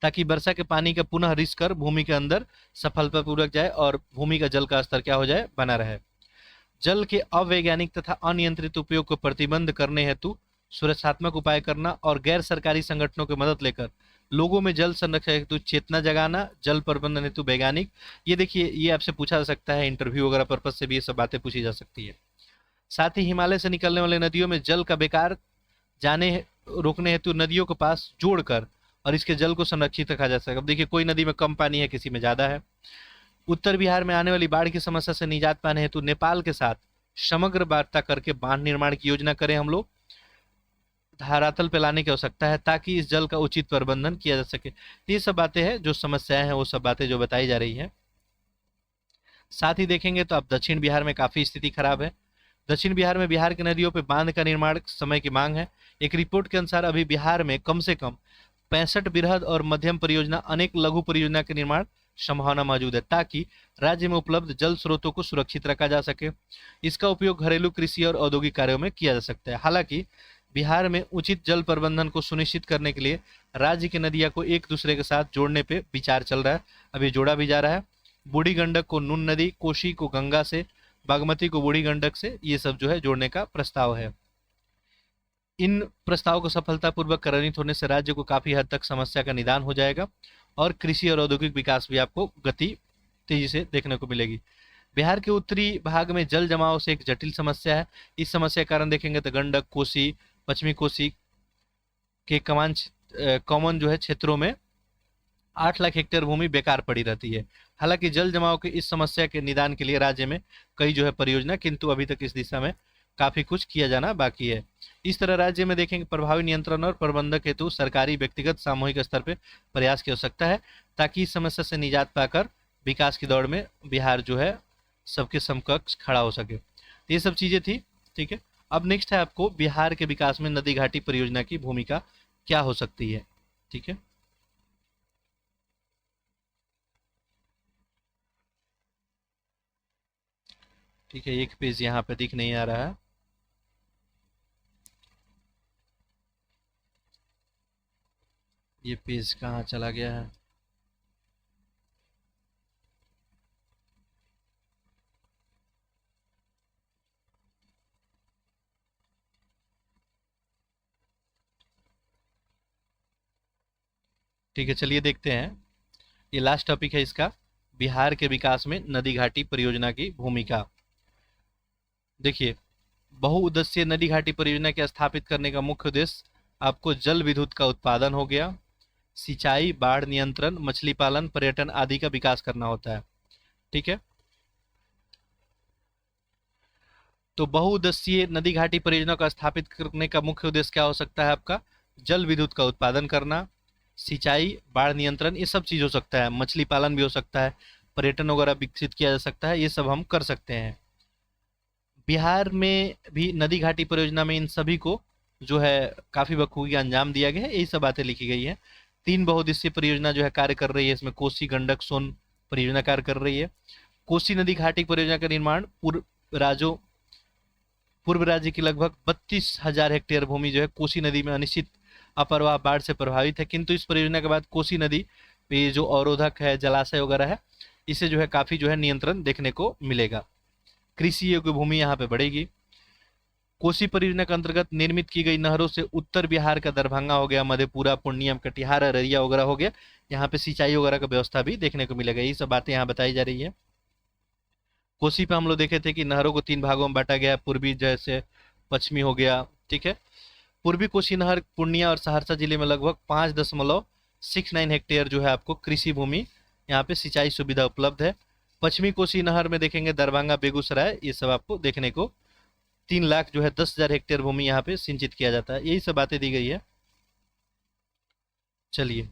[SPEAKER 1] ताकि वर्षा के पानी का पुनः रिस कर भूमि के अंदर सफलतापूर्वक जाए और भूमि का जल का स्तर क्या हो जाए? बना रहे। जल के अवैज्ञानिक तथा अनियंत्रित उपयोग को प्रतिबंध करने हेतु सुरक्षात्मक उपाय करना और गैर सरकारी संगठनों की मदद लेकर लोगों में जल संरक्षण हेतु चेतना जगाना, जल प्रबंधन हेतु वैज्ञानिक, ये देखिए ये आपसे पूछा जा सकता है, इंटरव्यू वगैरह पर्पज से भी ये सब बातें पूछी जा सकती है। साथ ही हिमालय से निकलने वाले नदियों में जल का बेकार जाने रोकने हेतु नदियों के पास जोड़कर और इसके जल को संरक्षित रखा जा सके। अब देखिए, कोई नदी में कम पानी है, किसी में ज्यादा है। उत्तर बिहार में आने वाली बाढ़ की समस्या से निजात पाने हेतु नेपाल के साथ समग्र वार्ता करके बांध निर्माण की योजना करें हम लोग। धरातल पे लाने की आवश्यकता है ताकि इस जल का उचित प्रबंधन किया जा सके। ये सब बातें हैं, जो समस्याएं हैं वो सब बातें जो बताई जा रही हैं। साथ ही देखेंगे तो अब दक्षिण बिहार में काफी स्थिति खराब है। दक्षिण बिहार में बिहार की नदियों पर बांध का निर्माण समय की मांग है। एक रिपोर्ट के अनुसार अभी बिहार में कम से कम 65 बृहद और मध्यम परियोजना, अनेक लघु परियोजना के निर्माण संभावना मौजूद है, ताकि राज्य में उपलब्ध जल स्रोतों को सुरक्षित रखा जा सके। इसका उपयोग घरेलू, कृषि और औद्योगिक कार्यों में किया जा सकता है। हालांकि बिहार में उचित जल प्रबंधन को सुनिश्चित करने के लिए राज्य की नदियां को एक दूसरे के साथ जोड़ने पे विचार चल रहा है। अभी जोड़ा भी जा रहा है। बूढ़ी गंडक को नून नदी, कोसी को गंगा से, बागमती को बूढ़ी गंडक से, ये सब जो है जोड़ने का प्रस्ताव है। इन प्रस्ताव को सफलतापूर्वक कार्यान्वित होने से राज्य को काफी हद तक समस्या का निदान हो जाएगा और कृषि और औद्योगिक विकास भी आपको गति तेजी से देखने को मिलेगी। बिहार के उत्तरी भाग में जल जमाव से एक जटिल समस्या है। इस समस्या के कारण देखेंगे तो गंडक, कोसी, पश्चिमी कोसी के कॉमन जो है क्षेत्रों में 8 लाख हेक्टेयर भूमि बेकार पड़ी रहती है। हालांकि जल जमाव की इस समस्या के निदान के लिए राज्य में कई जो है परियोजना, किंतु अभी तक इस दिशा में काफ़ी कुछ किया जाना बाकी है। इस तरह राज्य में देखेंगे प्रभावी नियंत्रण और प्रबंधन हेतु सरकारी, व्यक्तिगत, सामूहिक स्तर पर प्रयास की आवश्यकता है, ताकि इस समस्या से निजात पाकर विकास की दौड़ में बिहार जो है सबके समकक्ष खड़ा हो सके। तो ये सब चीज़ें थी। ठीक है, अब नेक्स्ट है आपको बिहार के विकास में नदी घाटी परियोजना की भूमिका क्या हो सकती है। ठीक है, ठीक है, एक पेज यहाँ पे दिख नहीं आ रहा है। ये पेज कहाँ चला गया है? ठीक है, चलिए देखते हैं। ये लास्ट टॉपिक है इसका, बिहार के विकास में नदी घाटी परियोजना की भूमिका। देखिए, बहुउद्देशीय नदी घाटी परियोजना के स्थापित करने का मुख्य उद्देश्य आपको जल विद्युत का उत्पादन हो गया, सिंचाई, बाढ़ नियंत्रण, मछली पालन, पर्यटन आदि का विकास करना होता है। ठीक है, तो बहुउद्देशीय नदी घाटी परियोजना को स्थापित करने का मुख्य उद्देश्य क्या हो सकता है आपका? जल विद्युत का उत्पादन करना, सिंचाई, बाढ़ नियंत्रण, ये सब चीज़ हो सकता है, मछली पालन भी हो सकता है, पर्यटन वगैरह विकसित किया जा सकता है, ये सब हम कर सकते हैं। बिहार में भी नदी घाटी परियोजना में इन सभी को जो है काफ़ी बखूबी अंजाम दिया गया है, यही सब बातें लिखी गई हैं। 3 बहुउद्देशीय परियोजना जो है कार्य कर रही है, इसमें कोसी, गंडक, सोन परियोजना कार्य कर रही है। कोसी नदी घाटी परियोजना का निर्माण पूर्व राज्य की लगभग 32,000 हेक्टेयर भूमि जो है कोसी नदी में अनिश्चित अप्रवाह बाढ़ से प्रभावित है, किंतु इस परियोजना के बाद कोसी नदी पे जो अवरोधक है, जलाशय वगैरह है, इसे जो है काफ़ी जो है नियंत्रण देखने को मिलेगा। कृषि योग्य भूमि यहाँ पे बढ़ेगी। कोसी परियोजना के अंतर्गत निर्मित की गई नहरों से उत्तर बिहार का दरभंगा हो गया, मधेपुरा, पूर्णिया, कटिहार, अररिया वगैरह हो गया, यहाँ पे सिंचाई वगैरह का व्यवस्था भी देखने को मिलेगा। ये सब बातें यहाँ बताई जा रही है। कोसी पे हम लोग देखे थे कि नहरों को 3 भागों में बांटा गया, पूर्वी जैसे पश्चिमी हो गया। ठीक है, पूर्वी कोसी नहर पूर्णिया और सहरसा जिले में लगभग 5.69 हेक्टेयर जो है आपको कृषि भूमि, यहाँ पे सिंचाई सुविधा उपलब्ध है। पश्चिमी कोसी नहर में देखेंगे दरभंगा, बेगूसराय, ये सब आपको देखने को 3 लाख जो है 10,000 हेक्टेयर भूमि यहाँ पे सिंचित किया जाता है। यही सब बातें दी गई है। चलिए,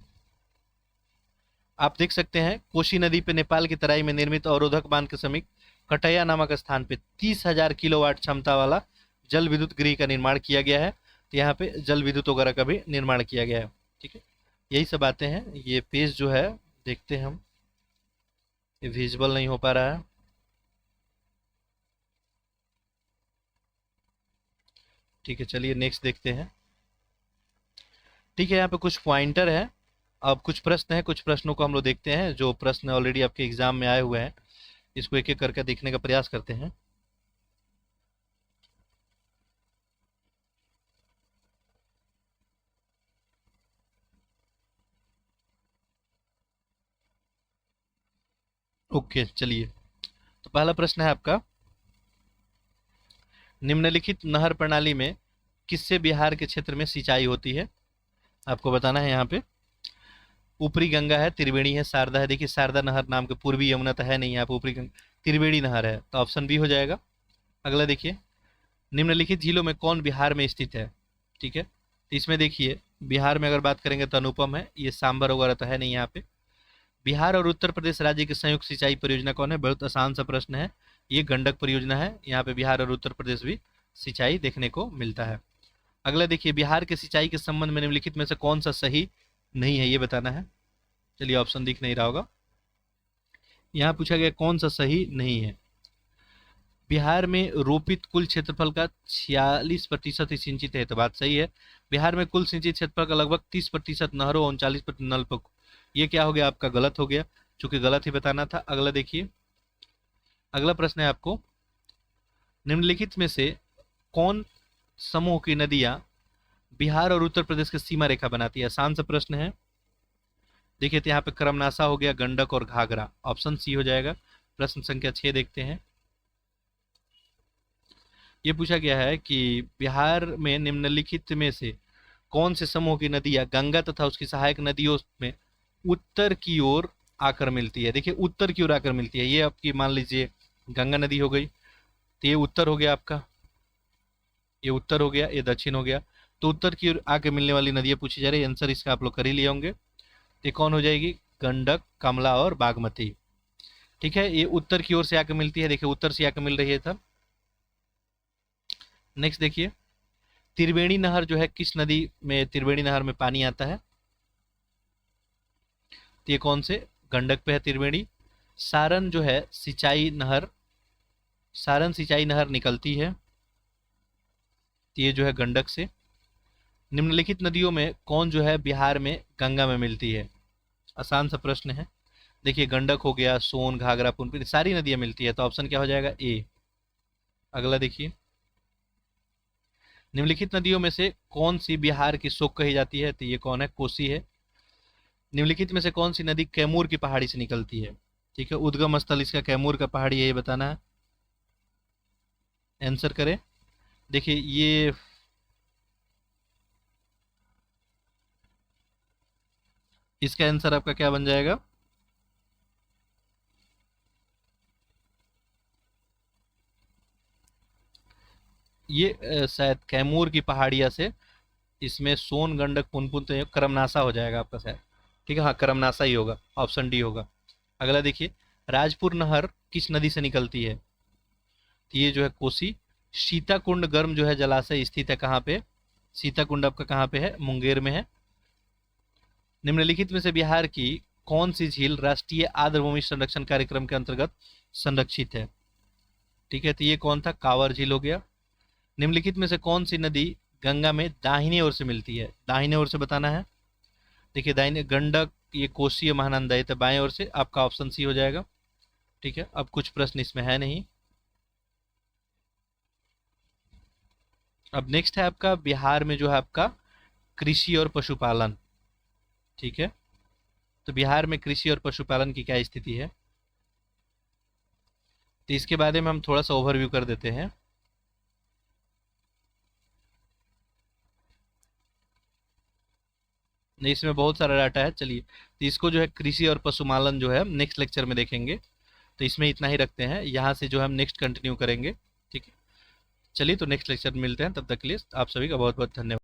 [SPEAKER 1] आप देख सकते हैं कोसी नदी पे नेपाल की तराई में निर्मित अवरोधक बांध के समीप कटैया नामक स्थान पे 30,000 किलोवाट क्षमता वाला जल विद्युत गृह का निर्माण किया गया है। तो यहाँ पे जल विद्युत वगैरह का भी निर्माण किया गया है। ठीक है, यही सब बातें हैं। ये पेज जो है देखते हैं हम, ये विजिबल नहीं हो पा रहा है। ठीक है, चलिए नेक्स्ट देखते हैं। ठीक है, यहाँ पे कुछ पॉइंटर है, अब कुछ प्रश्न है, कुछ प्रश्नों को हम लोग देखते हैं जो प्रश्न ऑलरेडी आपके एग्जाम में आए हुए हैं, इसको एक एक करके देखने का प्रयास करते हैं। ओके, चलिए, तो पहला प्रश्न है आपका, निम्नलिखित नहर प्रणाली में किससे बिहार के क्षेत्र में सिंचाई होती है? आपको बताना है। यहाँ पे ऊपरी गंगा है, त्रिवेणी है, शारदा है। देखिए, शारदा नहर नाम के, पूर्वी यमुना तो है नहीं, यहाँ पे ऊपरी गंगा, त्रिवेणी नहर है, तो ऑप्शन बी हो जाएगा। अगला देखिए, निम्नलिखित झीलों में कौन बिहार में स्थित है? ठीक है, तो इसमें देखिए बिहार में अगर बात करेंगे तो अनुपम है, ये सांबर वगैरह तो है नहीं यहाँ पे। बिहार और उत्तर प्रदेश राज्य की संयुक्त सिंचाई परियोजना कौन है? बहुत आसान सा प्रश्न है, ये गंडक परियोजना है। यहाँ पे बिहार और उत्तर प्रदेश भी सिंचाई देखने को मिलता है। अगला देखिए, बिहार के सिंचाई के संबंध में निम्नलिखित में से कौन सा सही नहीं है, ये बताना है। चलिए, ऑप्शन दिख नहीं रहा होगा, यहाँ पूछा गया कौन सा सही नहीं है। बिहार में रोपित कुल क्षेत्रफल का 46% ही सिंचित है, तो बात सही है। बिहार में कुल सिंचित क्षेत्रफल का लगभग 30% नहरों, 39% नलकूप। ये क्या हो गया आपका? गलत हो गया, चूंकि गलत ही बताना था। अगला देखिए, अगला प्रश्न है आपको, निम्नलिखित में से कौन समूह की नदियां बिहार और उत्तर प्रदेश की सीमा रेखा बनाती है? आसान सा प्रश्न है। देखिए, तो यहाँ पे करमनासा हो गया, गंडक और घाघरा, ऑप्शन सी हो जाएगा। प्रश्न संख्या 6 देखते हैं। ये पूछा गया है कि बिहार में निम्नलिखित में से कौन से समूह की नदियां गंगा तथा उसकी सहायक नदियों में उत्तर की ओर आकर मिलती है? देखिए, उत्तर की ओर आकर मिलती है, ये आपकी मान लीजिए गंगा नदी हो गई, तो ये उत्तर हो गया आपका। ये उत्तर हो गया, ये दक्षिण हो गया। तो उत्तर की ओर आके मिलने वाली नदियाँ पूछी जा रही है, आंसर इसका आप लोग कर ही लिए होंगे। ये कौन हो जाएगी? गंडक, कमला और बागमती। ठीक है, ये उत्तर की ओर से आके मिलती है, देखिए उत्तर से आके मिल रही है तब। नेक्स्ट देखिए, त्रिवेणी नहर जो है किस नदी में, त्रिवेणी नहर में पानी आता है? तो ये कौन से? गंडक पे है त्रिवेणी। सारण जो है सिंचाई नहर, सारण सिंचाई नहर निकलती है, तो ये जो है गंडक से। निम्नलिखित नदियों में कौन जो है बिहार में गंगा में मिलती है? आसान सा प्रश्न है। देखिए गंडक हो गया, सोन, घाघरा, पुनपुन, सारी नदियां मिलती है, तो ऑप्शन क्या हो जाएगा? ए। अगला देखिए, निम्नलिखित नदियों में से कौन सी बिहार की शोक कही जाती है? तो ये कौन है? कोसी है। निम्नलिखित में से कौन सी नदी कैमूर की पहाड़ी से निकलती है? ठीक है, उद्गम स्थल इसका कैमूर का पहाड़ी है, ये बताना है। आंसर करें। देखिए ये इसका आंसर आपका क्या बन जाएगा? ये शायद कैमूर की पहाड़िया से, इसमें सोन, गंडक, पुनपुन, तो ये करमनासा हो जाएगा आपका शायद। ठीक है, हाँ करमनासा ही होगा, ऑप्शन डी होगा। अगला देखिए, राजपुर नहर किस नदी से निकलती है? तो ये जो है कोसी। सीताकुंड गर्म जो है जलाशय स्थित है कहाँ पे? सीताकुंड आपका कहाँ पे है? मुंगेर में है। निम्नलिखित में से बिहार की कौन सी झील राष्ट्रीय आर्द्रभूमि संरक्षण कार्यक्रम के अंतर्गत संरक्षित है? ठीक है, तो ये कौन था? कांवर झील हो गया। निम्नलिखित में से कौन सी नदी गंगा में दाहिनी ओर से मिलती है? दाहिने ओर से बताना है। देखिए दाहिने, गंडक, ये कोसी, महानंदा, ये तो बाएं ओर से, आपका ऑप्शन सी हो जाएगा। ठीक है, अब कुछ प्रश्न इसमें है नहीं। अब नेक्स्ट है आपका बिहार में जो है आपका कृषि और पशुपालन। ठीक है, तो बिहार में कृषि और पशुपालन की क्या स्थिति है, तो इसके बारे में हम थोड़ा सा ओवरव्यू कर देते हैं। नहीं, इसमें बहुत सारा डाटा है, चलिए तो इसको जो है कृषि और पशुपालन जो है हम नेक्स्ट लेक्चर में देखेंगे। तो इसमें इतना ही रखते हैं, यहाँ से जो है हम नेक्स्ट कंटिन्यू करेंगे। ठीक है, चलिए तो नेक्स्ट लेक्चर में मिलते हैं, तब तक के लिए आप सभी का बहुत बहुत धन्यवाद।